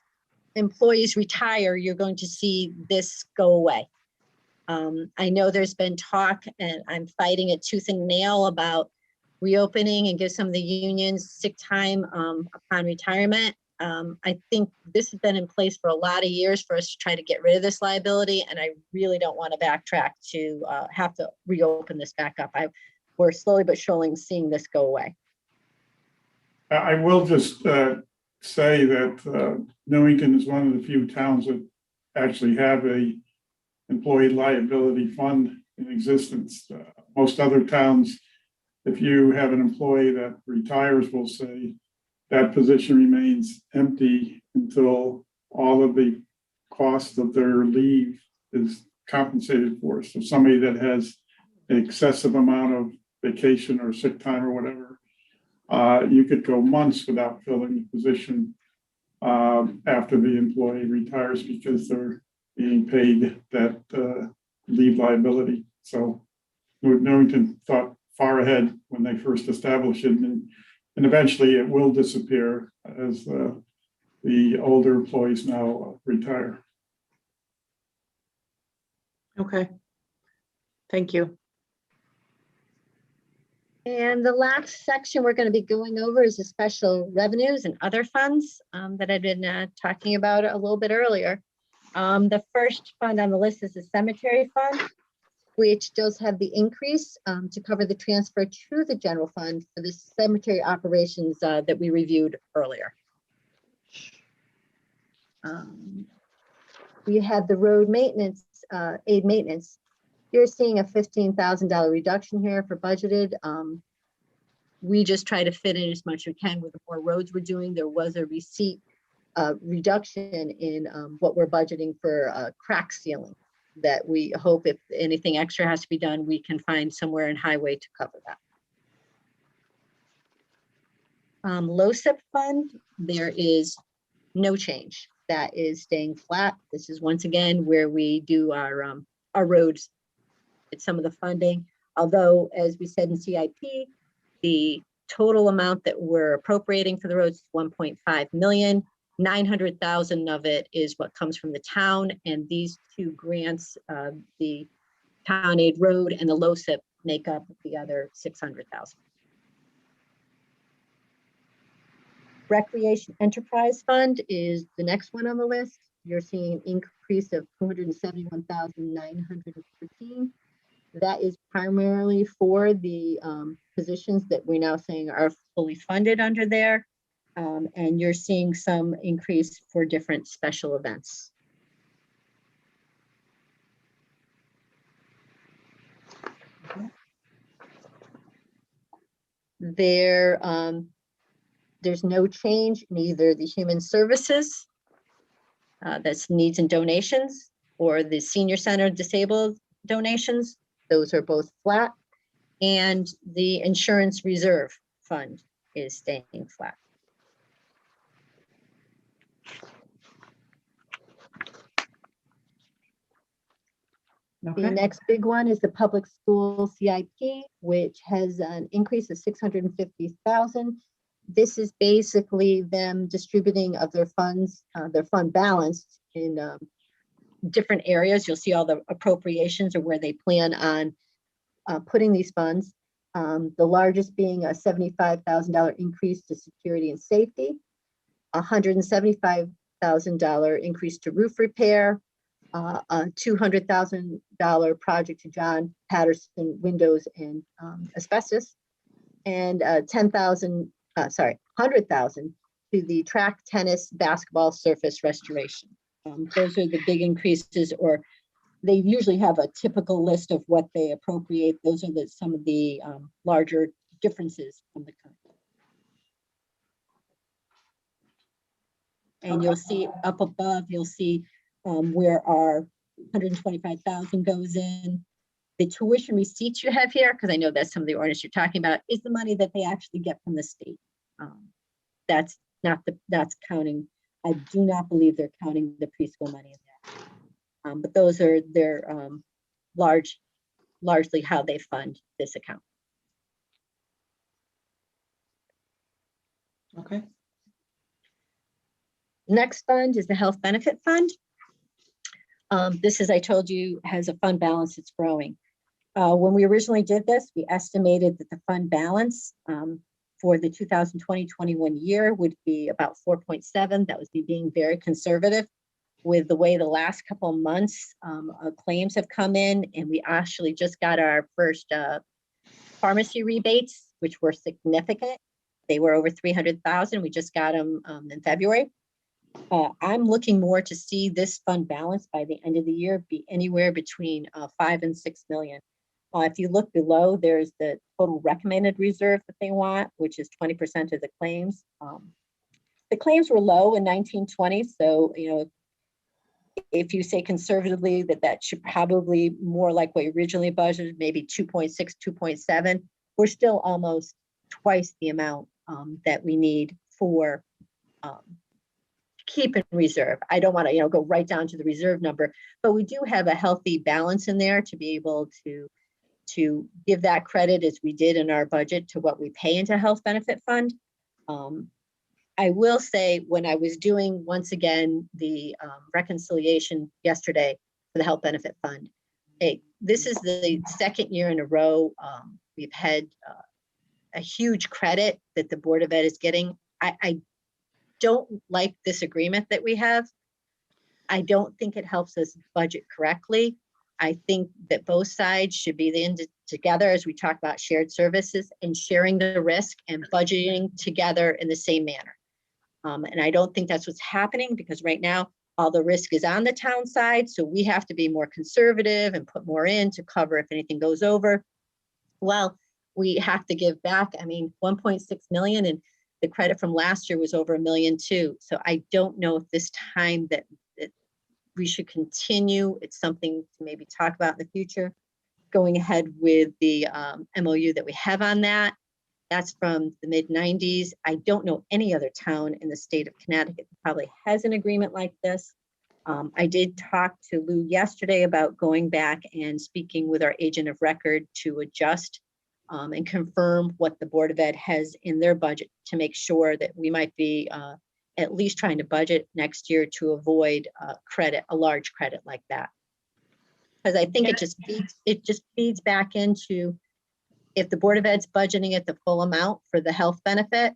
employees retire, you're going to see this go away. I know there's been talk, and I'm fighting it tooth and nail about reopening and give some of the unions sick time upon retirement. I think this has been in place for a lot of years for us to try to get rid of this liability, and I really don't want to backtrack to have to reopen this back up. We're slowly but surely seeing this go away. I will just say that Newington is one of the few towns that actually have a employee liability fund in existence. Most other towns, if you have an employee that retires, will say that position remains empty until all of the cost of their leave is compensated for. So somebody that has an excessive amount of vacation or sick time or whatever, you could go months without filling the position after the employee retires because they're being paid that leave liability. So Newington thought far ahead when they first established it, and eventually it will disappear as the older employees now retire. Okay. Thank you. And the last section we're going to be going over is the special revenues and other funds that I've been talking about a little bit earlier. The first fund on the list is the cemetery fund, which does have the increase to cover the transfer to the general fund for the cemetery operations that we reviewed earlier. We had the road maintenance, aid maintenance. You're seeing a $15,000 reduction here for budgeted. We just try to fit in as much as we can with the more roads we're doing. There was a receipt reduction in what we're budgeting for crack sealing that we hope if anything extra has to be done, we can find somewhere in highway to cover that. Low SIP fund, there is no change. That is staying flat. This is once again where we do our roads. It's some of the funding, although as we said in CIP, the total amount that we're appropriating for the roads is 1.5 million. 900,000 of it is what comes from the town, and these two grants, the town aid road and the low SIP, make up the other 600,000. Recreation Enterprise Fund is the next one on the list. You're seeing an increase of 271,913. That is primarily for the positions that we're now saying are fully funded under there. And you're seeing some increase for different special events. There's no change in either the human services, that's needs and donations, or the senior center disabled donations. Those are both flat. And the insurance reserve fund is staying flat. Okay. The next big one is the public school CIP, which has an increase of 650,000. This is basically them distributing of their funds, their fund balance in different areas. You'll see all the appropriations or where they plan on putting these funds. The largest being a $75,000 increase to security and safety, $175,000 increase to roof repair, a $200,000 project to John Patterson windows and asbestos, and $100,000 to the track tennis basketball surface restoration. Those are the big increases, or they usually have a typical list of what they appropriate. Those are some of the larger differences from the current. And you'll see up above, you'll see where our 125,000 goes in. The tuition receipts you have here, because I know that's some of the ordinance you're talking about, is the money that they actually get from the state. That's counting. I do not believe they're counting the preschool money in there. But those are their largely how they fund this account. Okay. Next fund is the health benefit fund. This, as I told you, has a fund balance that's growing. When we originally did this, we estimated that the fund balance for the 2020-21 year would be about 4.7. That was me being very conservative. With the way the last couple of months claims have come in, and we actually just got our first pharmacy rebates, which were significant. They were over 300,000. We just got them in February. I'm looking more to see this fund balance by the end of the year be anywhere between 5 and 6 million. If you look below, there's the total recommended reserve that they want, which is 20% of the claims. The claims were low in 1920, so if you say conservatively that should probably more like what you originally budgeted, maybe 2.6, 2.7, we're still almost twice the amount that we need for keep in reserve. I don't want to go right down to the reserve number, but we do have a healthy balance in there to be able to give that credit, as we did in our budget, to what we pay into health benefit fund. I will say, when I was doing, once again, the reconciliation yesterday for the health benefit fund, this is the second year in a row we've had a huge credit that the Board of Ed is getting. I don't like this agreement that we have. I don't think it helps us budget correctly. I think that both sides should be together, as we talk about shared services, and sharing the risk and budgeting together in the same manner. And I don't think that's what's happening, because right now all the risk is on the town side. So we have to be more conservative and put more in to cover if anything goes over. Well, we have to give back. I mean, 1.6 million, and the credit from last year was over $1 million too. So I don't know if this time that we should continue. It's something to maybe talk about in the future, going ahead with the MOU that we have on that. That's from the mid-90s. I don't know any other town in the state of Connecticut that probably has an agreement like this. I did talk to Lou yesterday about going back and speaking with our agent of record to adjust and confirm what the Board of Ed has in their budget, to make sure that we might be at least trying to budget next year to avoid a large credit like that. Because I think it just feeds back into, if the Board of Ed's budgeting at the full amount for the health benefit,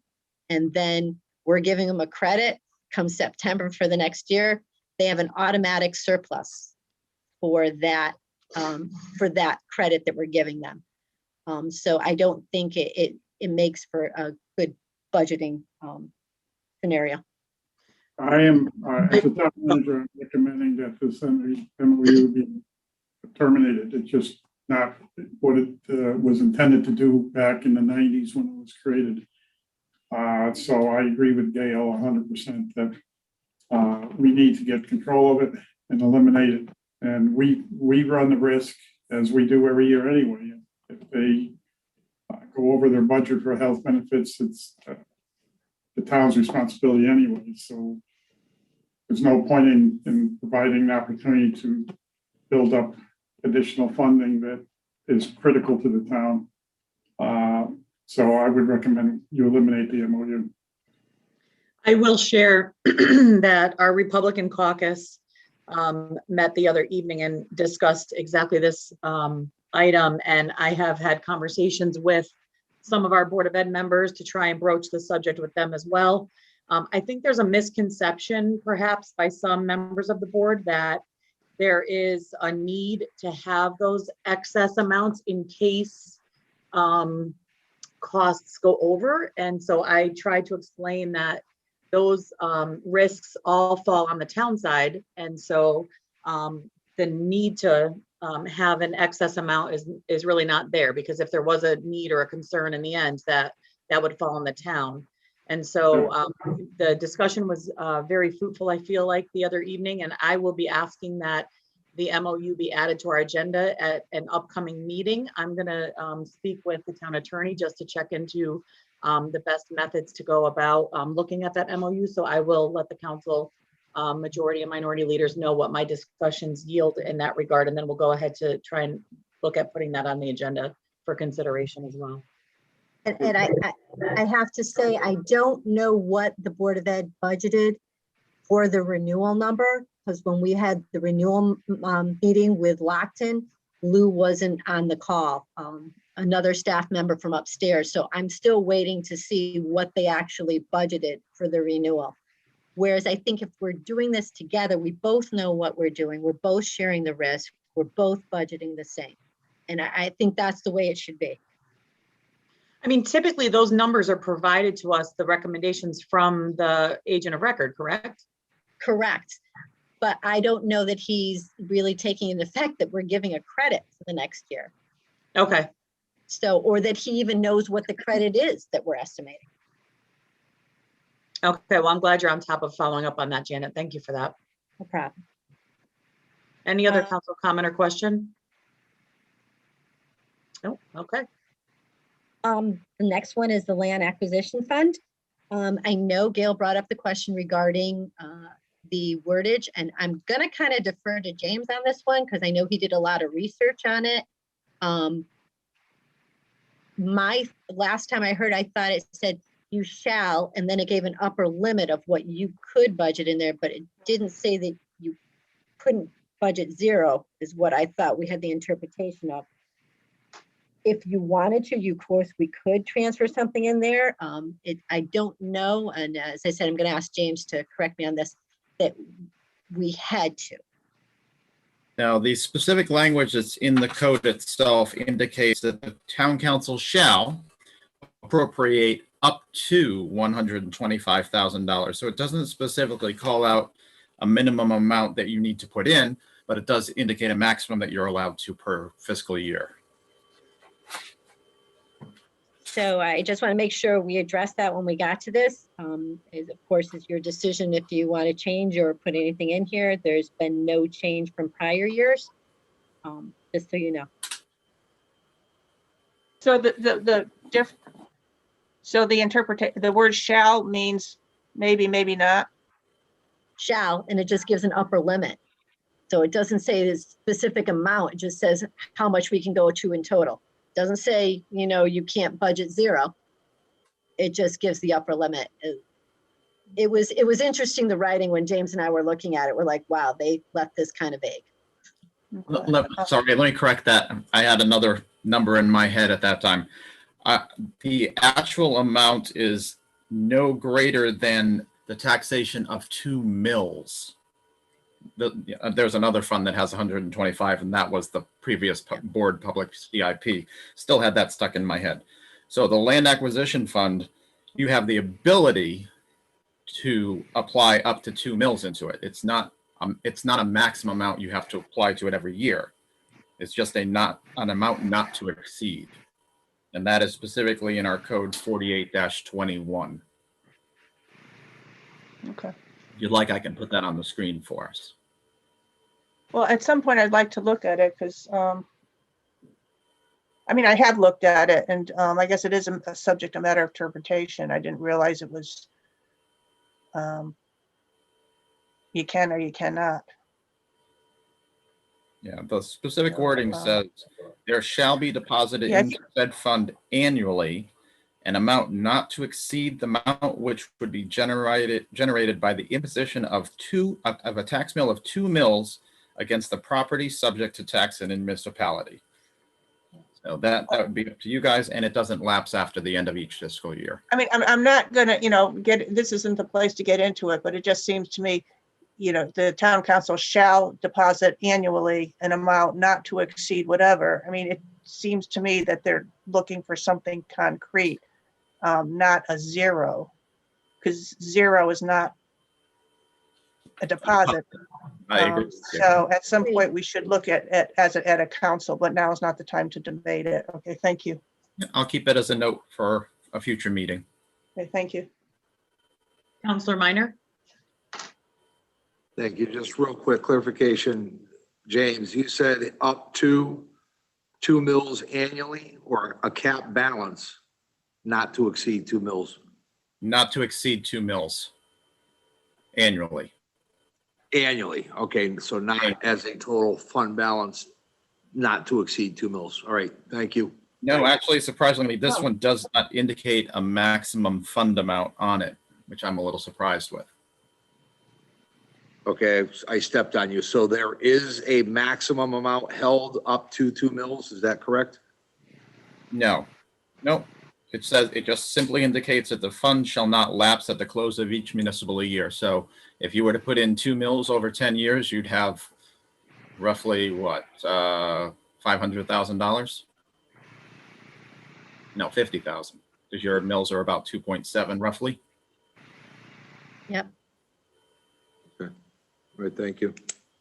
and then we're giving them a credit come September for the next year, they have an automatic surplus for that credit that we're giving them. So I don't think it makes for a good budgeting scenario. I am, as a town manager, I'm recommending that this MOU be terminated. It's just not what it was intended to do back in the 90s when it was created. So I agree with Gail 100% that we need to get control of it and eliminate it. And we run the risk, as we do every year anyway. If they go over their budget for health benefits, it's the town's responsibility anyway. So there's no point in providing an opportunity to build up additional funding that is critical to the town. So I would recommend you eliminate the MOU. I will share that our Republican caucus met the other evening and discussed exactly this item. And I have had conversations with some of our Board of Ed members to try and broach the subject with them as well. I think there's a misconception perhaps by some members of the board that there is a need to have those excess amounts in case costs go over. And so I tried to explain that those risks all fall on the town side. And so the need to have an excess amount is really not there, because if there was a need or a concern in the end, that would fall on the town. And so the discussion was very fruitful, I feel like, the other evening, and I will be asking that the MOU be added to our agenda at an upcoming meeting. I'm going to speak with the town attorney just to check into the best methods to go about looking at that MOU. So I will let the council majority and minority leaders know what my discussions yield in that regard. And then we'll go ahead to try and look at putting that on the agenda for consideration as well. And I have to say, I don't know what the Board of Ed budgeted for the renewal number, because when we had the renewal meeting with Lockton, Lou wasn't on the call, another staff member from upstairs. So I'm still waiting to see what they actually budgeted for the renewal. Whereas I think if we're doing this together, we both know what we're doing. We're both sharing the risk. We're both budgeting the same. And I think that's the way it should be. I mean, typically those numbers are provided to us, the recommendations from the agent of record, correct? Correct. But I don't know that he's really taking into effect that we're giving a credit for the next year. Okay. So, or that he even knows what the credit is that we're estimating. Okay, well, I'm glad you're on top of following up on that, Janet. Thank you for that. No problem. Any other council comment or question? No, okay. The next one is the land acquisition fund. I know Gail brought up the question regarding the wordage, and I'm gonna kind of defer to James on this one because I know he did a lot of research on it. My last time I heard, I thought it said you shall, and then it gave an upper limit of what you could budget in there, but it didn't say that you couldn't budget zero, is what I thought we had the interpretation of. If you wanted to, of course, we could transfer something in there. I don't know, and as I said, I'm going to ask James to correct me on this, that we had to. Now, the specific language that's in the code itself indicates that the town council shall appropriate up to $125,000. So it doesn't specifically call out a minimum amount that you need to put in, but it does indicate a maximum that you're allowed to per fiscal year. So I just want to make sure we address that when we got to this. Of course, it's your decision if you want to change or put anything in here. There's been no change from prior years, just so you know. So the word shall means maybe, maybe not. Shall, and it just gives an upper limit. So it doesn't say the specific amount. It just says how much we can go to in total. Doesn't say, you know, you can't budget zero. It just gives the upper limit. It was interesting, the writing, when James and I were looking at it. We're like, wow, they left this kind of vague. Sorry, let me correct that. I had another number in my head at that time. The actual amount is no greater than the taxation of 2 mills. There's another fund that has 125, and that was the previous board public CIP. Still had that stuck in my head. So the land acquisition fund, you have the ability to apply up to 2 mils into it. It's not a maximum amount you have to apply to it every year. It's just an amount not to exceed. And that is specifically in our code 48-21. Okay. If you'd like, I can put that on the screen for us. Well, at some point I'd like to look at it because, I mean, I have looked at it and I guess it is a subject, a matter of interpretation. I didn't realize it was, you can or you cannot. Yeah, the specific wording says there shall be deposited Yeah, I into said fund annually an amount not to exceed the amount which would be generated by the imposition of a tax mill of 2 mils against the property subject to tax in a municipality. So that would be up to you guys, and it doesn't lapse after the end of each fiscal year. I mean, I'm not gonna, this isn't the place to get into it, but it just seems to me, the town council shall deposit annually an amount not to exceed whatever. I mean, it seems to me that they're looking for something concrete, not a zero, because zero is not a deposit. I agree. So at some point we should look at a council, but now is not the time to debate it. Okay, thank you. I'll keep it as a note for a future meeting. Okay, thank you. Counselor Minor? Thank you. Just real quick clarification. James, you said up to 2 mils annually or a cap balance not to exceed 2 mils? Not to exceed 2 mils annually. Annually. Okay. So not as a total fund balance, not to exceed 2 mils. All right. Thank you. No, actually, surprisingly, this one does not indicate a maximum fund amount on it, which I'm a little surprised with. Okay, I stepped on you. So there is a maximum amount held up to 2 mils. Is that correct? No. It says, it just simply indicates that the fund shall not lapse at the close of each municipal year. So if you were to put in 2 mils over 10 years, you'd have roughly what, $500,000? No, 50,000, because your mills are about 2.7 roughly. Yep. Okay. All right, thank you.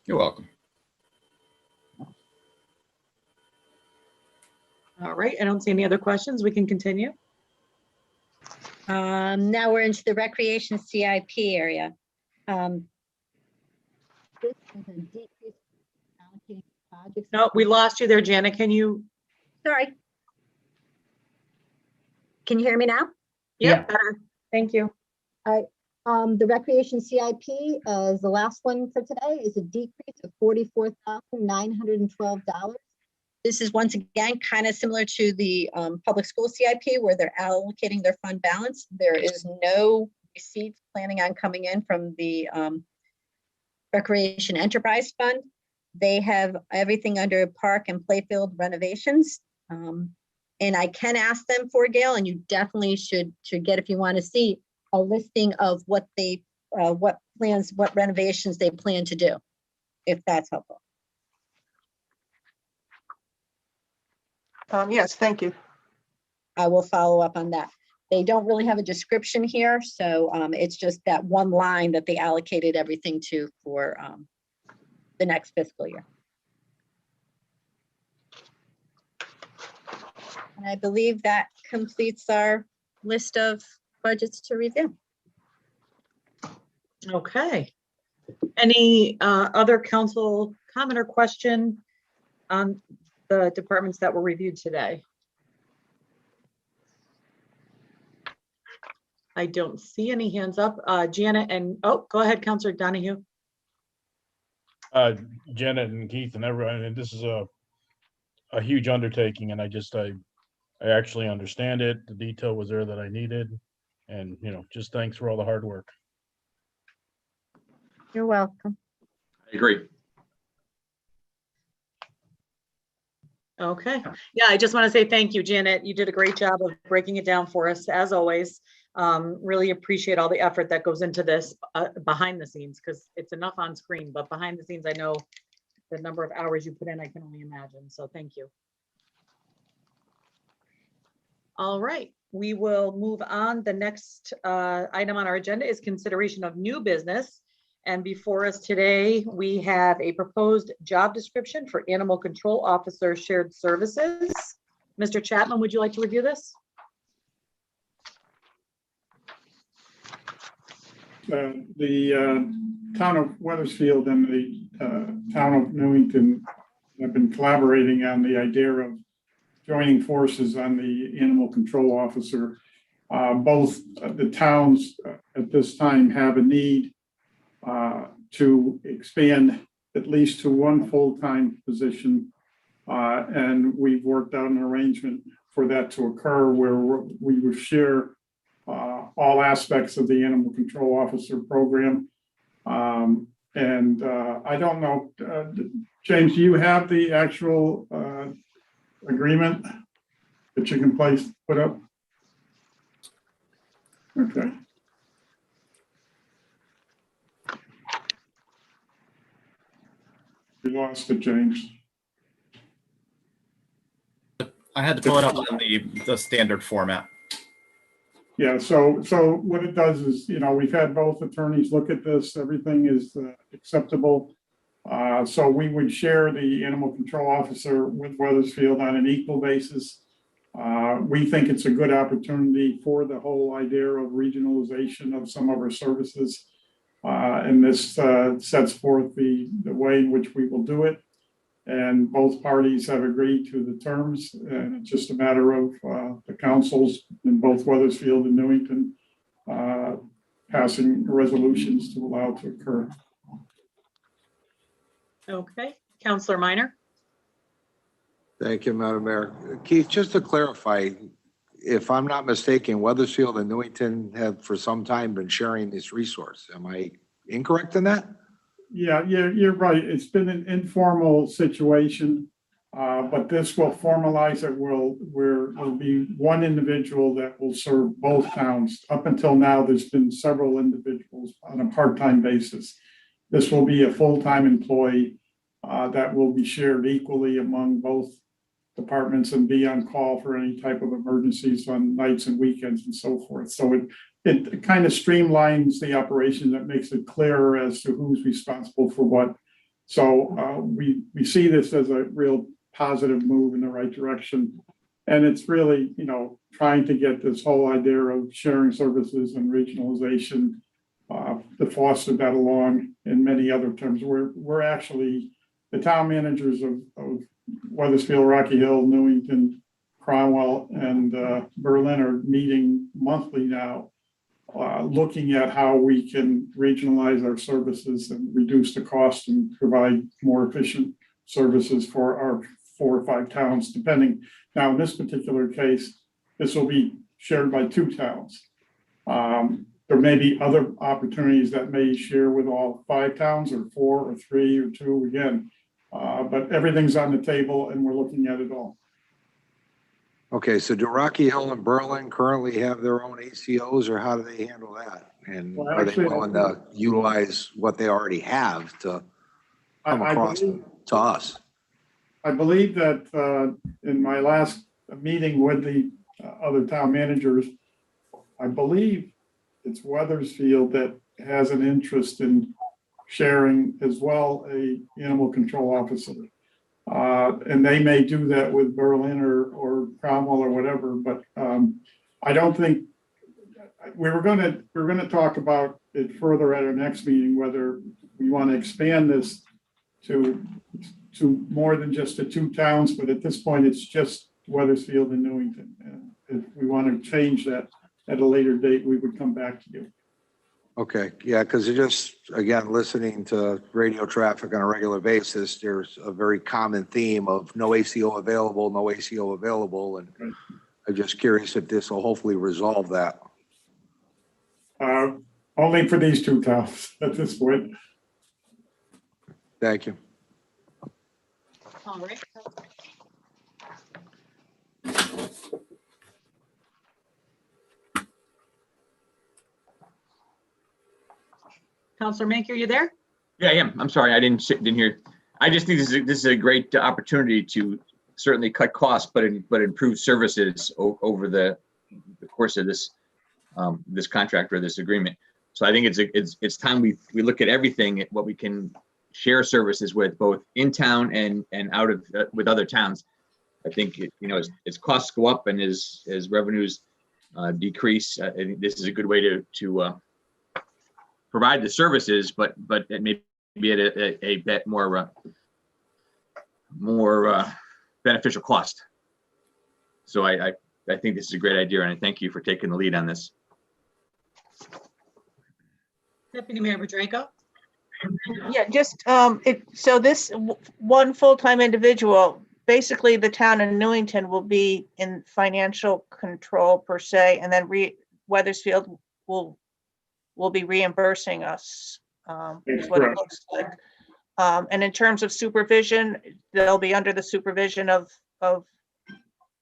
You're welcome. All right, I don't see any other questions. We can continue. Now we're into the recreation CIP area. This is a decrease in allocating projects. No, we lost you there, Janet. Can you? Sorry. Can you hear me now? Yeah, better. Thank you. The recreation CIP is the last one for today, is a decrease of $44,912. This is once again kind of similar to the public school CIP where they're allocating their fund balance. There is no receipts planning on coming in from the Recreation Enterprise Fund. They have everything under park and playfield renovations. And I can ask them for, Gail, and you definitely should get, if you want to see a listing of what they, what renovations they plan to do, if that's helpful. Yes, thank you. I will follow up on that. They don't really have a description here, so it's just that one line that they allocated everything to for the next fiscal year. And I believe that completes our list of budgets to review. Okay. Any other council comment or question on the departments that were reviewed today? I don't see any hands up. Janet and, oh, go ahead, Councilor Donahue. Janet and Keith and everyone, and this is a huge undertaking, and I actually understand it. The detail was there that I needed, and just thanks for all the hard work. You're welcome. I agree. Okay. Yeah, I just want to say thank you, Janet. You did a great job of breaking it down for us, as always. Really appreciate all the effort that goes into this behind the scenes, because it's enough on screen, but behind the scenes, I know the number of hours you put in, I can only imagine. So thank you. All right. we will move on. The next item on our agenda is consideration of new business. And before us today, we have a proposed job description for Animal Control Officer Shared Services. Mr. Chapman, would you like to review this? The town of Weathersfield and the town of Newington have been collaborating on the idea of joining forces on the animal control officer. Both the towns at this time have a need to expand at least to one full-time position. And we've worked out an arrangement for that to occur where we will share all aspects of the animal control officer program. I don't know, James, do you have the actual agreement that you can put up? Okay. We lost it, James. I had to pull it up in the standard format. Yeah, so what it does is, we've had both attorneys look at this, everything is acceptable. So we would share the animal control officer with Weathersfield on an equal basis. We think it's a good opportunity for the whole idea of regionalization of some of our services. And this sets forth the way in which we will do it. And both parties have agreed to the terms, and it's just a matter of the councils in both Weathersfield and Newington passing resolutions to allow it to occur. Okay, Councilor Minor. Thank you, Madam Mayor. Keith, just to clarify, if I'm not mistaken, Weathersfield and Newington have for some time been sharing this resource. Am I incorrect in that? Yeah, you're right. It's been an informal situation, but this will formalize it. Will be one individual that will serve both towns. Up until now, there's been several individuals on a part-time basis. This will be a full-time employee that will be shared equally among both departments and be on call for any type of emergencies on nights and weekends and so forth. So it kind of streamlines the operation, that makes it clearer as to who's responsible for what. So we see this as a real positive move in the right direction. And it's really, trying to get this whole idea of sharing services and regionalization to foster that along in many other terms. We're actually, the town managers of Weathersfield, Rocky Hill, Newington, Cromwell, and Berlin are meeting monthly now, looking at how we can regionalize our services and reduce the cost and provide more efficient services for our 4 or 5 towns, depending. Now, in this particular case, this will be shared by 2 towns. There may be other opportunities that may share with all 5 towns or 4 or 3 or 2 again. But everything's on the table and we're looking at it all. Okay, so do Rocky Hill and Berlin currently have their own ACOs, or how do they handle that? And Well, are they actually, willing to utilize what they already have to come across to us? I believe that in my last meeting with the other town managers, I believe it's Weathersfield that has an interest in sharing as well a animal control officer. And they may do that with Berlin or Cromwell or whatever, but I don't think we're going to talk about it further at our next meeting, whether we want to expand this to more than just the 2 towns, but at this point it's just Weathersfield and Newington. And if we want to change that at a later date, we would come back to you. Okay, yeah, because just, again, listening to radio traffic on a regular basis, there's a very common theme of no ACO available, no ACO available. And right. I'm just curious if this will hopefully resolve that. Only for these 2 towns at this point. Thank you. All right. Councilor Mank, are you there? Yeah, I am. I'm sorry, I didn't hear. I just think this is a great opportunity to certainly cut costs, but improve services over the the course of this this contract or this agreement. So I think it's time we look at everything, what we can share services with, both in town and out of with other towns. I think as costs go up and as revenues decrease, I think this is a good way to provide the services, but it may be at a bit more beneficial cost. So I think this is a great idea, and I thank you for taking the lead on this. Deputy Mayor Bedrejko? Yeah, just, so this one full-time individual, basically the town of Newington will be in financial control per se, and then Weathersfield will be reimbursing us, is what it looks like. And in terms of supervision, they'll be under the supervision of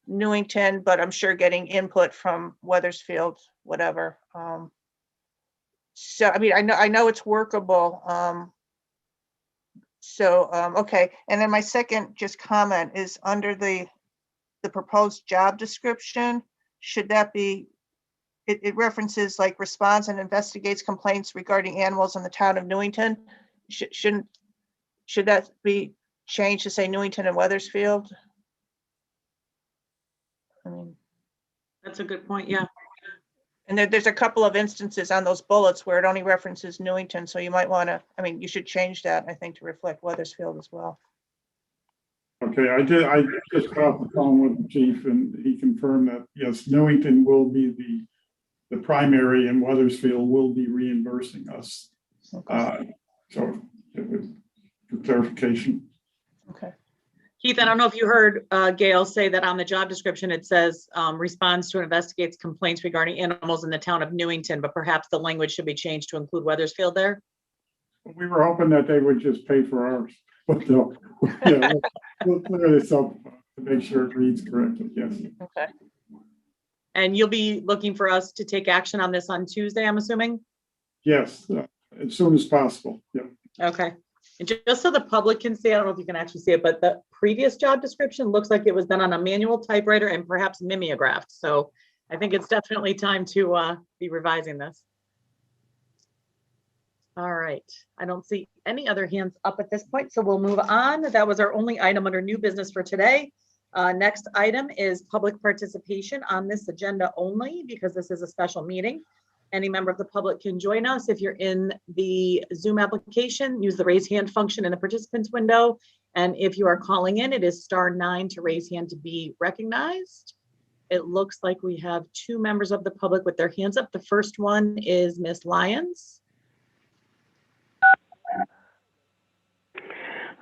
Newington, but I'm sure getting input from Weathersfield, whatever. So, I mean, I know it's workable. Okay. And then my second just comment is under the proposed job description, should that be, it references like responds and investigates complaints regarding animals in the town of Newington. Should that be changed to say Newington and Weathersfield? I mean, That's a good point, yeah. and there's a couple of instances on those bullets where it only references Newington, so you might want to, I mean, you should change that, I think, to reflect Weathersfield as well. Okay, I just got off the phone with the chief, and he confirmed that, yes, Newington will be the primary and Weathersfield will be reimbursing us. Okay. So it was for clarification. Okay. Keith, I don't know if you heard Gail say that on the job description, it says responds to and investigates complaints regarding animals in the town of Newington, but perhaps the language should be changed to include Weathersfield there. We were hoping that they would just pay for ours, but no, yeah, we'll clear this up to make sure it reads correctly, yes. Okay. And you'll be looking for us to take action on this on Tuesday, I'm assuming? Yes, as soon as possible, yeah. Okay. And just so the public can see, I don't know if you can actually see it, but the previous job description looks like it was done on a manual typewriter and perhaps mimeographed. So I think it's definitely time to be revising this. All right. I don't see any other hands up at this point, so we'll move on. That was our only item under new business for today. Next item is public participation on this agenda only because this is a special meeting. Any member of the public can join us. If you're in the Zoom application, use the raise hand function in the participants window. And if you are calling in, it is *9 to raise hand to be recognized. It looks like we have two members of the public with their hands up. The first one is Miss Lyons.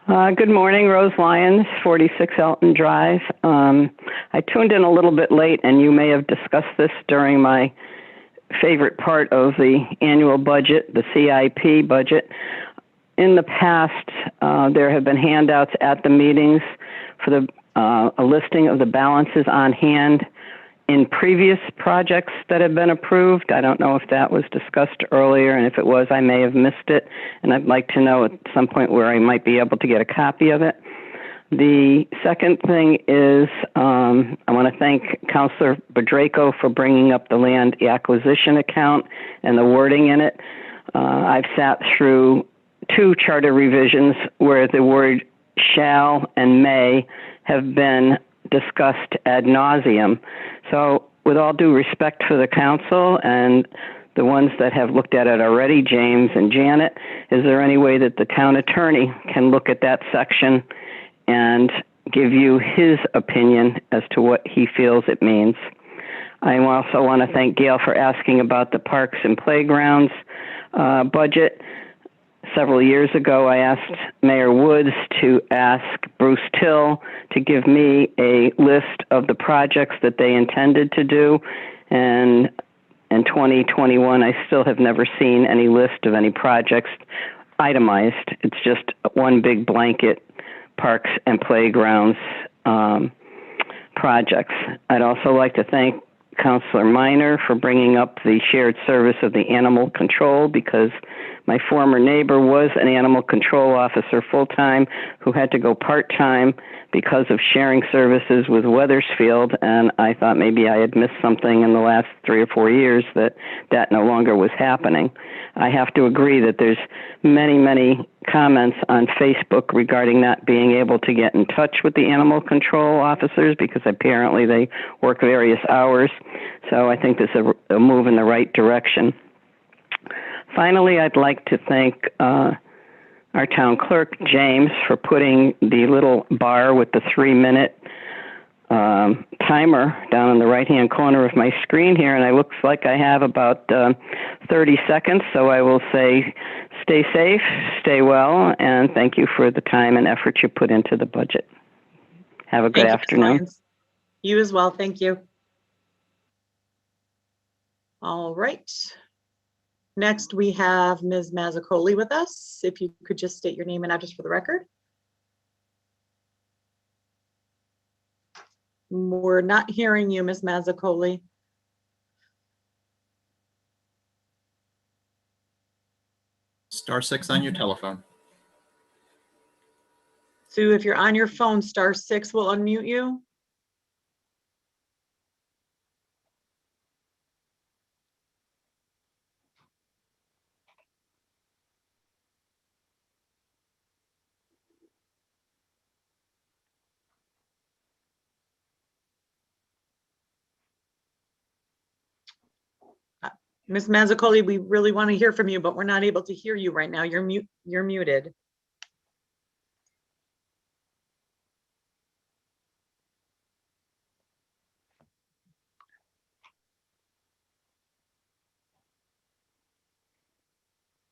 Good morning, Rose Lyons, 46 Elton Drive. I tuned in a little bit late, and you may have discussed this during my favorite part of the annual budget, the CIP budget. In the past, there have been handouts at the meetings for a listing of the balances on hand in previous projects that have been approved. I don't know if that was discussed earlier, and if it was, I may have missed it, and I'd like to know at some point where I might be able to get a copy of it. The second thing is I want to thank Councilor Bedrejko for bringing up the land acquisition account and the wording in it. I've sat through two charter revisions where the word shall and may have been discussed ad nauseum. So with all due respect for the council and the ones that have looked at it already, James and Janet, is there any way that the town attorney can look at that section and give you his opinion as to what he feels it means? I also want to thank Gail for asking about the parks and playgrounds budget. Several years ago, I asked Mayor Woods to ask Bruce Till to give me a list of the projects that they intended to do. And in 2021, I still have never seen any list of any projects itemized. It's just one big blanket parks and playgrounds projects. I'd also like to thank Councilor Minor for bringing up the shared service of the animal control, because My former neighbor was an animal control officer full-time who had to go part-time because of sharing services with Weathersfield, and I thought maybe I had missed something in the last 3 or 4 years that no longer was happening. I have to agree that there's many comments on Facebook regarding not being able to get in touch with the animal control officers because apparently they work various hours. So I think this is a move in the right direction. Finally, I'd like to thank our town clerk, James, for putting the little bar with the 3-minute timer down in the right-hand corner of my screen here, and it looks like I have about 30 seconds, so I will say stay safe, stay well, and thank you for the time and effort you put into the budget. Have a good afternoon. You as well. Thank you. All right. Next, we have Ms. Mazzacoli with us. If you could just state your name and address for the record. We're not hearing you, Ms. Mazzacoli. *6 on your telephone. Sue, if you're on your phone, *6 will unmute you. Ms. Mazzacoli, we really want to hear from you, but we're not able to hear you right now. You're muted.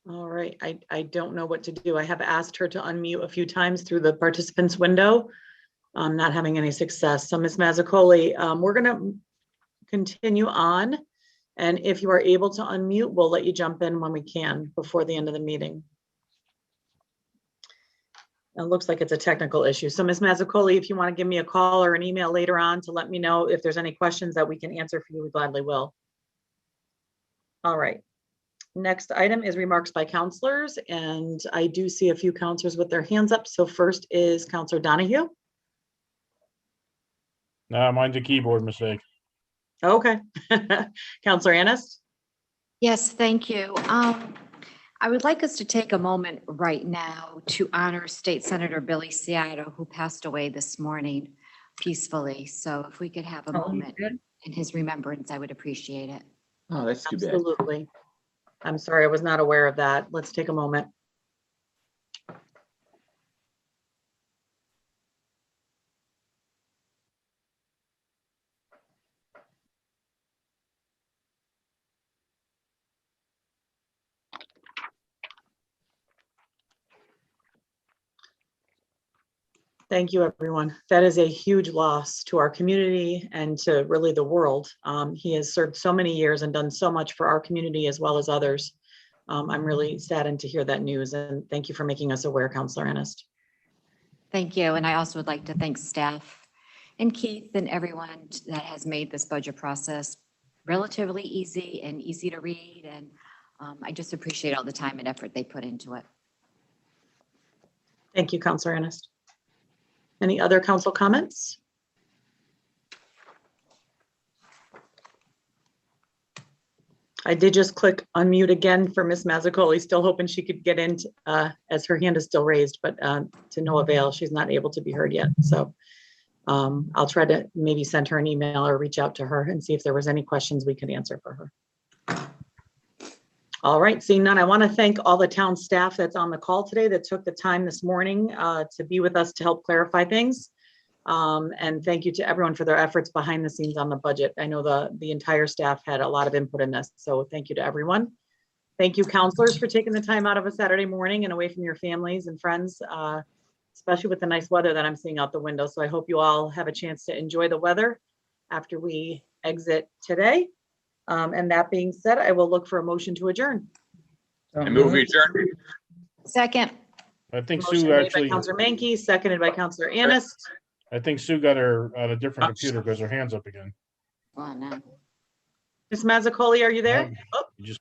All right, I don't know what to do. I have asked her to unmute a few times through the participants window. I'm not having any success. So Ms. Mazzacoli, we're gonna continue on. And if you are able to unmute, we'll let you jump in when we can before the end of the meeting. It looks like it's a technical issue. So Ms. Mazzacoli, if you want to give me a call or an email later on to let me know if there's any questions that we can answer for you, we gladly will. All right. Next item is remarks by counselors, and I do see a few counselors with their hands up. So first is Counselor Donahue. No, mine's a keyboard mistake. Okay. Counselor Annis. Yes, thank you. I would like us to take a moment right now to honor State Senator Billy Seattle, who passed away this morning peacefully. So if we could have a moment in his remembrance, I would appreciate it. Oh, that's too bad. Absolutely. I'm sorry, I was not aware of that. Let's take a moment. Thank you, everyone. That is a huge loss to our community and to really the world. He has served so many years and done so much for our community as well as others. I'm really saddened to hear that news, and thank you for making us aware, Counselor Annis. Thank you. And I also would like to thank staff and Keith and everyone that has made this budget process relatively easy and easy to read. And I just appreciate all the time and effort they put into it. Thank you, Counselor Annis. Any other council comments? I did just click unmute again for Ms. Mazzacoli, still hoping she could get in as her hand is still raised, but to no avail, she's not able to be heard yet. So I'll try to maybe send her an email or reach out to her and see if there was any questions we could answer for her. All right, seeing none, I want to thank all the town staff that's on the call today that took the time this morning to be with us to help clarify things. And thank you to everyone for their efforts behind the scenes on the budget. I know the entire staff had a lot of input in this, so thank you to everyone. Thank you, counselors, for taking the time out of a Saturday morning and away from your families and friends, especially with the nice weather that I'm seeing out the window. So I hope you all have a chance to enjoy the weather after we exit today. And that being said, I will look for a motion to adjourn. I move we adjourn. Second. I think Motion Sue made actually, by Counselor Menke, seconded by Counselor Annis. I think Sue got her on a different computer because her hand's up again. Oh, no. Ms. Mazzacoli, are you there? You just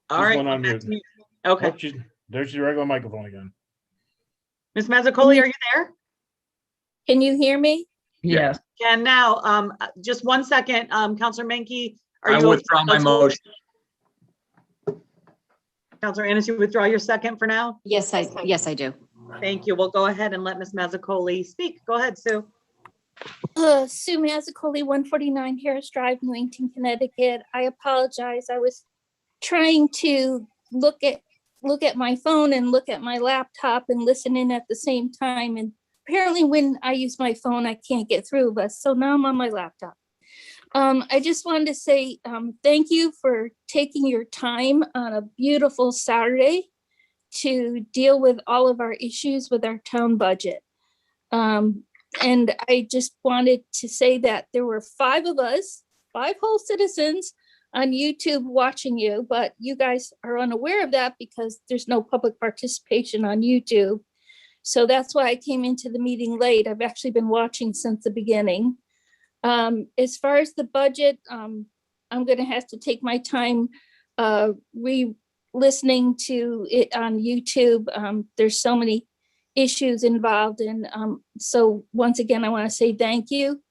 All right. went on Go back mute. to me. Okay. Oh, there's your regular microphone again. Ms. Mazzacoli, are you there? Can you hear me? Yes. And now, just 1 second, Counselor Menke. are I you withdraw my motion. Counselor Ennis, you withdraw your second for now? Yes, I do. Thank you. We'll go ahead and let Ms. Mazzacoli speak. Go ahead, Sue. Sue Mazzacoli, 149 Harris Drive, Newington, Connecticut. I apologize. I was trying to look at my phone and look at my laptop and listen in at the same time. And apparently when I use my phone, I can't get through, but so now I'm on my laptop. I just wanted to say thank you for taking your time on a beautiful Saturday to deal with all of our issues with our town budget. And I just wanted to say that there were 5 of us, 5 whole citizens on YouTube watching you, but you guys are unaware of that because there's no public participation on YouTube. So that's why I came into the meeting late. I've actually been watching since the beginning. As far as the budget, I'm going to have to take my time listening to it on YouTube. There's so many issues involved. And so once again, I want to say thank you.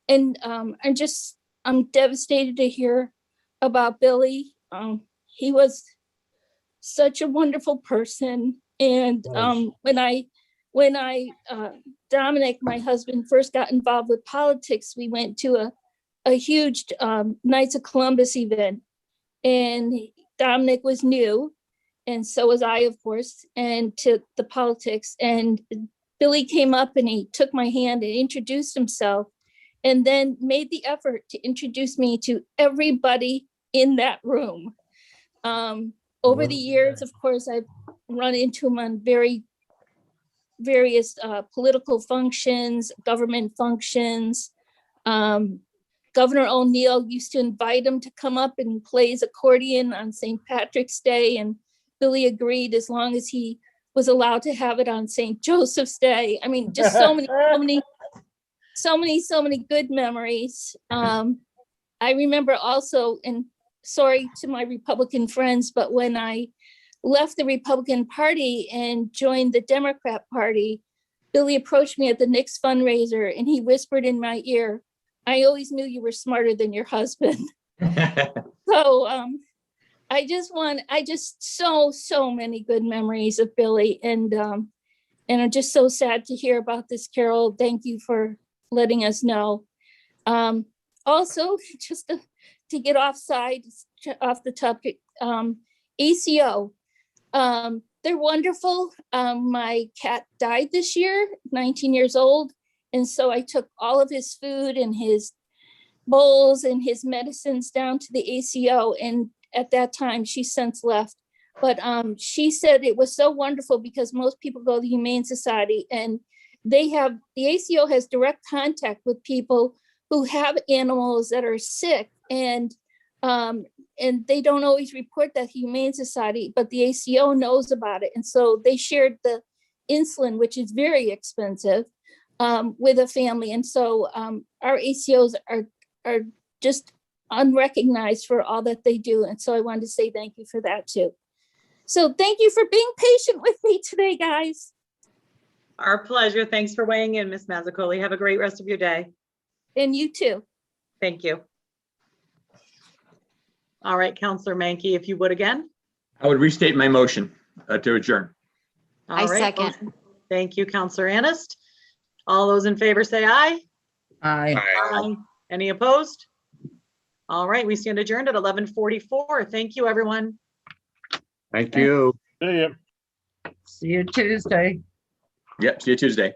And I'm devastated to hear about Billy. He was such a wonderful person. And when Dominic, my husband, first got involved with politics, we went to a huge Knights of Columbus event. And Dominic was new, and so was I, of course, and to the politics. And Billy came up and he took my hand and introduced himself, and then made the effort to introduce me to everybody in that room. Over the years, of course, I've run into him on various political functions, government functions. Governor O'Neill used to invite him to come up and play his accordion on St. Patrick's Day, and Billy agreed as long as he was allowed to have it on St. Joseph's Day. I mean, just so many good memories. I remember also, and sorry to my Republican friends, but when I left the Republican Party and joined the Democrat Party, Billy approached me at the Knicks fundraiser and he whispered in my ear, "I always knew you were smarter than your husband." So so many good memories of Billy, and I'm just so sad to hear about this, Carol. Thank you for letting us know. Also, just to get off the topic, ACO, they're wonderful. My cat died this year, 19 years old. And so I took all of his food and his bowls and his medicines down to the ACO. And at that time, she's since left. But she said it was so wonderful because most people go to the Humane Society, and the ACO has direct contact with people who have animals that are sick. And they don't always report that Humane Society, but the ACO knows about it. And so they shared the insulin, which is very expensive, with a family. And so our ACOs are just unrecognized for all that they do. And so I wanted to say thank you for that too. So thank you for being patient with me today, guys. Our pleasure. Thanks for weighing in, Ms. Mazzacoli. Have a great rest of your day. And you too. Thank you. All right, Counselor Menke, if you would again. I would restate my motion to adjourn. I second. Motion. Thank you, Counselor Ennis. All those in favor say aye. Aye. Aye. Any opposed? All right, we stand adjourned at 11:44. Thank you, everyone. Thank you. See ya. See you Tuesday. Yep, see you Tuesday.